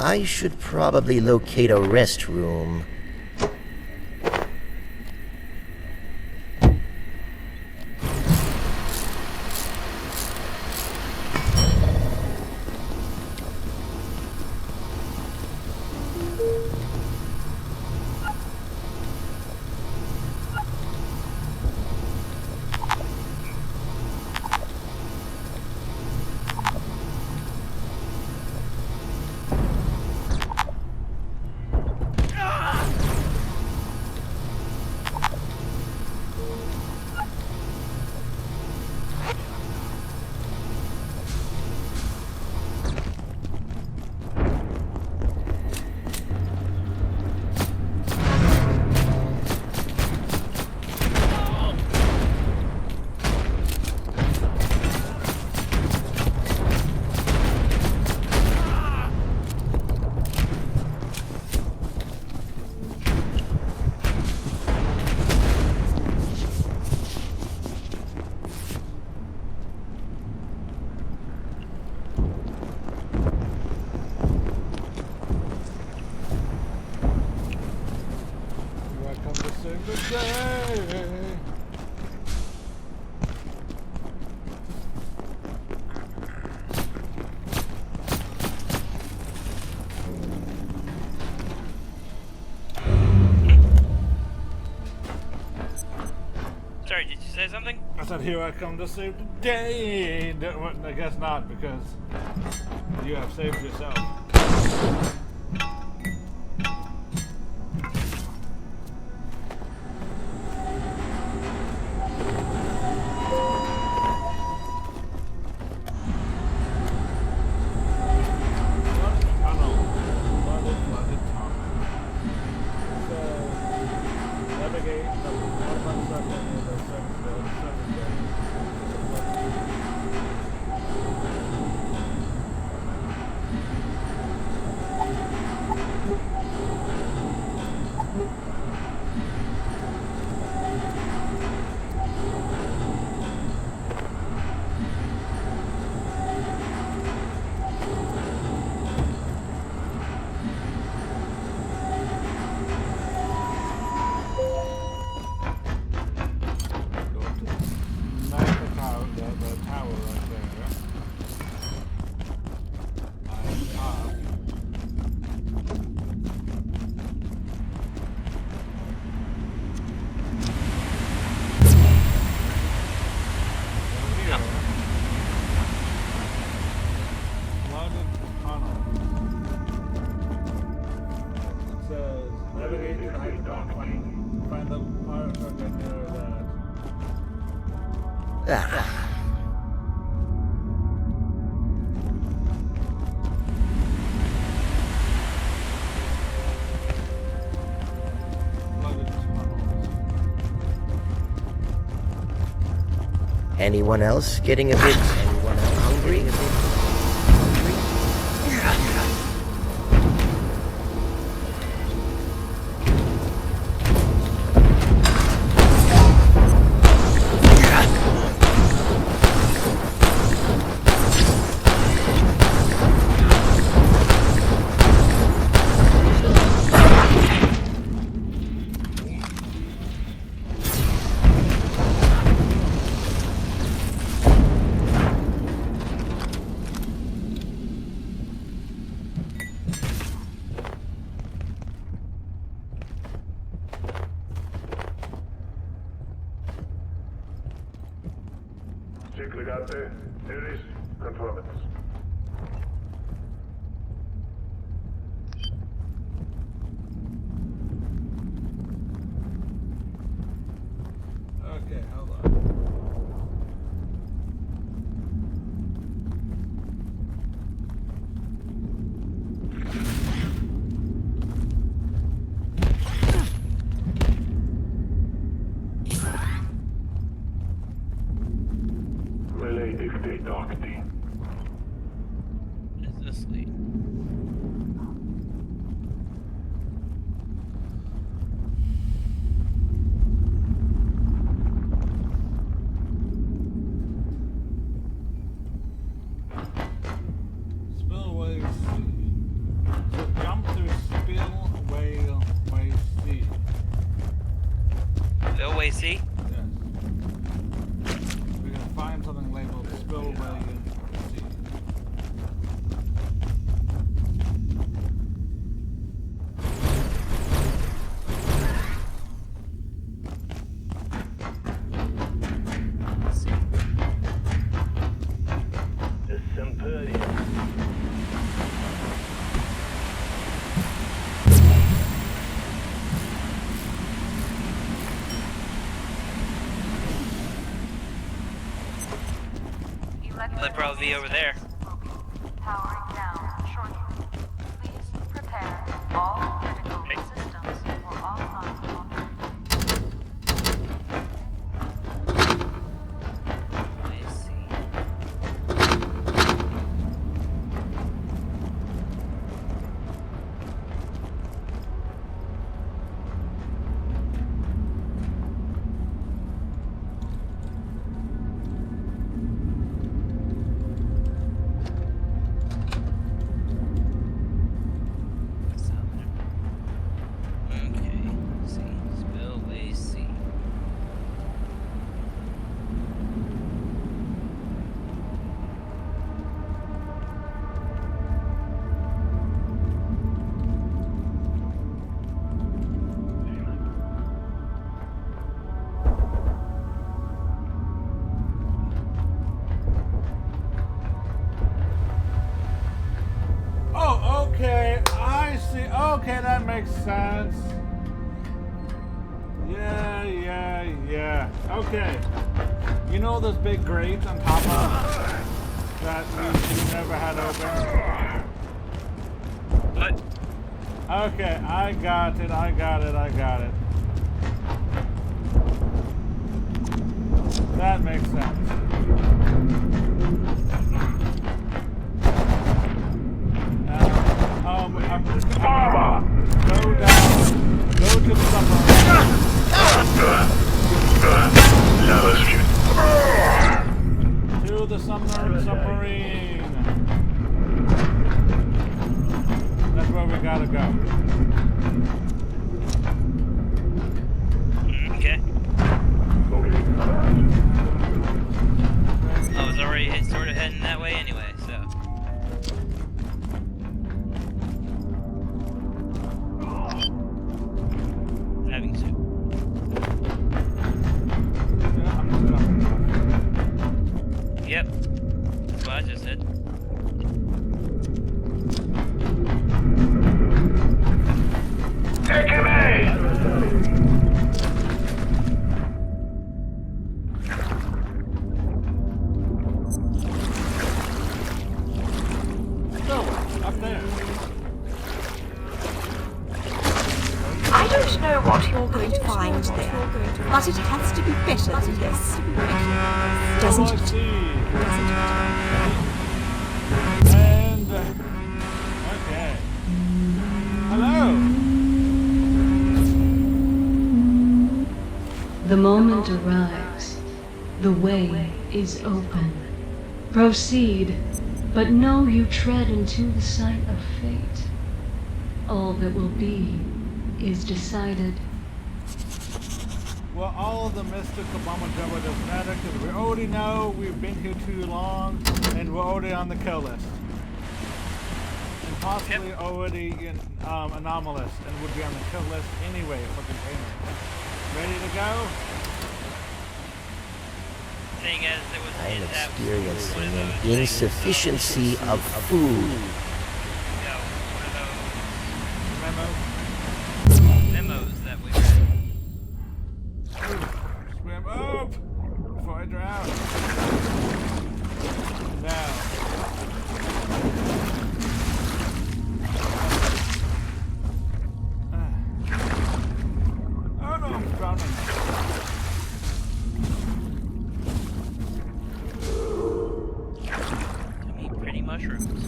Speaker 3: I should probably locate a restroom.
Speaker 2: say something?
Speaker 1: I said, here I come to save the day. I guess not, because you have saved yourself.
Speaker 3: Anyone else getting a bit hungry?
Speaker 6: Clicate, Iris, conformance.
Speaker 1: Okay, hold on.
Speaker 2: Is this lead?
Speaker 1: Spillway C. So jump through Spillway C.
Speaker 2: Spillway C?
Speaker 1: Yes. We're gonna find something labeled Spillway C.
Speaker 2: They'll probably be over there.
Speaker 5: Powering down shortly. Please prepare all critical systems for offline.
Speaker 1: Okay, that makes sense. Yeah. Okay. You know those big grates on top of that we never had open?
Speaker 2: What?
Speaker 1: Okay, I got it. That makes sense. Go down. Go to the submarine. To the submarine. That's where we gotta go.
Speaker 2: Okay. I was already sort of heading that way anyway, so. Having soup. Yep. That's what I just said.
Speaker 6: Take him in!
Speaker 1: Up there.
Speaker 8: I don't know what you're going to find there, but it has to be better than this. Doesn't it?
Speaker 1: And okay. Hello.
Speaker 16: The moment arrives. The way is open. Proceed, but know you tread into the sight of fate. All that will be is decided.
Speaker 1: Well, all of the mystical Bombardover doesn't matter because we already know we've been here too long and we're already on the kill list. And possibly already anomalous and would be on the kill list anyway for containers. Ready to go?
Speaker 2: Seeing as it was
Speaker 3: I am
Speaker 2: in that
Speaker 3: experiencing
Speaker 2: one of
Speaker 3: an
Speaker 2: those
Speaker 3: insufficiency of food.
Speaker 2: Memos that we read.
Speaker 1: Swim up before I drown. Now. Oh no, I'm drowning.
Speaker 2: I mean, pretty mushrooms.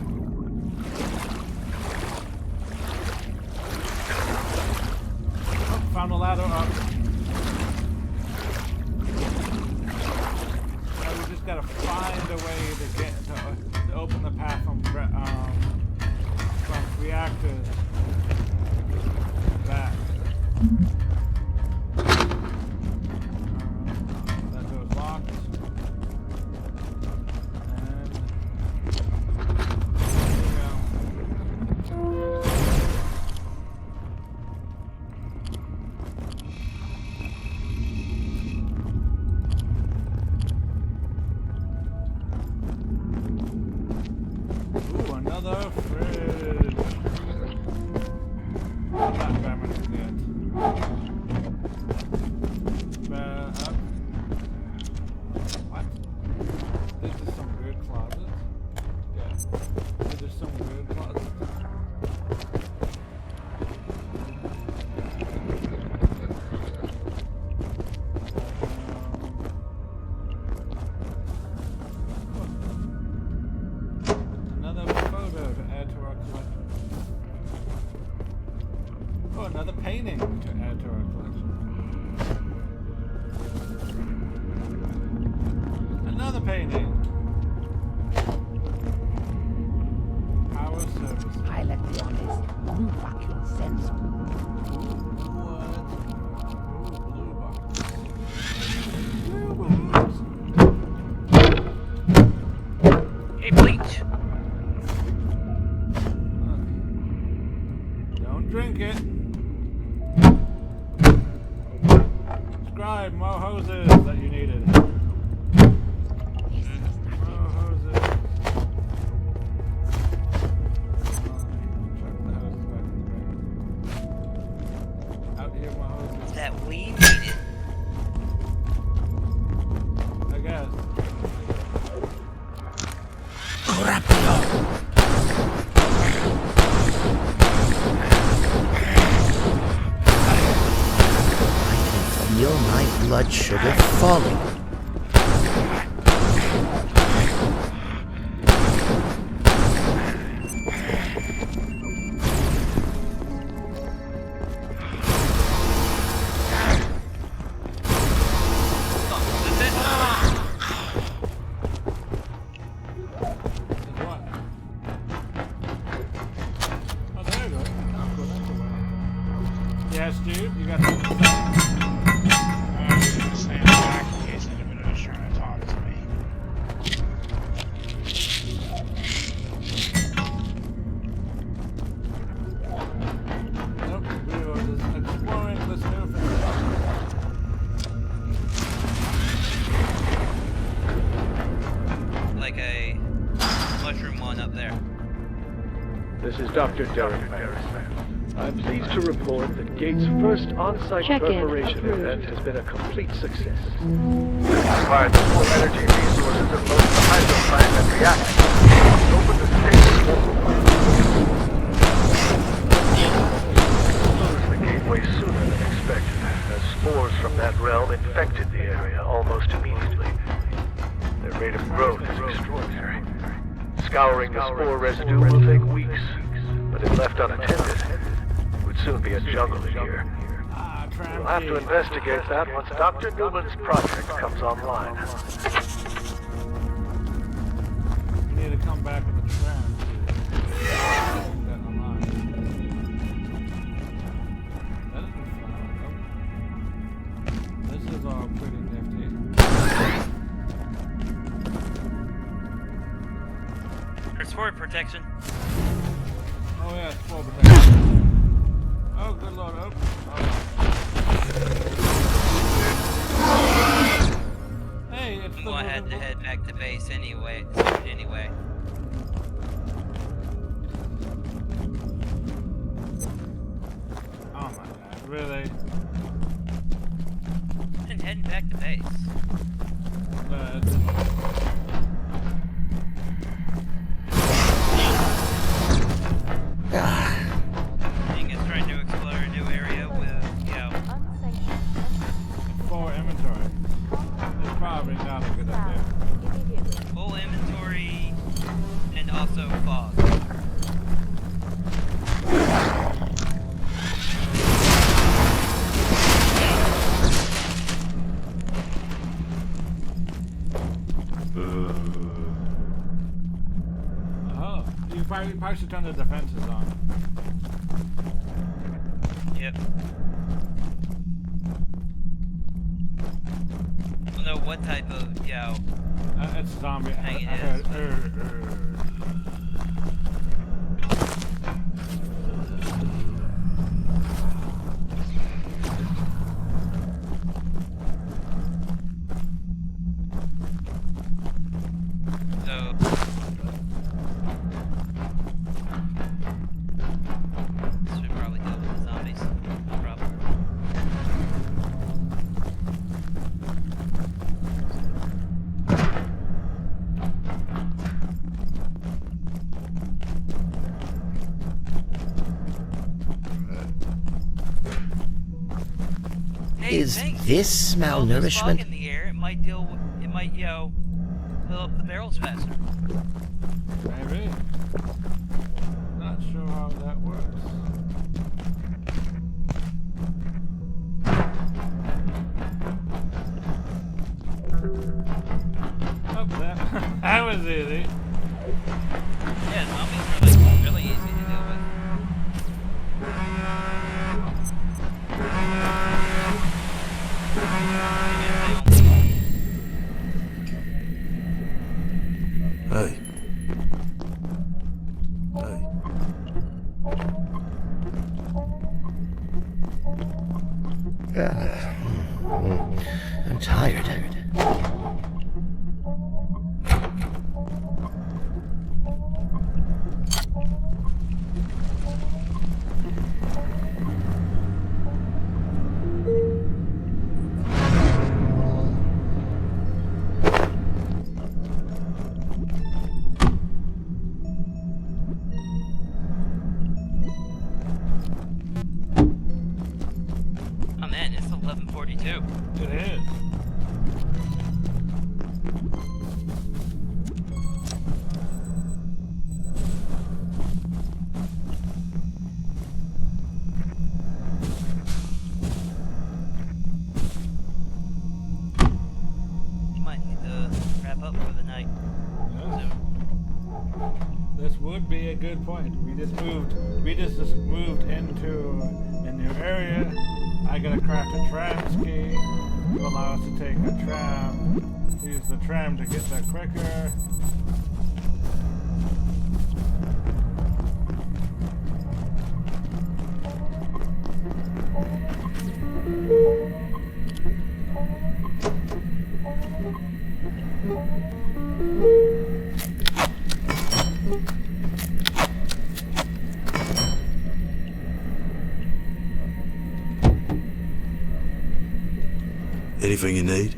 Speaker 1: Oh, found a ladder up. Now we just gotta find a way to get to open the path from reactors back. That door's locked. Ooh, another fridge. Not permanent yet. What? This is some weird closet. Yeah. This is some weird closet. Another photo to add to our collection. Oh, another painting to add to our collection. Another painting. Power service.
Speaker 17: Electrones, un vacuum sensor.
Speaker 1: What? Ooh, blue box.
Speaker 2: Hey, bleach.
Speaker 1: Don't drink it. Scribe, more hoses that you needed.
Speaker 3: Feel my blood sugar falling.
Speaker 1: Oh, there you go. Yes, dude, you got something to say?
Speaker 7: I was gonna stand back in case anybody was trying to talk to me.
Speaker 1: Nope, we were just exploring this new facility.
Speaker 2: Like a mushroom one up there.
Speaker 18: This is Dr. Derek Maris. I'm pleased to report that Gates' first on-site preparation event has been a complete success.
Speaker 6: Acquired the full energy resources of both the hydro plant and reactor. Open the station. Closed the gateway sooner than expected, as spores from that realm infected the area almost immediately. Their rate of growth is extraordinary. Scouring the spore residue will take weeks, but if left unattended, it would soon be a jungle in here. We'll have to investigate that once Dr. Newman's project comes online.
Speaker 1: You need to come back with a tram. This is all pretty nifty.
Speaker 2: There's forward protection.
Speaker 1: Oh yeah, it's full protection. Oh, good lord, oh. Hey, it's
Speaker 2: I'm going to have to head back to base anyway.
Speaker 1: Oh my god, really?
Speaker 2: And heading back to base. Thing is trying to explore a new area with,
Speaker 1: full inventory. It's probably not a good idea.
Speaker 2: full inventory and also fog.
Speaker 1: Oh, you probably should turn the defenses on.
Speaker 2: Yep. I don't know what type of,
Speaker 1: it's zombie.
Speaker 2: thing it is. Should probably deal with the zombies. No problem. Hey,
Speaker 3: Is
Speaker 2: thanks.
Speaker 3: this
Speaker 2: Well, there's fog
Speaker 3: malnourishment?
Speaker 2: in the air. It might fill up the barrels faster.
Speaker 1: Maybe. Not sure how that works. Oh, that was easy.
Speaker 2: Yeah, zombies are like really easy to deal with.
Speaker 3: Hey. I'm tired.
Speaker 2: wrap up for the night.
Speaker 1: Yes. This would be a good point. We just moved into a new area. I gotta craft a tram key to allow us to take a tram. Use the tram to get there quicker.
Speaker 15: Anything you need?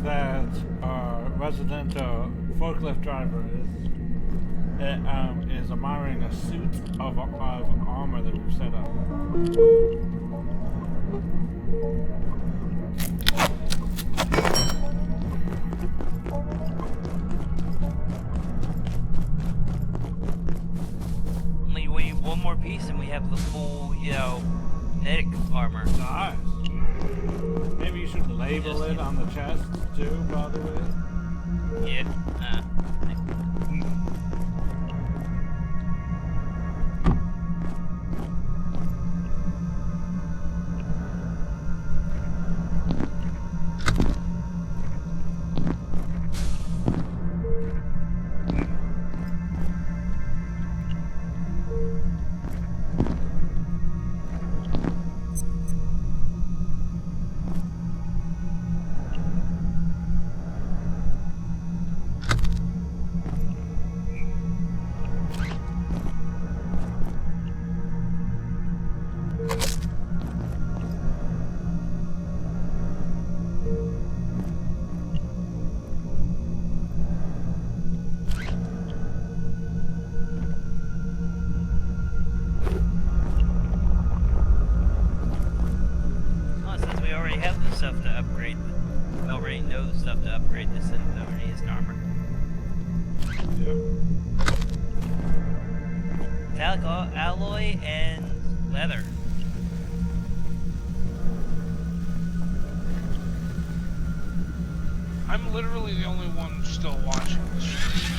Speaker 15: That our resident forklift driver is admiring a suit of armor that we've set up.
Speaker 2: Only we need one more piece and we have the full, kinetic armor.
Speaker 1: Nice. Maybe you should label it on the chest too, by the way.
Speaker 2: Yeah. Alloy and leather.
Speaker 7: I'm literally the only one still watching this stream.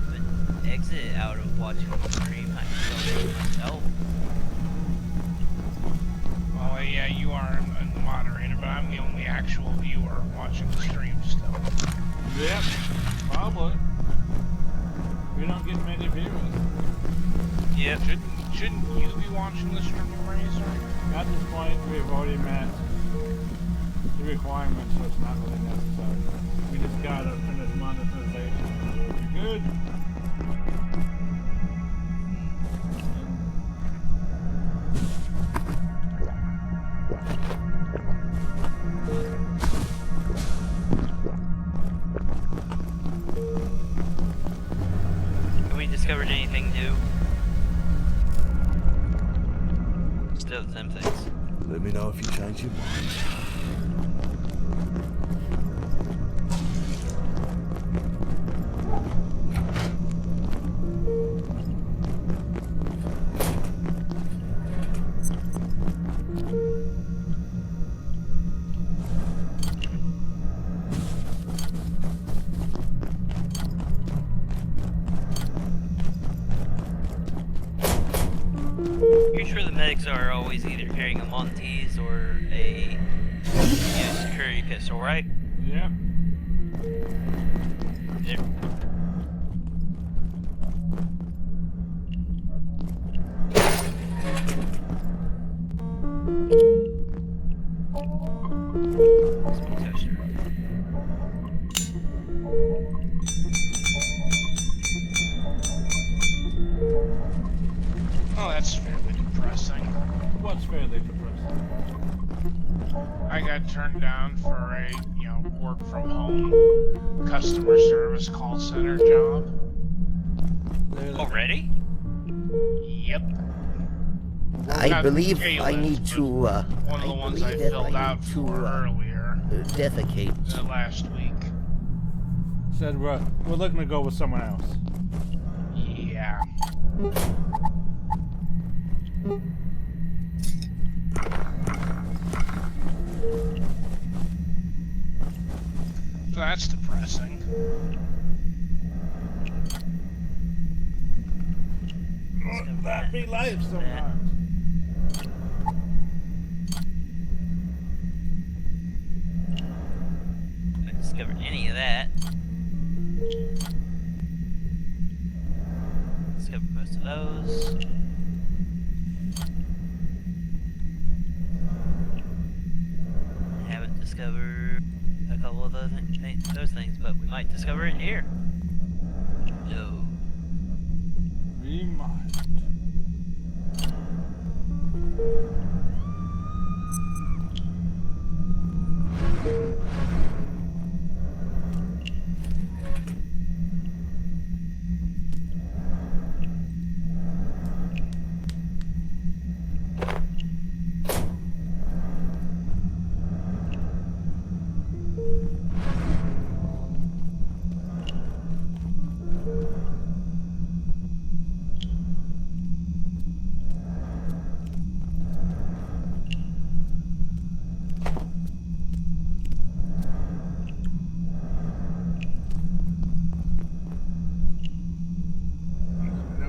Speaker 2: But exit out of watching the stream. I still myself.
Speaker 7: Well, yeah, you are the moderator, but I'm the only actual viewer watching the stream still.
Speaker 1: Yep, probably. We don't get many viewers.
Speaker 2: Yep.
Speaker 7: Shouldn't you be watching the stream, Razor?
Speaker 1: At this point, we've already met the requirements, so it's not really necessary. We just gotta finish monetization. You're good.
Speaker 2: Have we discovered anything new? Still the same things.
Speaker 15: Let me know if you change your mind.
Speaker 2: suspects are always either carrying a Montes or a security pistol, right?
Speaker 1: Yep.
Speaker 2: Yep.
Speaker 7: Oh, that's fairly depressing.
Speaker 1: What's fairly depressing?
Speaker 7: I got turned down for a, work from home customer service call center job.
Speaker 2: Already?
Speaker 7: Yep.
Speaker 3: I
Speaker 7: Not
Speaker 3: believe
Speaker 7: A-list,
Speaker 3: I need to,
Speaker 7: one of the ones I filled out for earlier.
Speaker 3: Defecate.
Speaker 7: Last week.
Speaker 1: Said we're looking to go with someone else.
Speaker 7: Yeah. So that's depressing.
Speaker 1: Wouldn't that be life sometimes?
Speaker 2: Haven't discovered any of that. Discovered most of those. Haven't discovered a couple of those things, but we might discover it here. No.
Speaker 1: We might.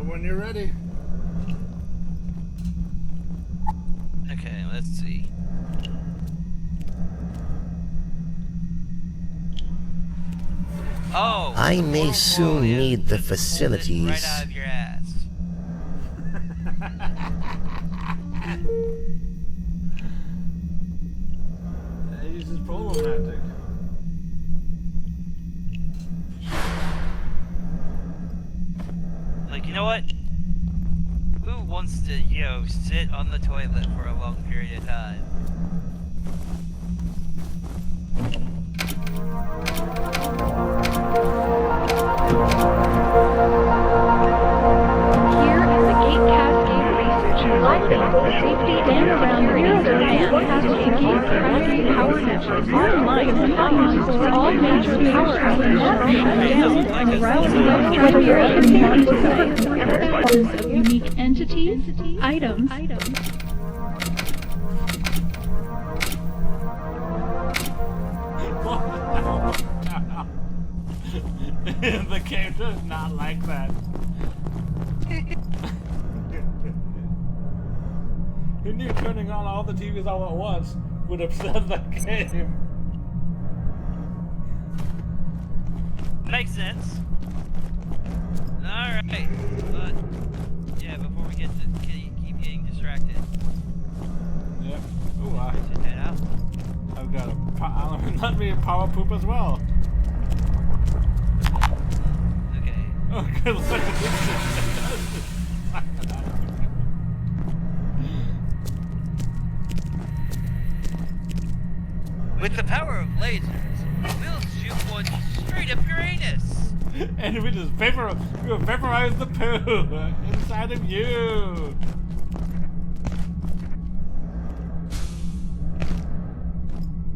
Speaker 1: When you're ready.
Speaker 2: Okay, let's see. Oh!
Speaker 3: I may soon need the facilities.
Speaker 2: Right out of your ass.
Speaker 1: This is problematic.
Speaker 2: Like, you know what? Who wants to, sit on the toilet for a long period of time?
Speaker 8: Here is the Gate Cascade Research Safety Stand around rear and Cascade Cascade Power Network online for all major power outages around whether you're using of unique entities, items.
Speaker 1: The game does not like that. Who knew turning on all the TVs all at once would upset the game?
Speaker 2: Makes sense. Alright. But, yeah, before we get to keep getting distracted.
Speaker 1: Yep. Ooh,
Speaker 2: should head out.
Speaker 1: I've got let me a power poop as well.
Speaker 2: Okay.
Speaker 1: Oh, good look at this.
Speaker 2: With the power of lasers, we'll shoot one straight up your anus.
Speaker 1: And we just vaporize the poo inside of you.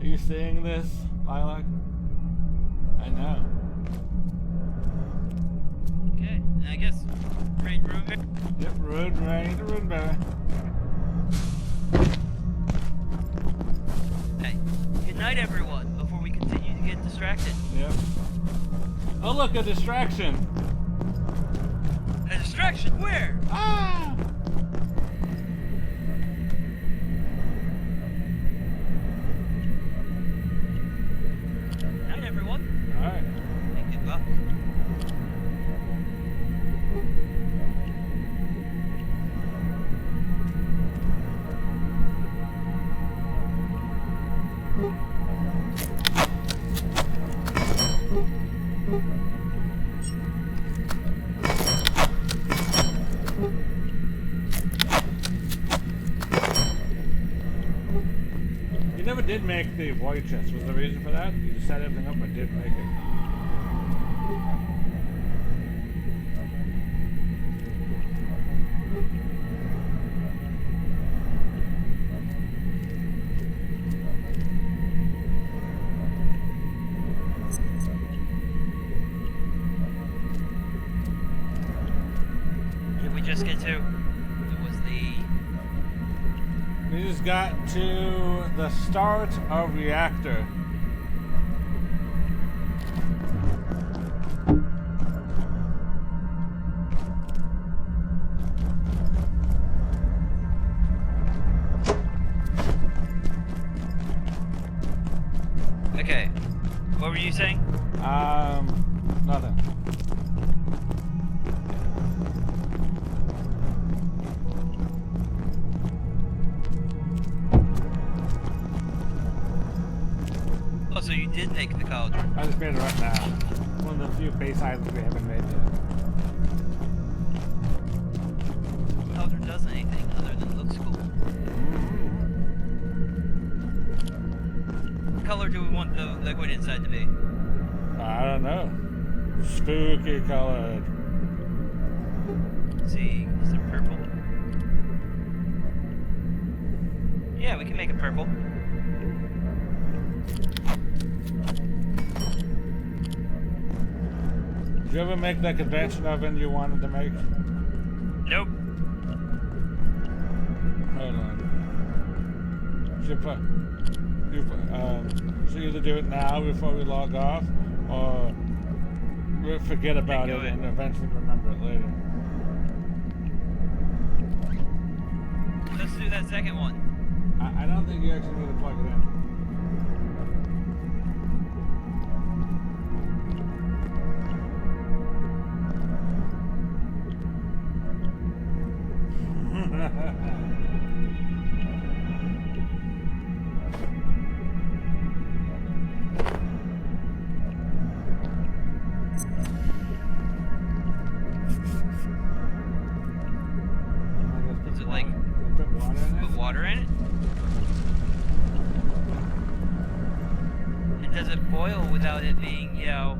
Speaker 1: Are you seeing this, Lilac? I know.
Speaker 2: Okay, and I guess raid room here.
Speaker 1: Yep, room bear.
Speaker 2: Hey, good night everyone, before we continue to get distracted.
Speaker 1: Yep. Oh look, a distraction.
Speaker 2: A distraction where?
Speaker 1: Ah! never did make the void chest. Was the reason for that? You just set everything up but didn't make it.
Speaker 2: Did we just get to? It was the...
Speaker 1: We just got to the start of reactor.
Speaker 2: Okay. What were you saying?
Speaker 1: Nothing.
Speaker 2: Oh, so you did make the cauldron.
Speaker 1: I just made it right now. One of the few base items we haven't made yet.
Speaker 2: The cauldron does anything other than looks cool. What color do we want the liquid inside to be?
Speaker 1: I don't know. Spooky colored.
Speaker 2: Let's see, is it purple? Yeah, we can make it purple.
Speaker 1: Did you ever make that convention oven you wanted to make?
Speaker 2: Nope.
Speaker 1: Hold on. Should either do it now before we log off, or we'll forget about it and eventually remember it later.
Speaker 2: Let's do that second one.
Speaker 1: I don't think you actually need to plug it in.
Speaker 2: Is it like put water in it? And does it boil without it being, you know?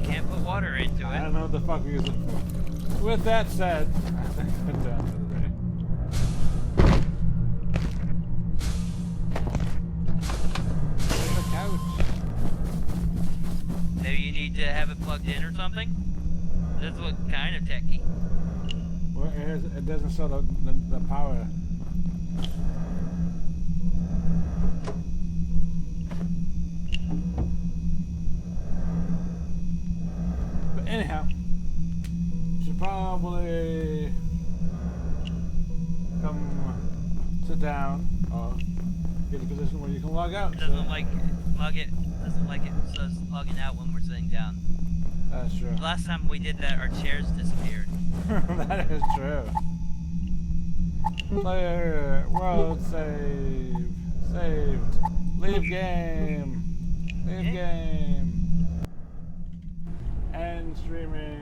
Speaker 2: Can't put water into it.
Speaker 1: I don't know what the fuck we use it for. With that said, I think I'm done for the day. There's a couch.
Speaker 2: Maybe you need to have it plugged in or something? This looks kind of techy.
Speaker 1: Well, it doesn't show the power. But anyhow, should probably come sit down or get a position where you can log out.
Speaker 2: It doesn't like it says logging out when we're sitting down.
Speaker 1: That's true.
Speaker 2: The last time we did that, our chairs disappeared.
Speaker 1: That is true. Player, world saved. Leave game. End streaming.